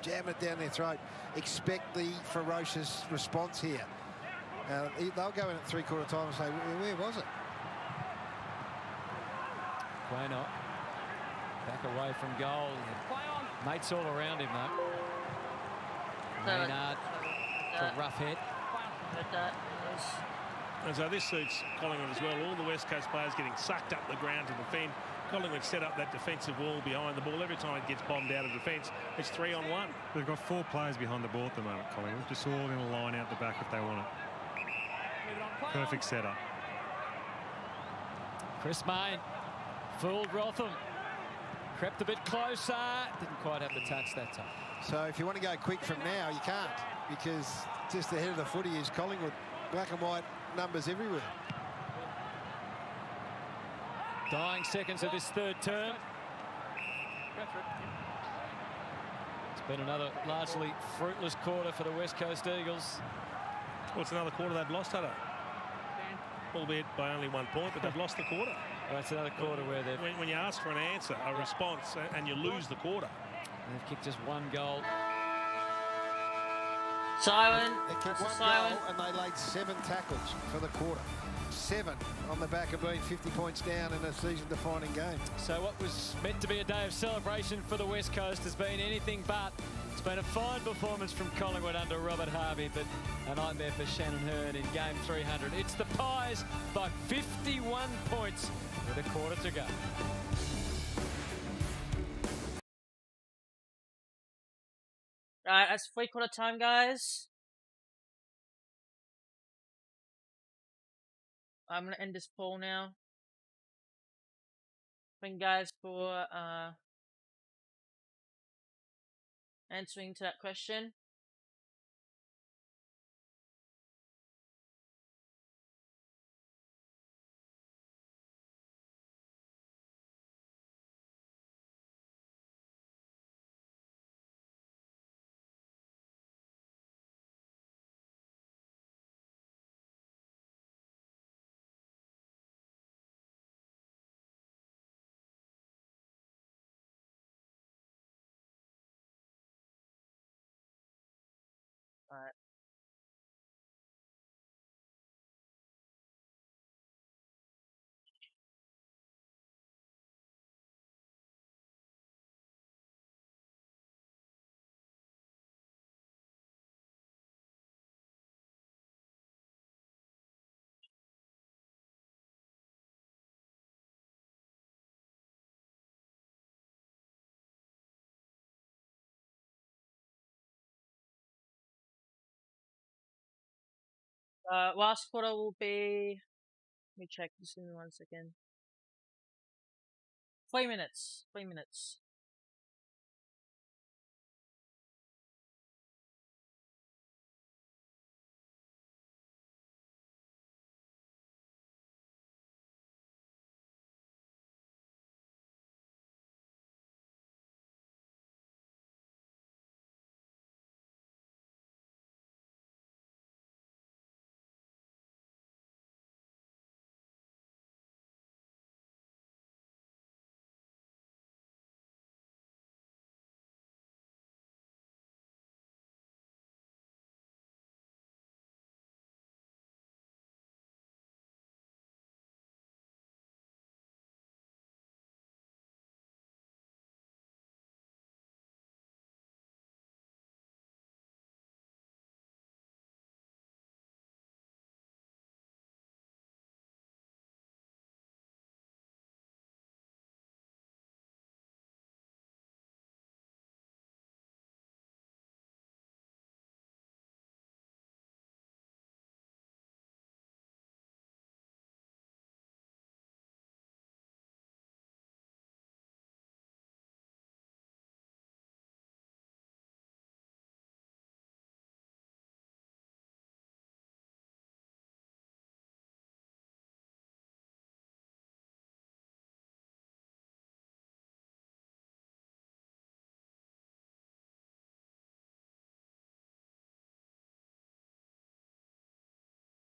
jamming it down their throat. Expect the ferocious response here. They'll go in at 3/4 time and say, where was it? Quaynot back away from goal. Mates all around him, though. Maynard for Roughhead. And so this suits Collingwood as well. All the West Coast players getting sucked up the ground to defend. Collingwood set up that defensive wall behind the ball. Every time it gets bombed out of defence, it's 3-on-1. They've got 4 players behind the ball at the moment, Collingwood. Just all in a line out the back if they want it. Perfect setup. Chris Main fooled Rotham. Crept a bit closer. Didn't quite have the touch that time. So if you want to go quick from now, you can't, because just ahead of the footy is Collingwood. Black and white numbers everywhere. Dying seconds of this third term. It's been another largely fruitless quarter for the West Coast Eagles. Well, it's another quarter they've lost, Hutto. Albeit by only 1 point, but they've lost the quarter. Well, it's another quarter where they've... When you ask for an answer, a response, and you lose the quarter. They've kicked just one goal. Silent. They kicked one Silent. goal and they laid 7 tackles for the quarter. 7 on the back of being 50 points down in a season-defining game. So what was meant to be a day of celebration for the West Coast has been anything but. It's been a fine performance from Collingwood under Robert Harvey, but a nightmare for Shannon Hurn in game 300. It's the Pies by 51 points with a quarter to go. Alright, that's 3/4 time, guys. I'm gonna end this poll now. Thank you guys for answering to that question. Alright. Last quarter will be... Let me check this in 1 second. 3 minutes. 3 minutes.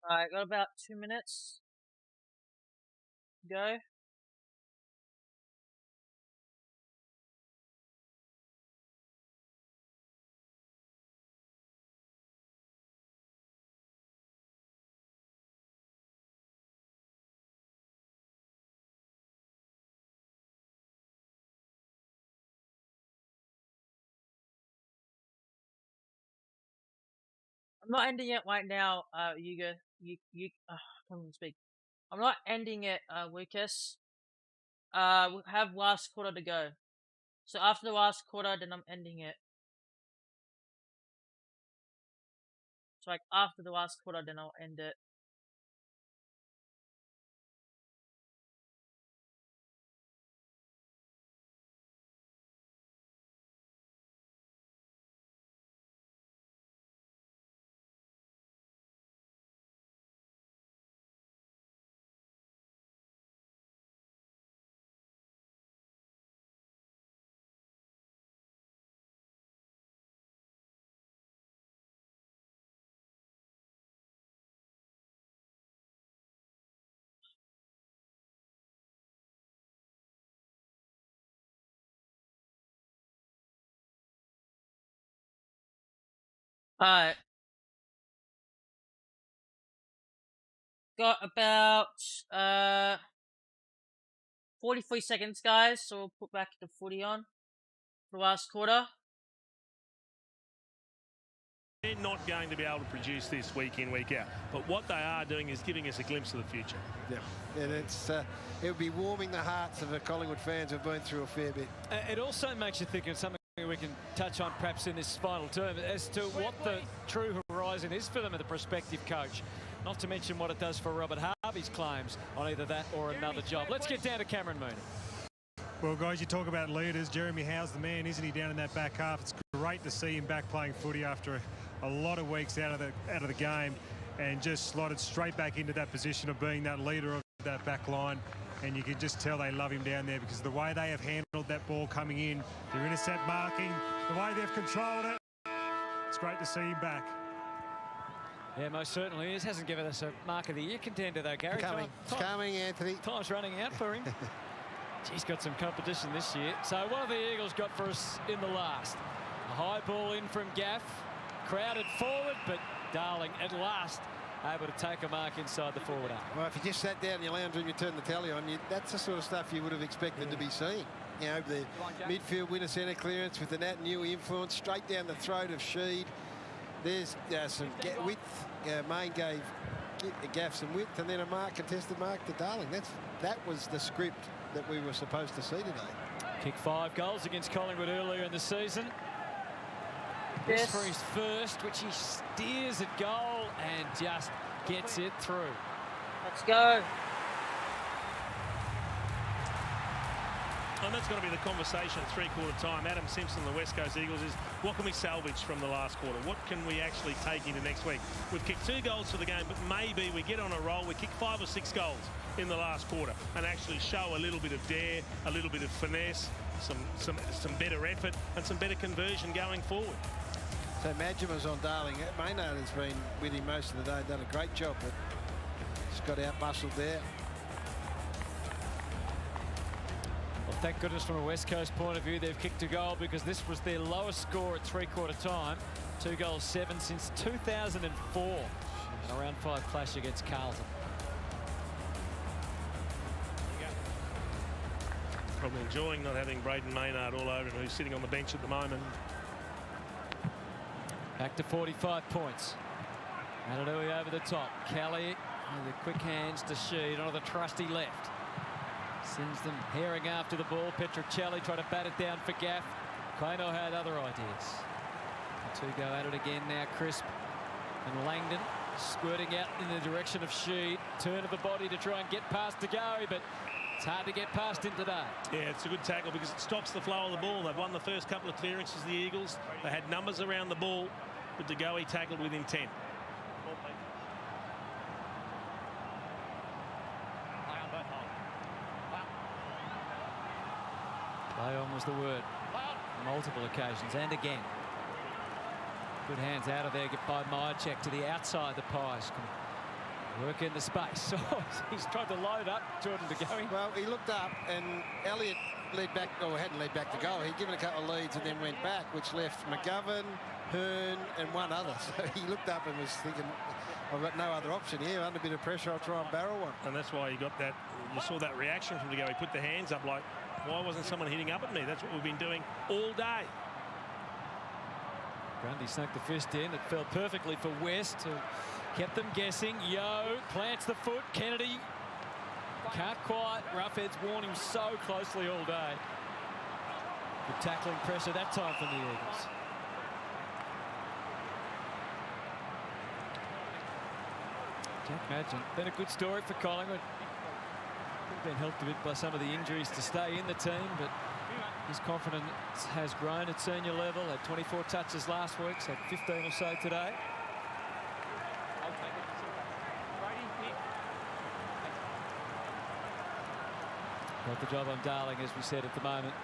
Alright, got about 2 minutes. Go. I'm not ending it right now, Yuga. You come and speak. I'm not ending it, Lucas. We have last quarter to go. So after the last quarter, then I'm ending it. So like after the last quarter, then I'll end it. Alright. Got about 43 seconds, guys, so we'll put back the footy on for the last quarter. They're not going to be able to produce this week in, week out. But what they are doing is giving us a glimpse of the future. Yeah, and it would be warming the hearts of the Collingwood fans who've been through a fair bit. It also makes you think of something we can touch on perhaps in this final term as to what the true horizon is for them as a prospective coach. Not to mention what it does for Robert Harvey's claims on either that or another job. Let's get down to Cameron Mooney. Well, guys, you talk about leaders. Jeremy Howe's the man, isn't he, down in that back half? It's great to see him back playing footy after a lot of weeks out of the game, and just slotted straight back into that position of being that leader of that back line. And you can just tell they love him down there, because the way they have handled that ball coming in, their intercept marking, the way they've controlled it, it's great to see him back. Yeah, most certainly is. Hasn't given us a Mark of the Year contender, though, Gary. Coming, Anthony. Time's running out for him. He's got some competition this year. So what have the Eagles got for us in the last? A high ball in from Gaff. Crowded forward, but Darling at last able to take a mark inside the forward arc. Well, if you just sat down in your lounge room, you turned the tally on, that's the sort of stuff you would have expected to be seeing. You know, the midfield winner centre clearance with the Nat Newey influence straight down the throat of Sheed. There's some width. Main gave Gaff some width, and then a contested mark to Darling. That was the script that we were supposed to see today. Kicked 5 goals against Collingwood earlier in the season. This for his first, which he steers at goal and just gets it through. Let's go. And that's going to be the conversation at three-quarter time. Adam Simpson, the West Coast Eagles, is what can we salvage from the last quarter? What can we actually take into next week? We've kicked 2 goals for the game, but maybe we get on a roll. We kick 5 or 6 goals in the last quarter and actually show a little bit of dare, a little bit of finesse, some better effort and some better conversion going forward. So Madjima's on Darling. Maynard has been with him most of the day, done a great job, but just got out-muscled there. Well, thank goodness from a West Coast point of view they've kicked a goal, because this was their lowest score at three-quarter time. 2 goals 7 since 2004. And a round 5 clash against Carlton. Probably enjoying not having Braden Maynard all over him, who's sitting on the bench at the moment. Back to 45 points. Manadui over the top. Kelly with the quick hands to Sheed onto the trusty left. Sends them herring after the ball. Petruccelli tried to bat it down for Gaff. Kano had other ideas. The 2 go at it again now. Crisp and Langdon squirting out in the direction of Sheed. Turn of the body to try and get past DeGoey, but it's hard to get past him today. Yeah, it's a good tackle because it stops the flow of the ball. They've won the first couple of clearances, the Eagles. They had numbers around the ball, but DeGoey tackled with intent. Play on was the word. Multiple occasions and again. Good hands out of there by Myercheck to the outside. The Pies can work in the space. Oh, he's tried to load up Jordan DeGoey. Well, he looked up and Elliott led back, or hadn't led back to goal. He'd given a couple of leads and then went back, which left McGovern, Hearn and one other. So he looked up and was thinking, I've got no other option here. Under a bit of pressure, I'll try and barrel one. And that's why you got that. You saw that reaction from DeGoey. He put the hands up like, why wasn't someone hitting up at me? That's what we've been doing all day. Grundy snuck the fist in. It fell perfectly for West, who kept them guessing. Yo plants the foot. Kennedy can't quite. Roughhead's worn him so closely all day. Good tackling pressure that time from the Eagles. Jack Madgen, been a good story for Collingwood. Been helped a bit by some of the injuries to stay in the team, but his confidence has grown at senior level. Had 24 touches last week, so 15 or so today. Got the job on Darling, as we said at the moment.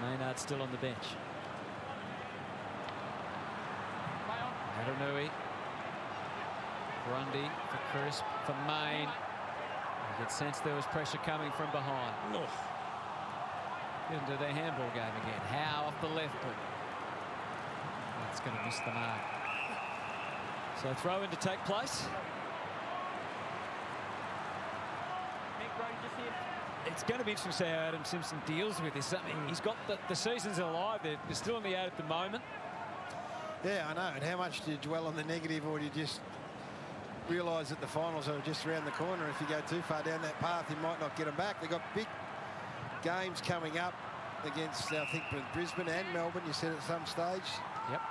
Maynard still on the bench. Aranui. Grundy for Crisp, for Main. You could sense there was pressure coming from behind. Oh. Into their handball game again. Howe off the left, but It's going to miss the mark. So throw in to take place. It's going to be interesting to see how Adam Simpson deals with this. I mean, he's got the season's alive. They're still in the 8 at the moment. Yeah, I know. And how much do you dwell on the negative, or do you just realise that the finals are just around the corner? If you go too far down that path, you might not get them back. They've got big games coming up against, I think, Brisbane and Melbourne, you said at some stage. Yep.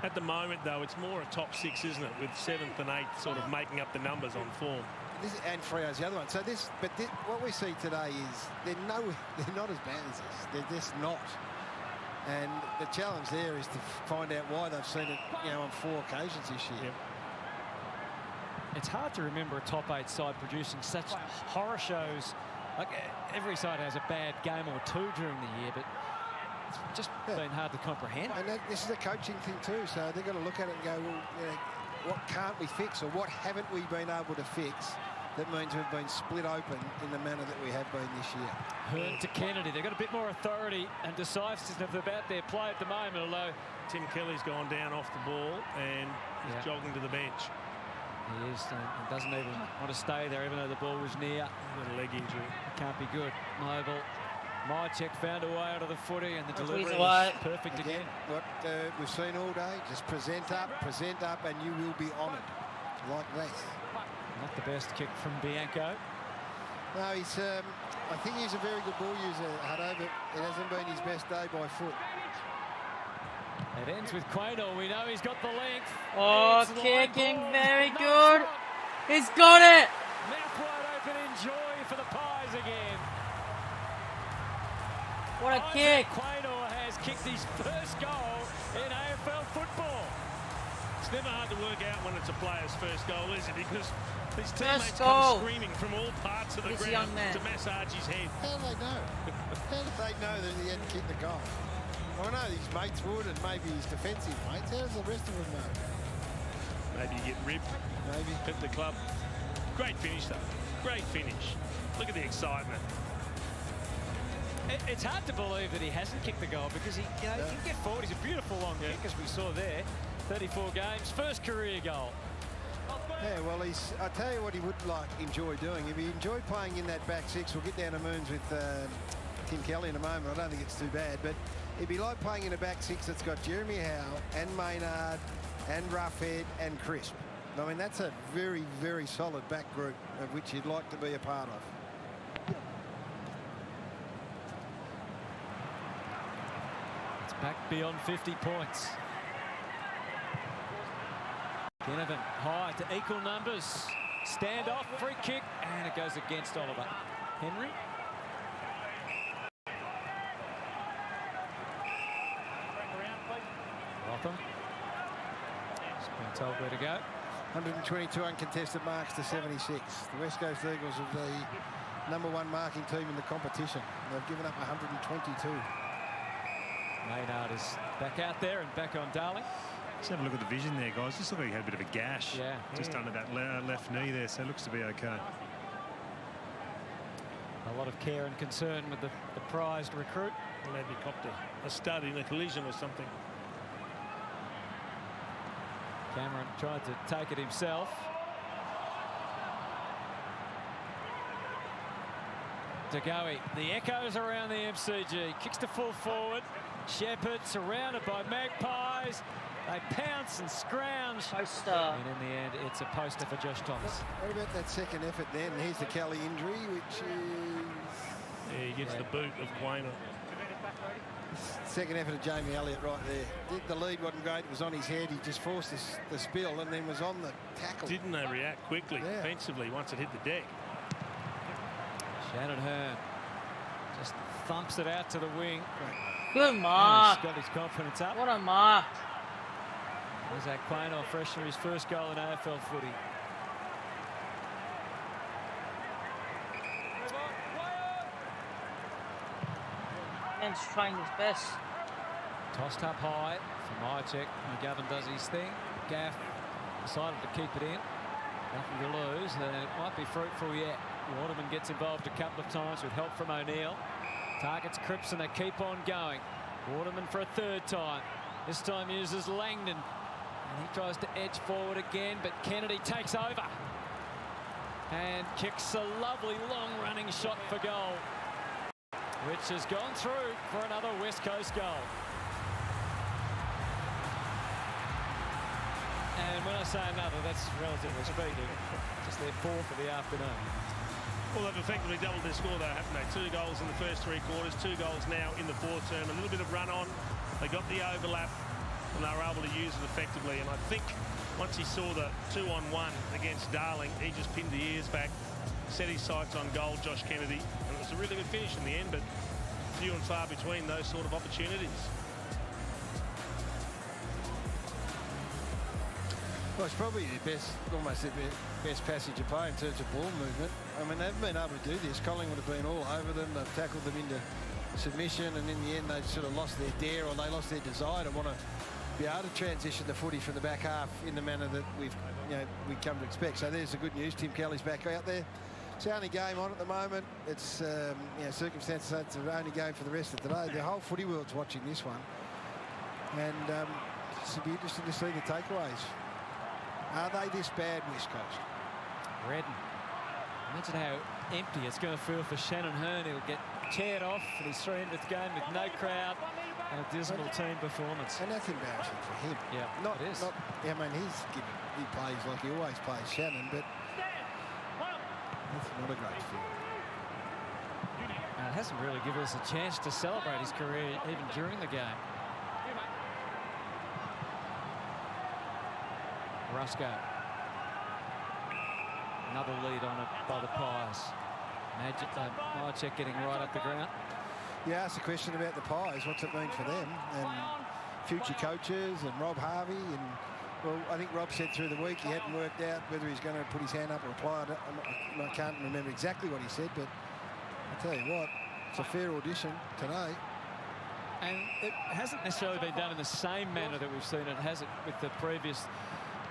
At the moment, though, it's more a top 6, isn't it? With 7th and 8th sort of making up the numbers on form. And Freo's the other one. So what we see today is they're not as bad as this. They're just not. And the challenge there is to find out why they've seen it, on 4 occasions this year. Yep. It's hard to remember a top 8 side producing such horror shows. Like every side has a bad game or 2 during the year, but it's just been hard to comprehend. And this is a coaching thing too. So they've got to look at it and go, well, what can't we fix, or what haven't we been able to fix? That means we've been split open in the manner that we have been this year. Hearn to Kennedy. They've got a bit more authority and decisiveness about their play at the moment, although Tim Kelly's gone down off the ball and he's jogging to the bench. He is, and doesn't even want to stay there, even though the ball was near. He's got a leg injury. It can't be good. Noble. Mycheck found a way out of the footy, and the delivery was perfect again. What we've seen all day, just present up, and you will be honoured. Like this. Not the best kick from Bianco. No, he's. I think he's a very good ball user, Hutto, but it hasn't been his best day by foot. It ends with Quaynor. We know he's got the length. Oh, kicking, very good. He's got it. Mouth wide open in joy for the Pies again. What a kick. Quaynor has kicked his first goal in AFL football. It's never hard to work out when it's a player's first goal, is it? Because his teammates First goal. come screaming from all parts of the This ground young man. to massage his head. How do they know? How do they know that he hadn't kicked the goal? I know his mates would, and maybe his defensive mates. How does the rest of them know? Maybe you get ripped. Maybe. At the club. Great finish, though. Great finish. Look at the excitement. It's hard to believe that he hasn't kicked the goal, because he can get forward. He's a beautiful long kick, as we saw there. 34 games, first career goal. Yeah, well, I tell you what he would enjoy doing. If he enjoyed playing in that back 6, we'll get down to Moons with Tim Kelly in a moment. I don't think it's too bad, but if he liked playing in a back 6 that's got Jeremy Howe and Maynard and Roughhead and Crisp. I mean, that's a very, very solid back group of which you'd like to be a part of. It's back beyond 50 points. Ginnivan high to equal numbers. Stand off, free kick, and it goes against Oliver. Henry. Rotham. Just been told where to go. 122 uncontested marks to 76. The West Coast Eagles are the #1 marking team in the competition. They've given up 122. Maynard is back out there and back on Darling. Let's have a look at the vision there, guys. Just look like he had a bit of a gash just under that left knee there, so it looks to be okay. A lot of care and concern with the prized recruit. Maybe copped a stud in a collision or something. Cameron tried to take it himself. Degoe, the echoes around the MCG. Kicks to full forward. Shepherd surrounded by Magpies. They pounce and scrounge. Poster. And in the end, it's a poster for Josh Thomas. What about that second effort then? Here's the Kelly injury, which is... Yeah, he gets the boot of Quaynor. Second effort of Jamie Elliott right there. The lead wasn't great. It was on his head. He just forced the spill and then was on the tackle. Didn't they react quickly defensively once it hit the deck? Shannon Hearn just thumps it out to the wing. Good mark. He's got his confidence up. What a mark. There's that Quaynor fresh for his first goal in AFL footy. Man's trying his best. Tossed up high for Mycheck. McGovern does his thing. Gaff decided to keep it in. Nothing to lose, and it might be fruitful yet. Waterman gets involved a couple of times with help from O'Neill. Targets Cripps and they keep on going. Waterman for a third time. This time uses Langdon. And he tries to edge forward again, but Kennedy takes over. And kicks a lovely long-running shot for goal, which has gone through for another West Coast goal. And when I say another, that's relatively speaking. Just their fourth of the afternoon. Well, they've effectively doubled their score, though, haven't they? 2 goals in the first 3 quarters, 2 goals now in the fourth term. A little bit of run on. They got the overlap, and they were able to use it effectively. And I think once he saw the 2-on-1 against Darling, he just pinned the ears back, set his sights on goal, Josh Kennedy. And it was a really good finish in the end, but few and far between those sort of opportunities. Well, it's probably the best, almost the best passage of play in terms of ball movement. I mean, they've been able to do this. Collingwood have been all over them. They've tackled them into submission, and in the end, they've sort of lost their dare, or they lost their desire to want to be able to transition the footy from the back half in the manner that we come to expect. So there's the good news. Tim Kelly's back out there. It's the only game on at the moment. It's circumstances. It's the only game for the rest of today. The whole footy world's watching this one, and it'll be interesting to see the takeaways. Are they this bad, West Coast? Redden. Imagine how empty it's going to feel for Shannon Hearn. He'll get chaired off in his 300th game with no crowd and a dismal team performance. And that's embarrassing for him. Yeah, it is. I mean, he plays like he always plays, Shannon, but that's not a great feeling. And it hasn't really given us a chance to celebrate his career even during the game. Rusco. Another lead on it by the Pies. Mychek getting right up the ground. You asked a question about the Pies. What's it mean for them? And future coaches and Rob Harvey. And, well, I think Rob said through the week he hadn't worked out whether he's going to put his hand up or apply it. I can't remember exactly what he said, but I tell you what, it's a fair audition today. And it hasn't necessarily been done in the same manner that we've seen it, has it, with the previous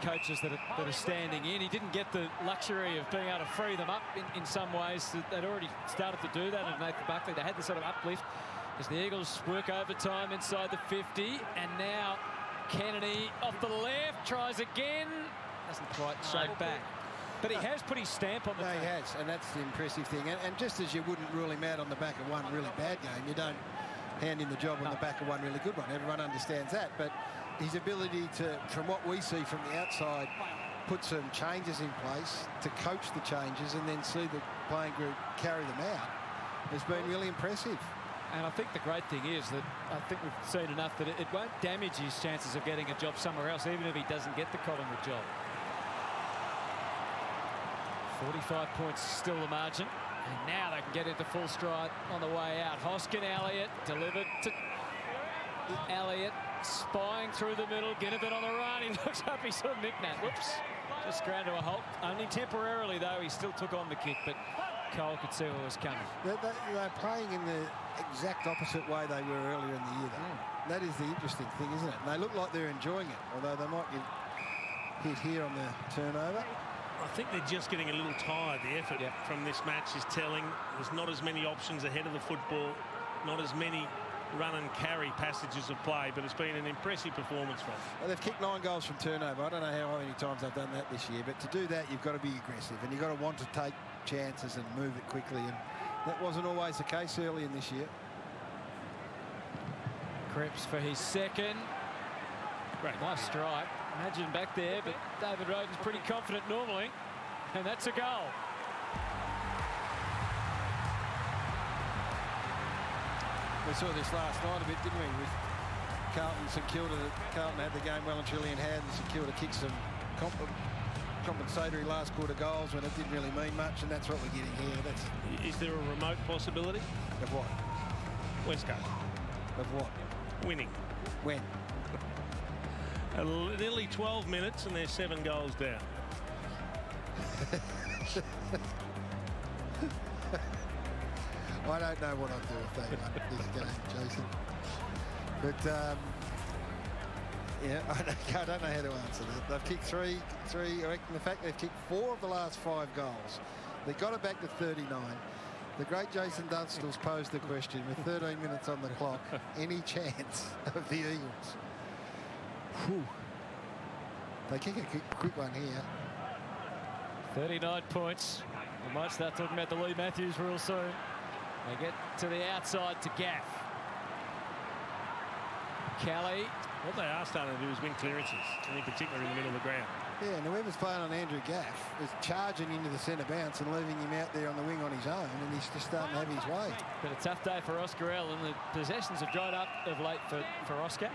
coaches that are standing in. He didn't get the luxury of being able to free them up in some ways. They'd already started to do that at Nathan Buckley. They had the sort of uplift as the Eagles work overtime inside the 50. And now Kennedy off the left, tries again. Doesn't quite shake back. But he has put his stamp on the No, he has, and that's the impressive thing. And just as you wouldn't rule him out on the back of one really bad game, you don't hand in the job on the back of one really good one. Everyone understands that. But his ability to, from what we see from the outside, put some changes in place, to coach the changes and then see the playing group carry them out, has been really impressive. And I think the great thing is that I think we've seen enough that it won't damage his chances of getting a job somewhere else, even if he doesn't get the Collingwood job. 45 points still the margin. And now they can get into full stride on the way out. Hoskin, Elliott, delivered to Elliott. Spying through the middle, Ginnivan on the run. He looks up, he saw Nick Nat. Whoops, just ground to a halt. Only temporarily, though, he still took on the kick, but Cole could see what was coming. They're playing in the exact opposite way they were earlier in the year, though. That is the interesting thing, isn't it? And they look like they're enjoying it, although they might get hit here on the turnover. I think they're just getting a little tired. The effort from this match is telling. There's not as many options ahead of the football, not as many run and carry passages of play, but it's been an impressive performance from them. Well, they've kicked 9 goals from turnover. I don't know how many times they've done that this year, but to do that, you've got to be aggressive and you've got to want to take chances and move it quickly, and that wasn't always the case early in this year. Cripps for his second. Great. Nice strike. Imagine back there, but David Roden's pretty confident normally, and that's a goal. We saw this last night a bit, didn't we, with Carlton, St Kilda. Carlton had the game well and truly in hand, and St Kilda kicked some compensatory last quarter goals when it didn't really mean much, and that's what we're getting here. Is there a remote possibility? Of what? West Coast. Of what? Winning. When? Nearly 12 minutes and they're 7 goals down. I don't know what I'd do if they won this game, Jason. But yeah, I don't know how to answer that. They've kicked three. I reckon the fact they've kicked 4 of the last 5 goals, they got it back to 39. The great Jason Dunstall's posed the question with 13 minutes on the clock: any chance of the Eagles Whew. They kick a quick one here. 39 points. We might start talking about the Lee Matthews rule soon. They get to the outside to Gaff. Kelly. What they are starting to do is win clearances, and in particular in the middle of the ground. Yeah, and whoever's playing on Andrew Gaff is charging into the centre bounce and leaving him out there on the wing on his own, and he's just starting to have his way. But a tough day for Oscar Allen. The possessions have dried up of late for Oscar.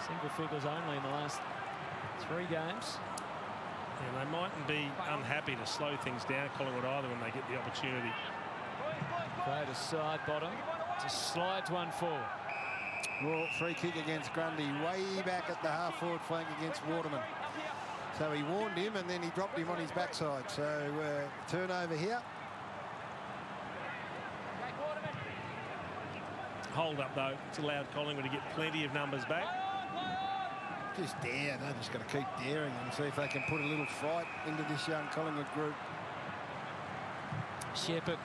Single figures only in the last 3 games. And they mightn't be unhappy to slow things down, Collingwood, either, when they get the opportunity. Play to side bottom. Just slides one forward. Well, free kick against Grundy, way back at the half-forward flank against Waterman. So he warned him, and then he dropped him on his backside. So turnover here. Hold up, though. It's allowed Collingwood to get plenty of numbers back. Just dare. They're just going to keep daring and see if they can put a little fight into this young Collingwood group. Shepherd.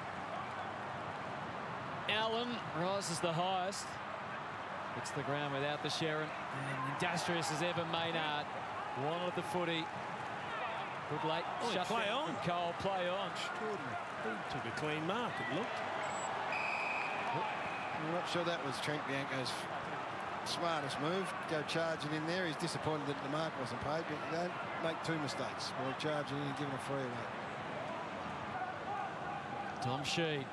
Allen rises the highest. Hits the ground without the Sharon. And industrious as ever, Maynard. Wanted the footy. Good late shut play on. From Cole. Play on. Extraordinary. He took a clean mark, it looked. I'm not sure that was Trent Bianco's smartest move. Go charging in there. He's disappointed that the mark wasn't paid, but you don't make 2 mistakes. Or charging in and giving a free away. Tom Sheed.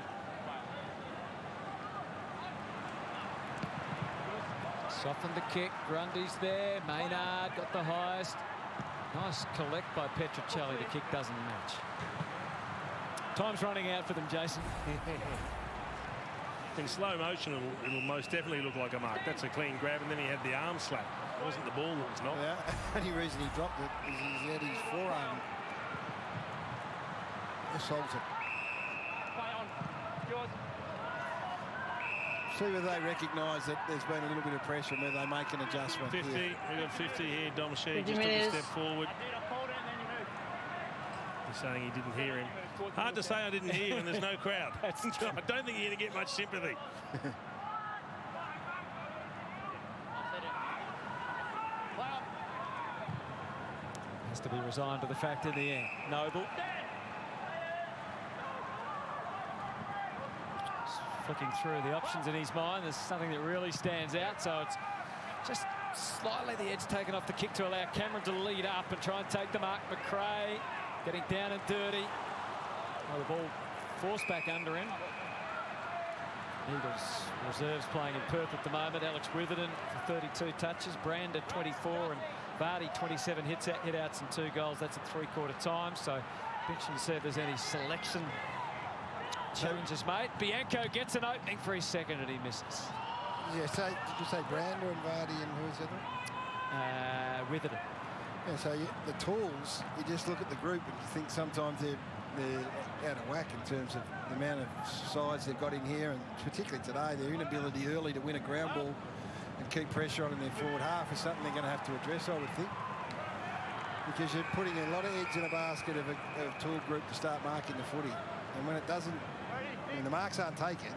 Softened the kick. Grundy's there. Maynard got the highest. Nice collect by Petruccelli. The kick doesn't match. Time's running out for them, Jason. In slow motion, it'll most definitely look like a mark. That's a clean grab, and then he had the arm slap. It wasn't the ball that was knocked. Yeah, only reason he dropped it is he had his forearm assaulted. See whether they recognise that there's been a little bit of pressure and whether they make an adjustment. 50. Here. We've got 50 here. Dom Sheed just took a step forward. He's saying he didn't hear him. Hard to say I didn't hear when there's no crowd. I don't think you're going to get much sympathy. Has to be resigned to the fact in the end. Noble. Just flicking through the options in his mind. There's something that really stands out. So it's just slightly the edge taken off the kick to allow Cameron to lead up and try and take the mark. McRae getting down and dirty. Oh, the ball forced back under him. Eagles reserves playing in Perth at the moment. Alex Witherden for 32 touches. Brand at 24 and Vardy 27 hit-outs and 2 goals. That's at 3/4 time. So interesting to see if there's any selection changes made. Bianco gets an opening for his second and he misses. Yeah, so did you say Brander and Vardy and who's the other? Witherden. Yeah, so the tools, you just look at the group and you think sometimes they're out of whack in terms of the amount of size they've got in here, and particularly today, their inability early to win a ground ball and keep pressure on in their forward half is something they're going to have to address, I would think. Because you're putting a lot of eggs in a basket of a tool group to start marking the footy. And when it doesn't, when the marks aren't taken,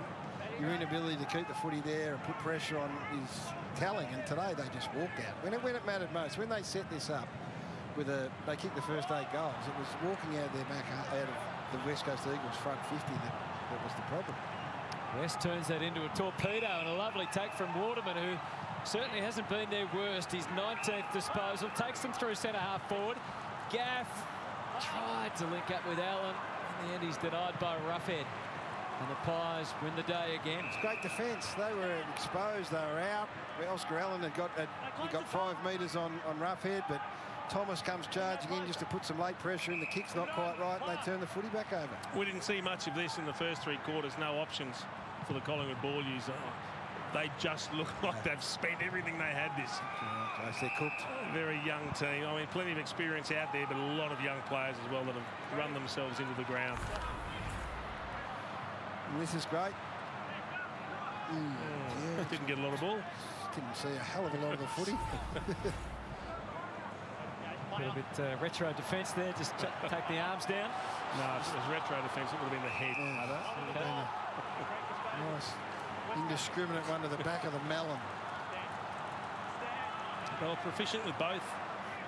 your inability to keep the footy there and put pressure on is telling. And today they just walked out. When it mattered most, when they set this up, they kicked the first 8 goals, it was walking out of their back, out of the West Coast Eagles front 50 that was the problem. West turns that into a torpedo, and a lovely take from Waterman, who certainly hasn't been their worst. His 19th disposal takes them through centre half forward. Gaff tried to link up with Allen. In the end, he's denied by Roughhead. And the Pies win the day again. It's great defence. They were exposed. They were out. Oscar Allen had got 5 metres on Roughhead, but Thomas comes charging in just to put some late pressure in. The kick's not quite right, and they turn the footy back over. We didn't see much of this in the first 3 quarters. No options for the Collingwood ball user. They just look like they've spent everything they had this. Yeah, they're cooked. Very young team. I mean, plenty of experience out there, but a lot of young players as well that have run themselves into the ground. And this is great. Yeah. Didn't get a lot of ball. Didn't see a hell of a lot of the footy. A little bit retro defence there, just take the arms down. No, if it was retro defence, it would have been the head. Nice indiscriminate one to the back of the melon. They were proficient with both.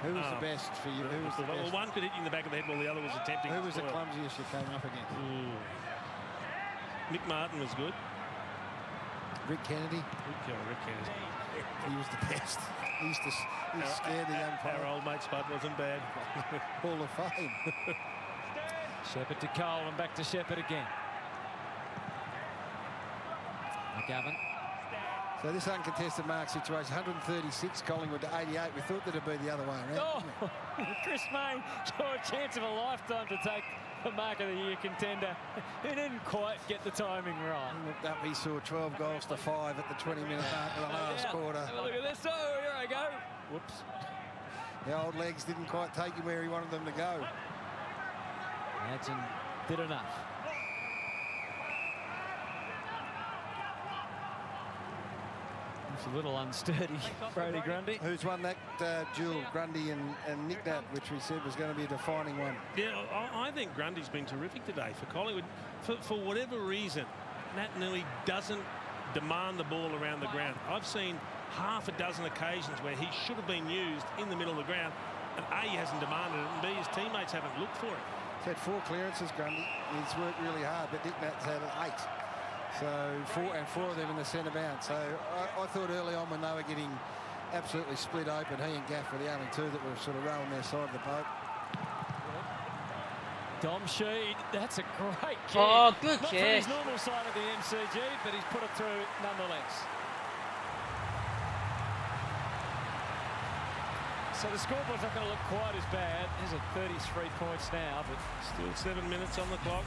Who was the best for you? Who was the best? Well, one could hit you in the back of the head while the other was attempting. Who was the to spoil. clumsiest you came up against? Mick Martin was good. Rick Kennedy. Rick Kennedy. He was the best. He used to scare the young Our player. old mate Spud wasn't bad. Hall of Fame. Shepherd to Cole and back to Shepherd again. McGovern. So this uncontested mark situation, 136 Collingwood to 88. We thought that it'd be the other way around. Oh, Chris Mayne saw a chance of a lifetime to take the mark of the year contender. He didn't quite get the timing right. He looked up, he saw 12 goals to 5 at the 20-minute mark of the last quarter. Have a look at this. Oh, here I go. Whoops. The old legs didn't quite take him where he wanted them to go. Imagine did enough. It's a little unsturdy, Brody Grundy. Who's won that duel, Grundy and Nick Nat, which we said was going to be a defining one. Yeah, I think Grundy's been terrific today for Collingwood. For whatever reason, Nat Nui doesn't demand the ball around the ground. I've seen half a dozen occasions where he should have been used in the middle of the ground, and A, he hasn't demanded it, and B, his teammates haven't looked for it. He's had 4 clearances, Grundy. He's worked really hard, but Nick Nat's had 8. So 4 of them in the centre bounce. So I thought early on when they were getting absolutely split open, he and Gaff were the only two that were sort of rowing their side of the boat. Dom Sheed, that's a great kick. Oh, good Not kick. from his normal side of the MCG, but he's put it through nonetheless. So the scoreboard's not going to look quite as bad. There's a 33 points now, but Still 7 minutes on the clock.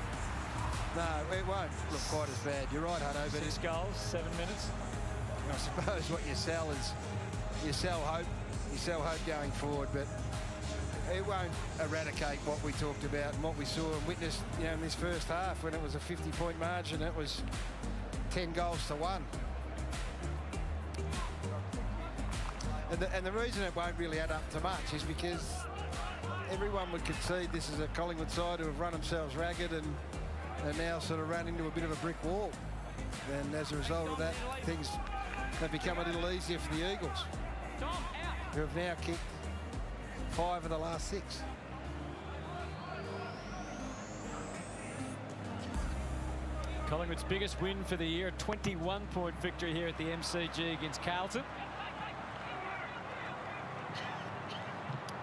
No, it won't look quite as bad. You're right, Hutto, but 6 goals, 7 minutes. I suppose what you sell is you sell hope. You sell hope going forward, but it won't eradicate what we talked about and what we saw and witnessed, you know, in this first half when it was a 50-point margin. It was 10 goals to 1. And the reason it won't really add up to much is because everyone would concede this is a Collingwood side who have run themselves ragged and now sort of run into a bit of a brick wall. And as a result of that, things have become a little easier for the Eagles, who have now kicked 5 of the last 6. Collingwood's biggest win for the year, a 21-point victory here at the MCG against Carlton.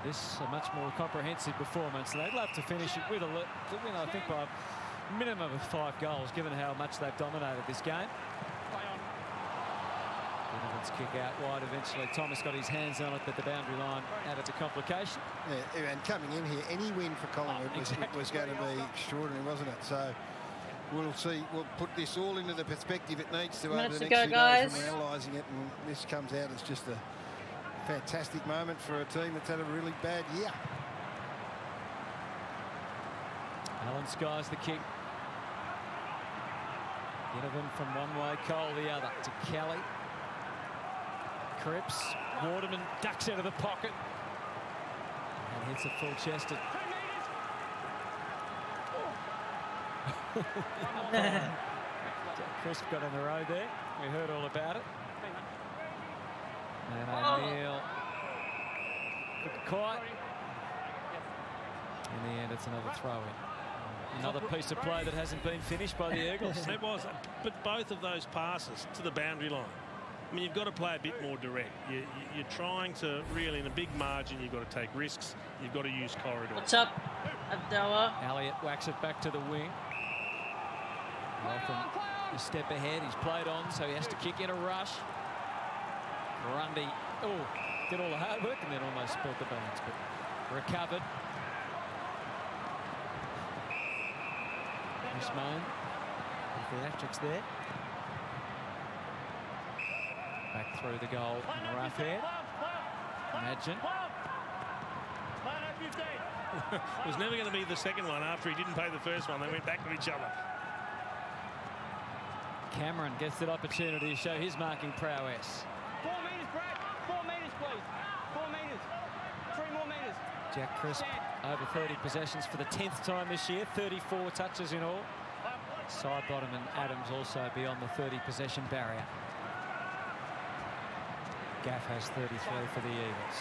This a much more comprehensive performance. They'd love to finish it with a win, I think, by a minimum of 5 goals, given how much they've dominated this game. Donovan's kick out wide eventually. Thomas got his hands on it, but the boundary line added to complication. Yeah, and coming in here, any win for Collingwood was going to be extraordinary, wasn't it? So we'll see. We'll put this all into the perspective it needs to over the next few days when we're analysing it, and this comes out as just a fantastic moment for a team that's had a really bad year. Alan skies the kick. Donovan from one way, Cole the other to Kelly. Cripps, Waterman ducks out of the pocket and hits it full-chested. Crisp got on the road there. We heard all about it. And O'Neill looked quiet. In the end, it's another throw-in. Another piece of play that hasn't been finished by the Eagles. It was, but both of those passes to the boundary line. I mean, you've got to play a bit more direct. You're trying to really, in a big margin, you've got to take risks. You've got to use corridor. What's up, Abdallah? Elliott whacks it back to the wing. Welcome a step ahead. He's played on, so he has to kick in a rush. Grundy, did all the hard work and then almost spilt the balance, but recovered. Chris Mayne, theatrics there. Back through the goal in the rough head. Imagine. It was never going to be the second one after he didn't pay the first one. They went back to each other. Cameron gets that opportunity to show his marking prowess. 4 metres, Brad. 4 metres, please. 4 metres. 3 more metres. Jack Crisp over 30 possessions for the 10th time this year, 34 touches in all. Sidebottom and Adams also beyond the 30 possession barrier. Gaff has 33 for the Eagles.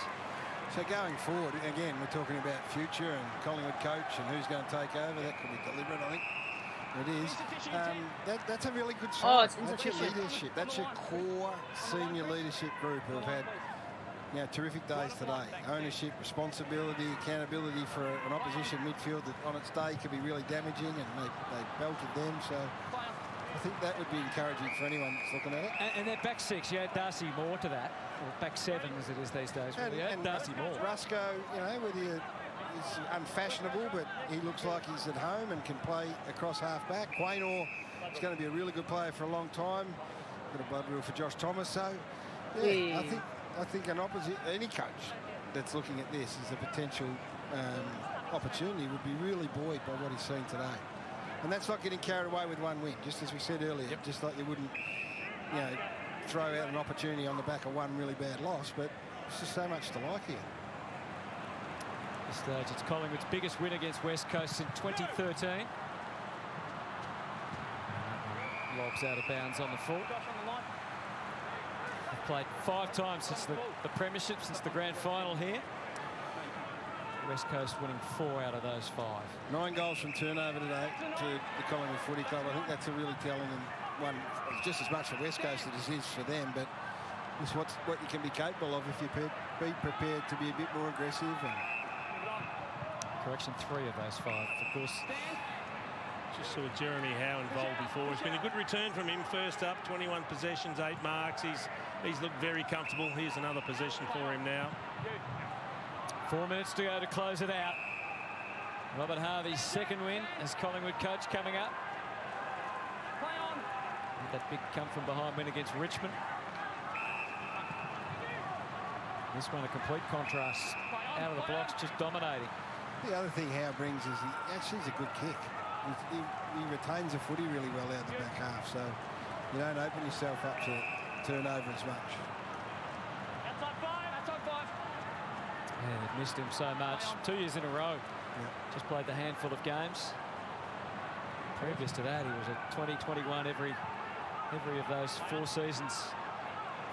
So going forward, again, we're talking about future and Collingwood coach and who's going to take over. That could be deliberate, I think. It is. That's a really good sign. Oh, it's that's your insufficient. leadership. That's your core senior leadership group who have had terrific days today. Ownership, responsibility, accountability for an opposition midfield that on its day could be really damaging, and they belted them. So I think that would be encouraging for anyone that's looking at it. And their back six, you add Darcy Moore to that, or back seven as it is these days. And Darcy Moore. Rusco, whether he's unfashionable, but he looks like he's at home and can play across half-back. Quaynor is going to be a really good player for a long time. Got a blood rule for Josh Thomas. So, yeah, I think any coach that's looking at this as a potential opportunity would be really buoyed by what he's seen today. And that's not getting carried away with one win, just as we said earlier. Just like you wouldn't, throw out an opportunity on the back of one really bad loss, but there's just so much to like here. At this stage, it's Collingwood's biggest win against West Coast in 2013. Lobs out of bounds on the full. They've played 5 times since the premiership, since the grand final here. West Coast winning 4 out of those 5. 9 goals from turnover today to the Collingwood Footy Club. I think that's a really telling and one just as much for West Coast as it is for them, but it's what you can be capable of if you be prepared to be a bit more aggressive. And correction, 3 of those 5, of course. Just saw Jeremy Howe involved before. It's been a good return from him. First up, 21 possessions, 8 marks. He's looked very comfortable. Here's another possession for him now. 4 minutes to go to close it out. Robert Harvey's second win as Collingwood coach coming up. That big come from behind win against Richmond. This one a complete contrast. Out of the blocks, just dominating. The other thing Howe brings is he's a good kick. He retains the footy really well out of the back half, so you don't open yourself up to turnover as much. Yeah, they've missed him so much. 2 years in a row. Just played the handful of games. Previous to that, he was at 20-21 every of those 4 seasons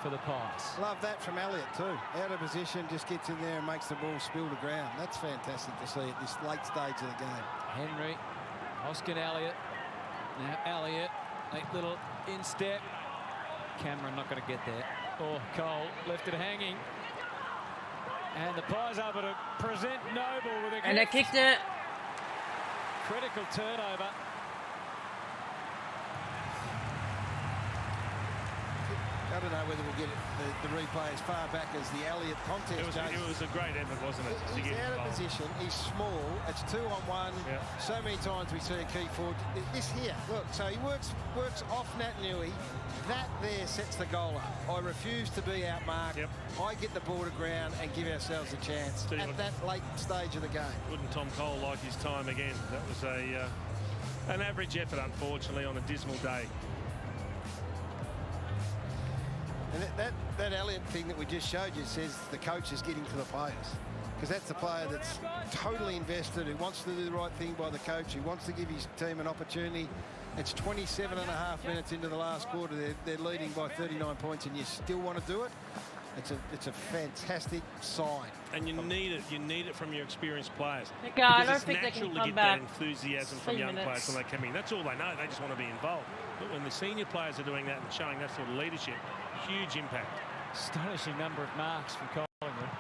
for the Pies. Love that from Elliott too. Out of position, just gets in there and makes the ball spill to ground. That's fantastic to see at this late stage of the game. Henry, Oscar Elliott. Now Elliott, a little instep. Cameron not going to get there. Oh, Cole left it hanging. And the Pies able to present Noble with a And they kicked it. critical turnover. I don't know whether we'll get the replay as far back as the Elliott contest. It was a great effort, wasn't it? He's out of position. He's small. It's 2-on-1. Yeah. So many times we see a key forward. This here, look. So he works off Nat Nui. That there sets the goal up. I refuse to be outmarked. Yep. I get the ball to ground and give ourselves a chance at that late stage of the game. Wouldn't Tom Cole like his time again? That was an average effort, unfortunately, on a dismal day. And that Elliott thing that we just showed you says the coach is getting to the players, because that's the player that's totally invested, who wants to do the right thing by the coach, who wants to give his team an opportunity. It's 27.5 minutes into the last quarter. They're leading by 39 points, and you still want to do it. It's a fantastic sign. And you need it. You need it from your experienced players. I Because don't it's think they natural can to come get back. that enthusiasm 3 from young minutes. players when they come in. That's all they know. They just want to be involved. But when the senior players are doing that and showing that sort of leadership, huge impact. Astonishing number of marks from Collingwood.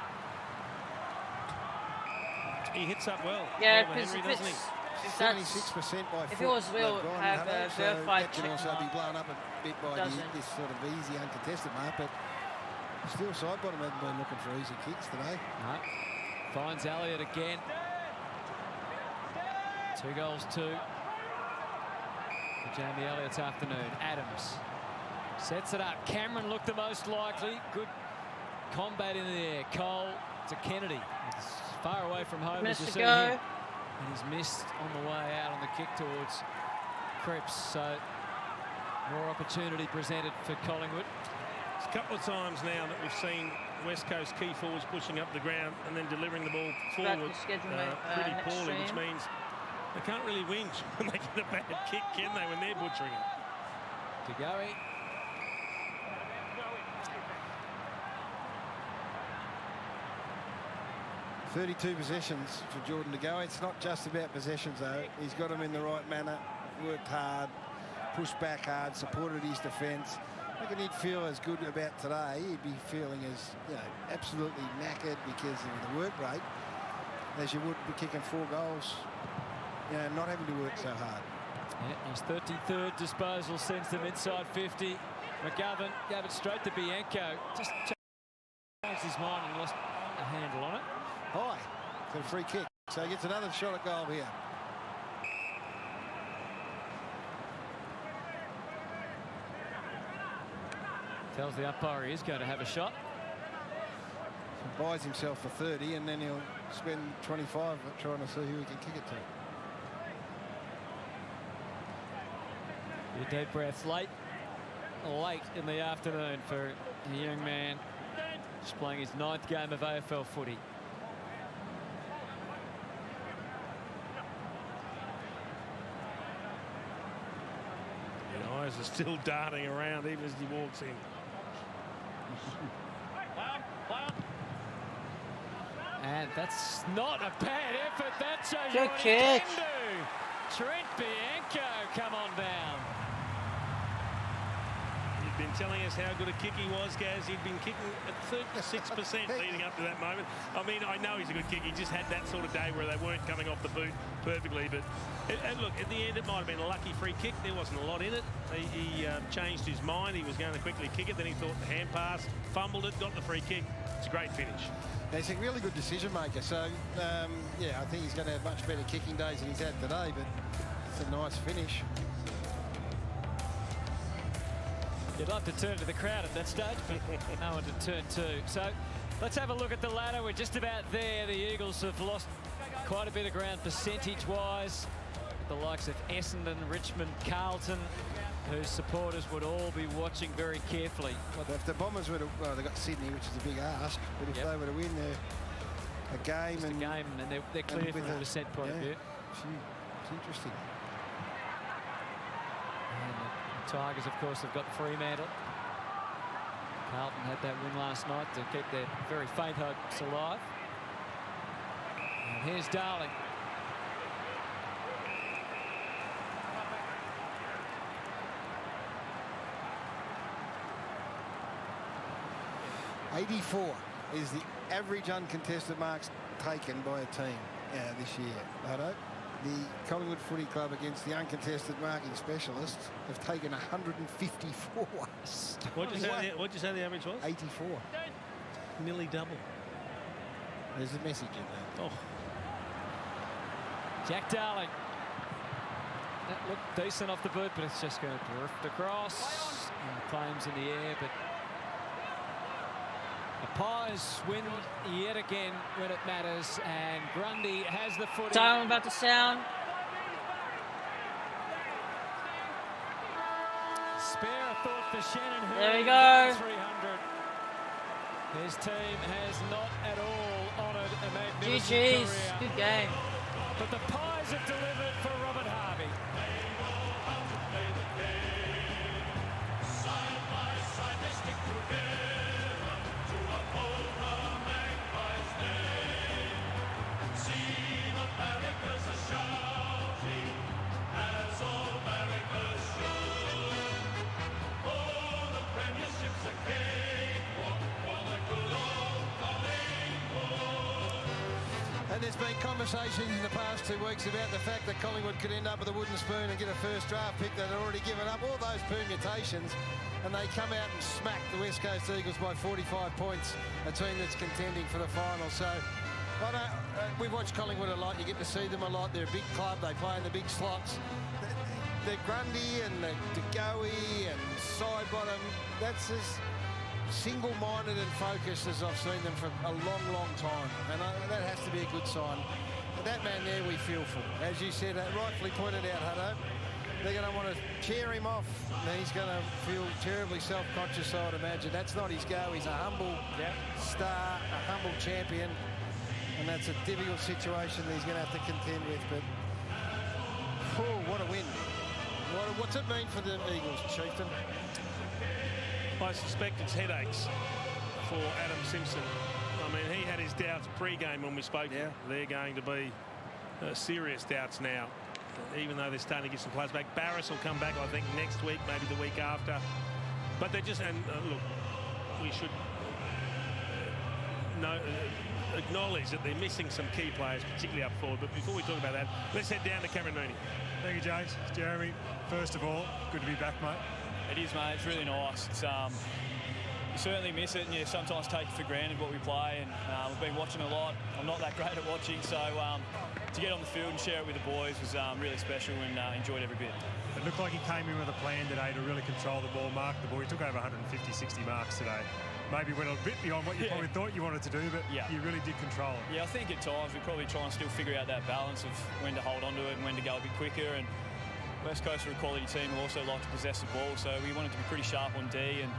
He hits up well. Yeah, Oliver because Henry, doesn't he? 76% by if foot. it was Will they've gone, have haven't a they? So verified that can check also be mark. blown up a bit by Doesn't. this sort of easy uncontested mark, but still side bottom hasn't been looking for easy kicks today. No. Finds Elliott again. 2 goals, 2. For Jamie Elliott's afternoon. Adams sets it up. Cameron looked the most likely. Good combat in the air. Cole to Kennedy. It's far away from home as you Minutes to see go. here. And he's missed on the way out on the kick towards Cripps. So more opportunity presented for Collingwood. It's a couple of times now that we've seen West Coast key forwards pushing up the ground and then delivering the ball About forward to schedule pretty next poorly, which stream. means they can't really win when they get a bad kick, can they, when they're butchering it? To Goey. 32 possessions for Jordan to go. It's not just about possessions, though. He's got them in the right manner, worked hard, pushed back hard, supported his defence. I reckon he'd feel as good about today. He'd be feeling as, absolutely knackered because of the work rate as you would be kicking 4 goals, not having to work so hard. Yeah, his 33rd disposal sends them inside 50. McGovern gave it straight to Bianco. Just changed his mind and lost a handle on it. High for a free kick. So he gets another shot at goal here. Tells the umpire he is going to have a shot. So buys himself for 30 and then he'll spend 25 trying to see who he can kick it to. Your deep breaths late in the afternoon for a young man just playing his 9th game of AFL footy. The eyes are still darting around even as he walks in. And that's not a bad effort. That shows you Good what kick. he can do. Trent Bianco, come on down. He'd been telling us how good a kick he was, Gaz. He'd been kicking at 36% leading up to that moment. I mean, I know he's a good kick. He just had that sort of day where they weren't coming off the boot perfectly. But and look, at the end, it might have been a lucky free kick. There wasn't a lot in it. He changed his mind. He was going to quickly kick it. Then he thought the hand pass, fumbled it, got the free kick. It's a great finish. He's a really good decision maker. So, I think he's going to have much better kicking days than he's had today. But it's a nice finish. You'd love to turn to the crowd at that stage, but no one to turn to. So let's have a look at the ladder. We're just about there. The Eagles have lost quite a bit of ground percentage-wise. The likes of Essendon, Richmond, Carlton, whose supporters would all be watching very carefully. Well, if the Bombers were to, well, they've got Sydney, which is a big ask, but if they were to win a game, just a game, and they're clear from a percent point of view. It's interesting. And the Tigers, of course, have got Fremantle. Carlton had that win last night to keep their very faint hopes alive. And here's Darling. .84 is the average uncontested marks taken by a team this year. Righto. The Collingwood Footy Club against the uncontested marking specialists have taken 154. What'd you say the average was? 84. Nearly double. There's a message in there. Oh. Jack Darling. That looked decent off the boot, but it's just going to drift across. And claims in the air, but the Pies win yet again when it matters, and Grundy has the footy. Time about to sound. Spare a thought for Shannon. There we go. 300. His team has not at all honoured a magnificent GG's. career. Good game. But the Pies have delivered for Robert Harvey. And there's been conversations in the past 2 weeks about the fact that Collingwood could end up with a wooden spoon and get a first draft pick that had already given up all those permutations, and they come out and smack the West Coast Eagles by 45 points, a team that's contending for the final. So we've watched Collingwood a lot. You get to see them a lot. They're a big club. They play in the big slots. The Grundy and the DeGoey and Sidebottom, that's as single-minded and focused as I've seen them for a long, long time, and that has to be a good sign. And that man there we feel for. As you said, rightfully pointed out, Hutto, they're going to want to cheer him off, and he's going to feel terribly self-conscious, I would imagine. That's not his go. He's a humble star, a humble champion, and that's a difficult situation that he's going to have to contend with. But, what a win. What's it mean for the Eagles, Chieftain? I suspect it's headaches for Adam Simpson. I mean, he had his doubts pre-game when we spoke. Yeah. They're going to be serious doubts now, even though they're starting to get some players back. Barris will come back, I think, next week, maybe the week after. But they're just, and look, we should acknowledge that they're missing some key players, particularly up forward. But before we talk about that, let's head down to Cameron Mooney. Thank you, James. Jeremy, first of all, good to be back, mate. It is, mate. It's really nice. It's, you certainly miss it, and you sometimes take it for granted what we play. And we've been watching a lot. I'm not that great at watching, so to get on the field and share it with the boys was really special, and enjoyed every bit. It looked like he came in with a plan today to really control the ball, mark the ball. He took over 150, 60 marks today. Maybe went a bit beyond what you probably thought you wanted to do, but you really did control it. Yeah, I think at times we probably try and still figure out that balance of when to hold on to it and when to go a bit quicker. And West Coast are a quality team who also like to possess the ball, so we wanted to be pretty sharp on D and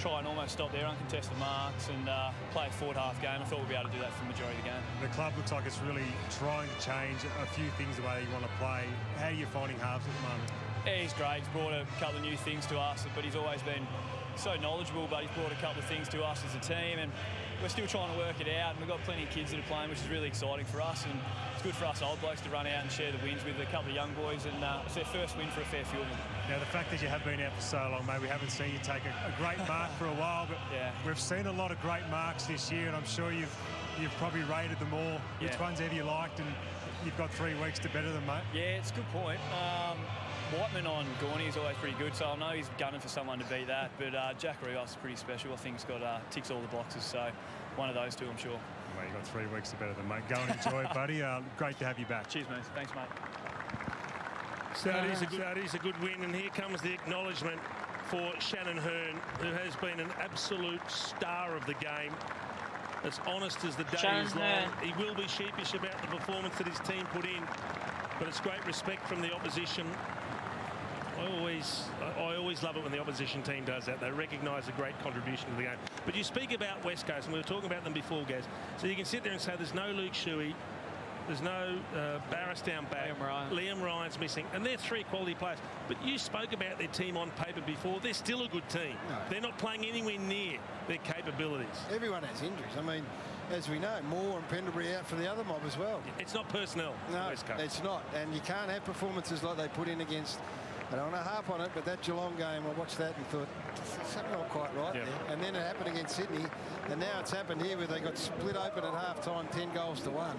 try and almost stop their uncontested marks and play a forward half game. I thought we'd be able to do that for the majority of the game. The club looks like it's really trying to change a few things the way you want to play. How are you finding halves at the moment? Yeah, he's great. He's brought a couple of new things to us, but he's always been so knowledgeable, but he's brought a couple of things to us as a team, and we're still trying to work it out, and we've got plenty of kids that are playing, which is really exciting for us, and it's good for us old blokes to run out and share the wins with a couple of young boys, and it's their first win for a fair few of them. Now, the fact that you have been out for so long, mate, we haven't seen you take a great mark for a while, but we've seen a lot of great marks this year, and I'm sure you've probably rated them all. Which ones have you liked, and you've got 3 weeks to better them, mate? Yeah, it's a good point. Whiteman on Gorney is always pretty good, so I know he's gunning for someone to beat that. But Jack Rios is pretty special. I think he's got ticks all the boxes, so one of those two, I'm sure. Mate, you've got 3 weeks to better them, mate. Go and enjoy it, buddy. Great to have you back. Cheers, mate. Thanks, mate. So that is a good win, and here comes the acknowledgement for Shannon Hearn, who has been an absolute star of the game. As honest as the day is long. He will be sheepish about the performance that his team put in, but it's great respect from the opposition. I always love it when the opposition team does that. They recognise a great contribution to the game. But you speak about West Coast, and we were talking about them before, Gaz. So you can sit there and say there's no Luke Shuey, there's no Barris down back. Liam Ryan's missing, and they're 3 quality players. But you spoke about their team on paper before. They're still a good team. No. They're not playing anywhere near their capabilities. Everyone has injuries. I mean, as we know, Moore and Pendlebury out for the other mob as well. It's not personnel. No, West Coast. It's not. And you can't have performances like they put in against, I don't want to harp on it, but that Geelong game, I watched that and thought, something not quite right there. And then it happened against Sydney, and now it's happened here where they got split open at half-time, 10 goals to 1.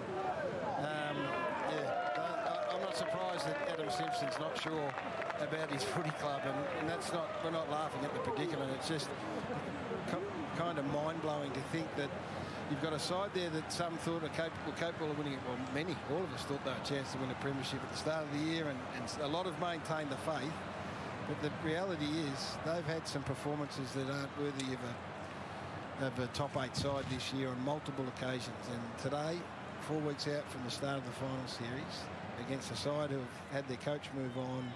I'm not surprised that Adam Simpson's not sure about his footy club, and that's not, we're not laughing at the predicament. It's just kind of mind-blowing to think that you've got a side there that some thought were capable of winning it. Well, many, all of us thought they had a chance to win a premiership at the start of the year, and a lot have maintained the faith. But the reality is they've had some performances that aren't worthy of a top 8 side this year on multiple occasions. And today, 4 weeks out from the start of the final series, against a side who have had their coach move on,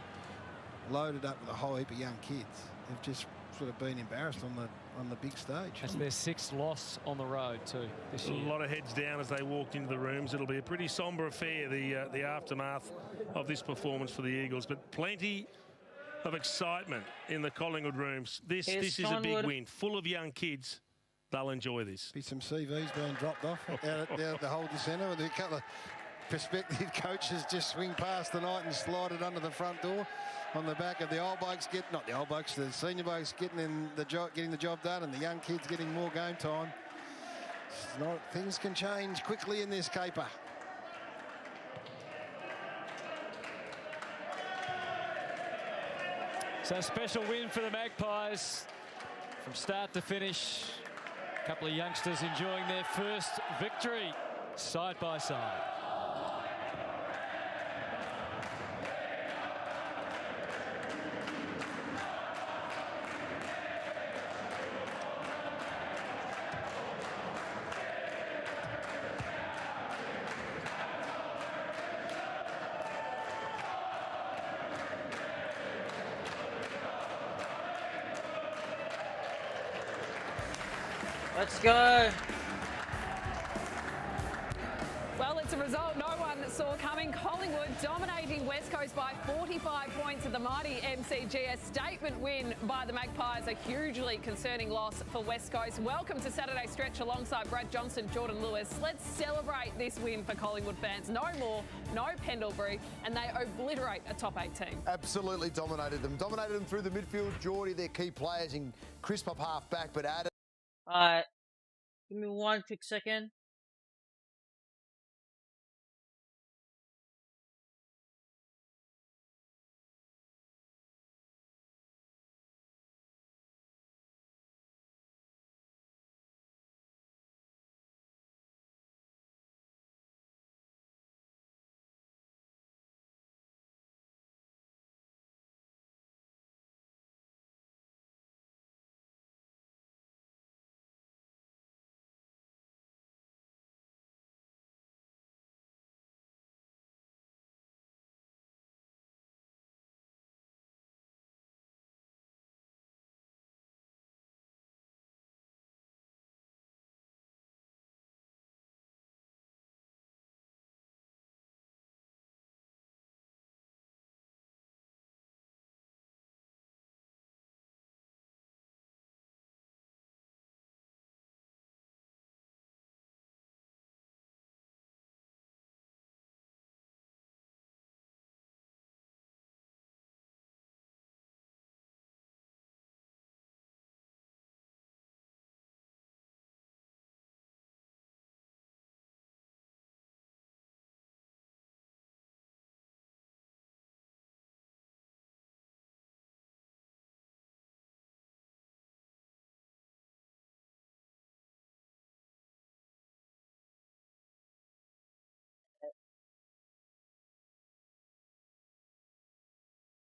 loaded up with a whole heap of young kids, they've just sort of been embarrassed on the big stage. That's their 6th loss on the road too this year. A lot of heads down as they walked into the rooms. It'll be a pretty sombre affair, the aftermath of this performance for the Eagles, but plenty of excitement in the Collingwood rooms. This is a big win, full of young kids. They'll enjoy this. Be some CVs being dropped off out at the Holden Centre, with a couple of prospective coaches just swing past tonight and slide it under the front door on the back of the old blokes, not the old blokes, the senior blokes getting the job done, and the young kids getting more game time. Things can change quickly in this caper. So a special win for the Magpies from start to finish. A couple of youngsters enjoying their first victory side by side. Let's go. Well, It's a result no one saw coming. Collingwood dominating West Coast by 45 points at the mighty MCG. A statement win by the Magpies, a hugely concerning loss for West Coast. Welcome to Saturday Stretch alongside Brad Johnson, Jordan Lewis. Let's celebrate this win for Collingwood fans. No more, no Pendlebury, and they obliterate a top 8 team. Absolutely dominated them. Dominated them through the midfield. Geordie, their key players, in crisp up half back, but added. Give me 1 quick second.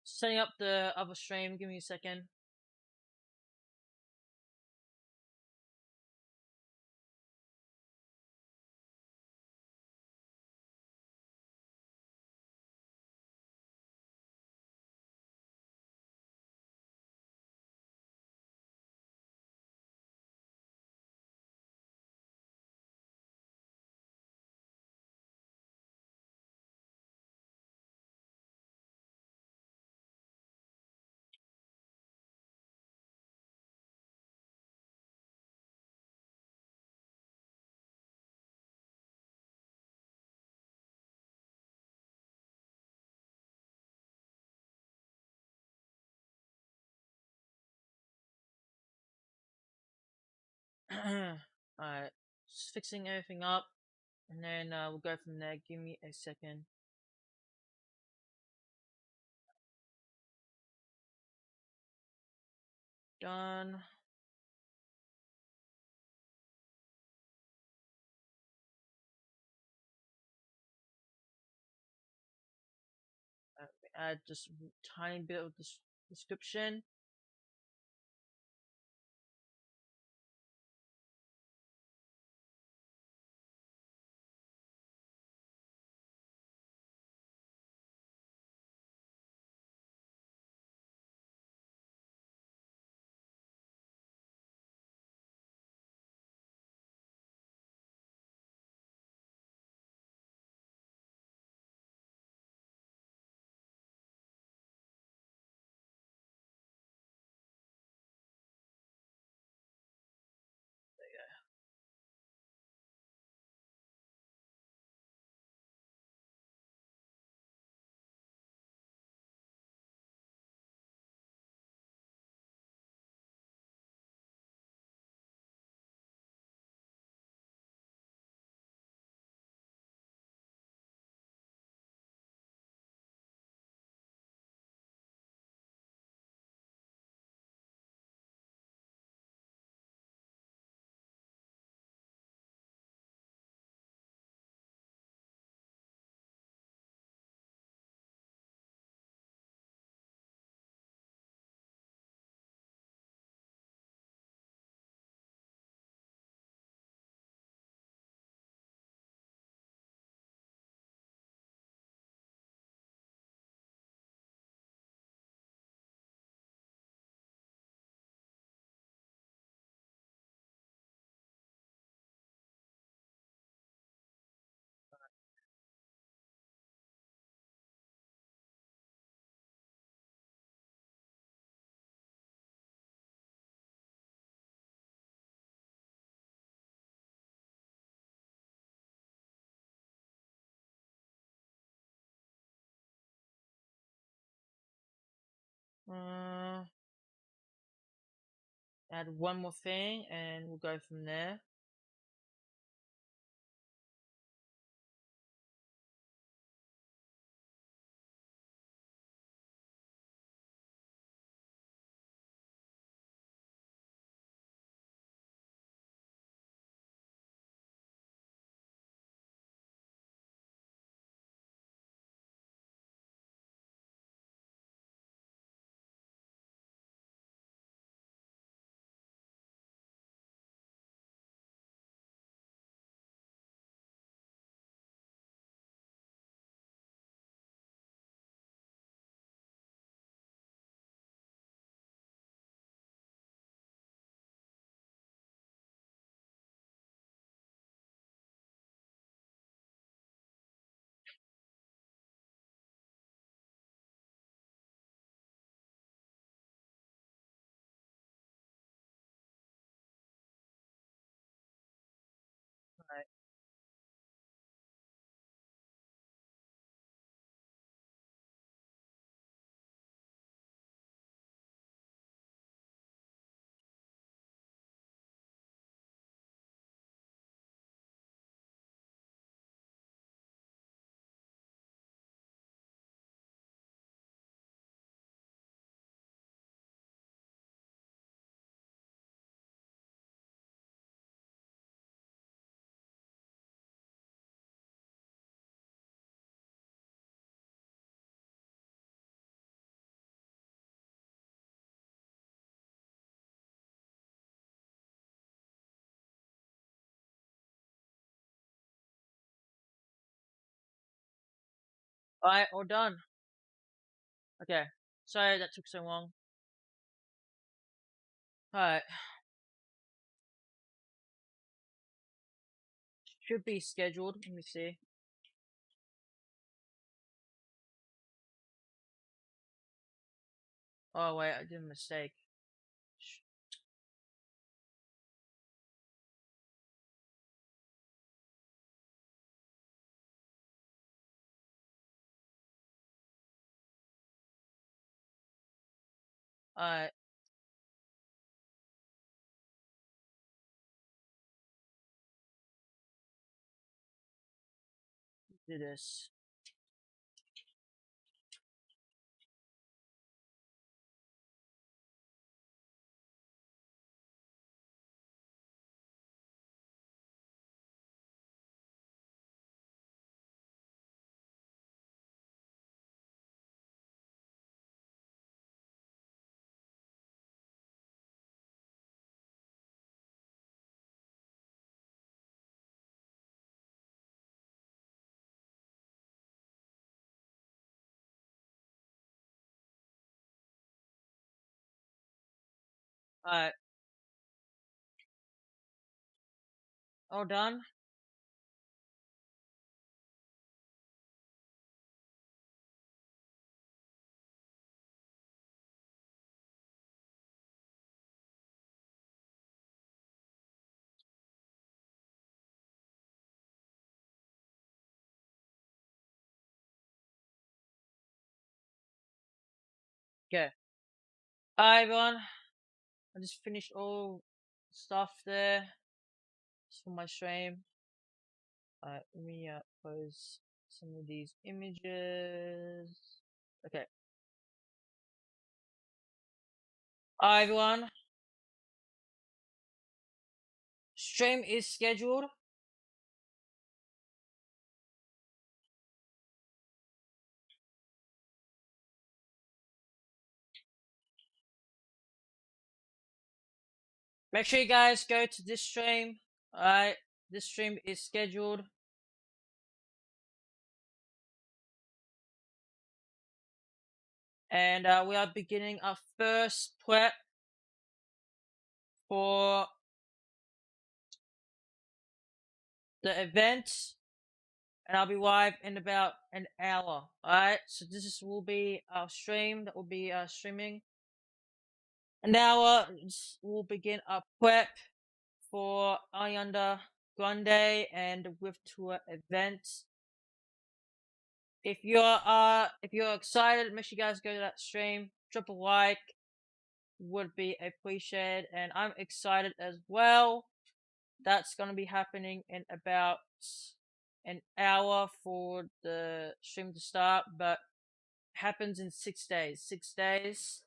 Setting up the other stream. Give me a second. Alright, just fixing everything up, and then we'll go from there. Give me a second. Done. Add just a tiny bit of this description. Add one more thing and we'll go from there. Alright. Alright, all done. Okay, sorry that took so long. Alright. Should be scheduled. Let me see. Oh wait, I did a mistake. Alright. Do this. Alright. All done. Okay. Alright, everyone. I just finished all stuff there. Just for my stream. Alright, let me pose some of these images. Okay. Alright, everyone. Stream is scheduled. Make sure you guys go to this stream. Alright, this stream is scheduled. And we are beginning our first prep for the event. And I'll be live in about an hour. Alright, so will be our stream that will be streaming. An hour, we'll begin our prep for Ariana Grande and With Tour event. If you're excited, make sure you guys go to that stream. drop a like would be appreciated, and I'm excited as well. That's gonna be happening in about an hour for the stream to start, but happens in 6 days. 6 days.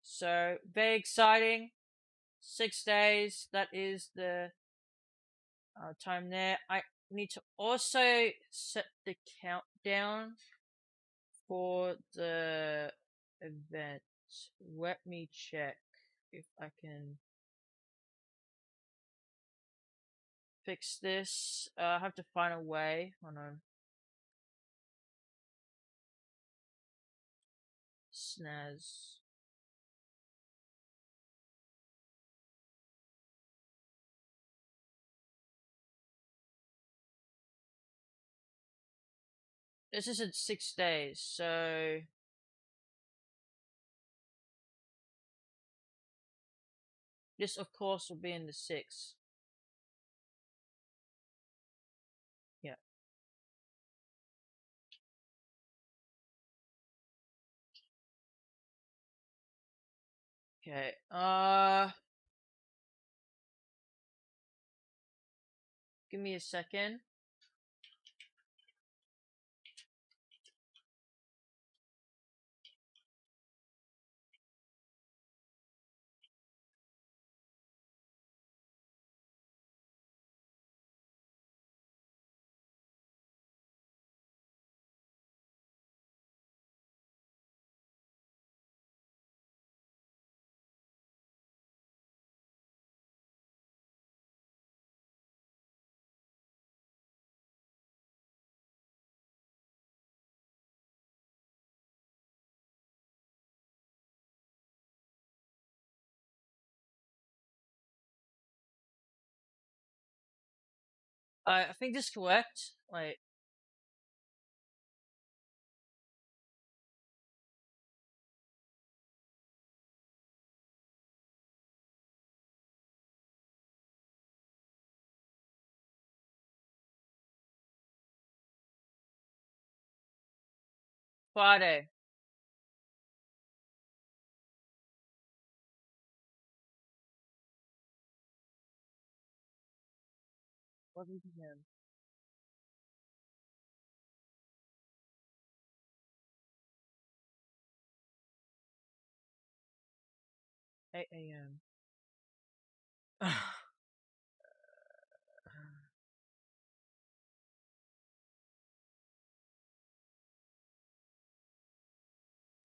So very exciting. 6 days. That is the time there. I need to also set the countdown for the event. Let me check if I can fix this. I have to find a way. Hold on. Snaz. This is in 6 days, so this of course will be in the 6th. Yeah. Okay. Give me a second. I think this is correct. Wait. Friday. What did you 8 a.m.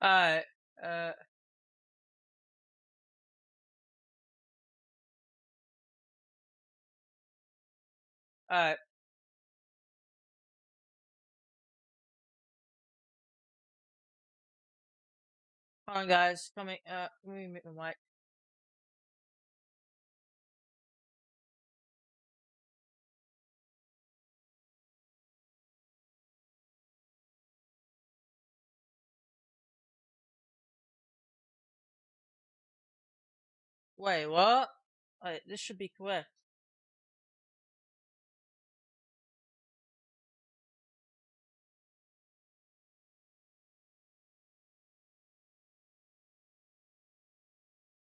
Alright. Alright. Hold on, guys. Coming. Let me mute my mic. Wait, what? Wait, this should be correct.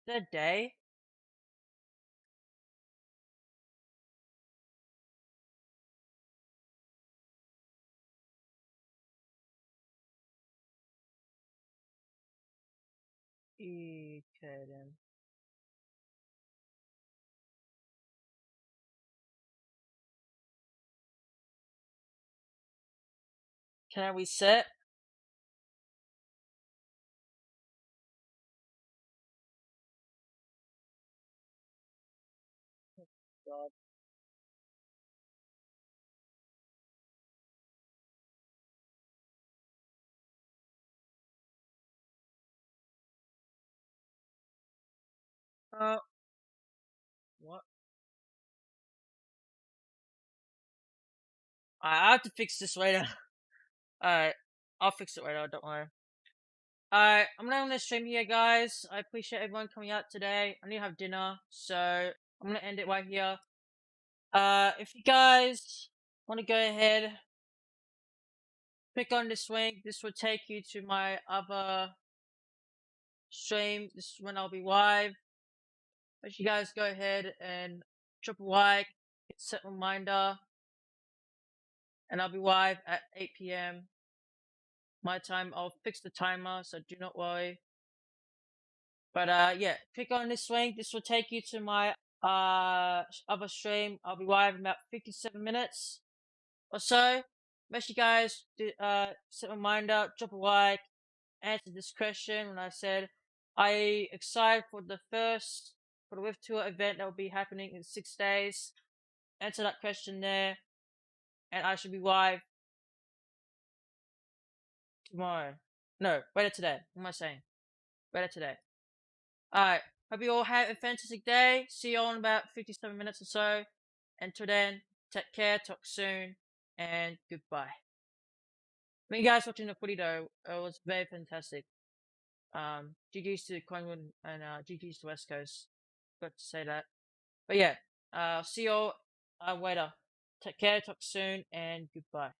The day? Okay, then. Can I reset? God. What? I have to fix this later. Alright. I'll fix it later, don't worry. Alright, I'm gonna end the stream here, guys. I appreciate everyone coming out today. I need to have dinner, so I'm gonna end it right here. If you guys want to go ahead, click on this link. This will take you to my other stream. This is when I'll be live. But you guys go ahead and drop a like, set a reminder, and I'll be live at 8 p.m. my time. I'll fix the timer, so do not worry. But yeah, click on this link. This will take you to my other stream. I'll be live in about 57 minutes or so. Make sure you guys set a reminder, drop a like, answer this question when I said I excited for the Lift Tour event that will be happening in 6 days. Answer that question there, and I should be live tomorrow. No, later today. What am I saying? Later today. Alright, hope you all have a fantastic day. See you all in about 57 minutes or so. Until then, take care, talk soon, and goodbye. When you guys watching the footy though, it was very fantastic. GG's to Collingwood and GG's to West Coast. Got to say that. But yeah, see you all later. Take care, talk soon, and goodbye.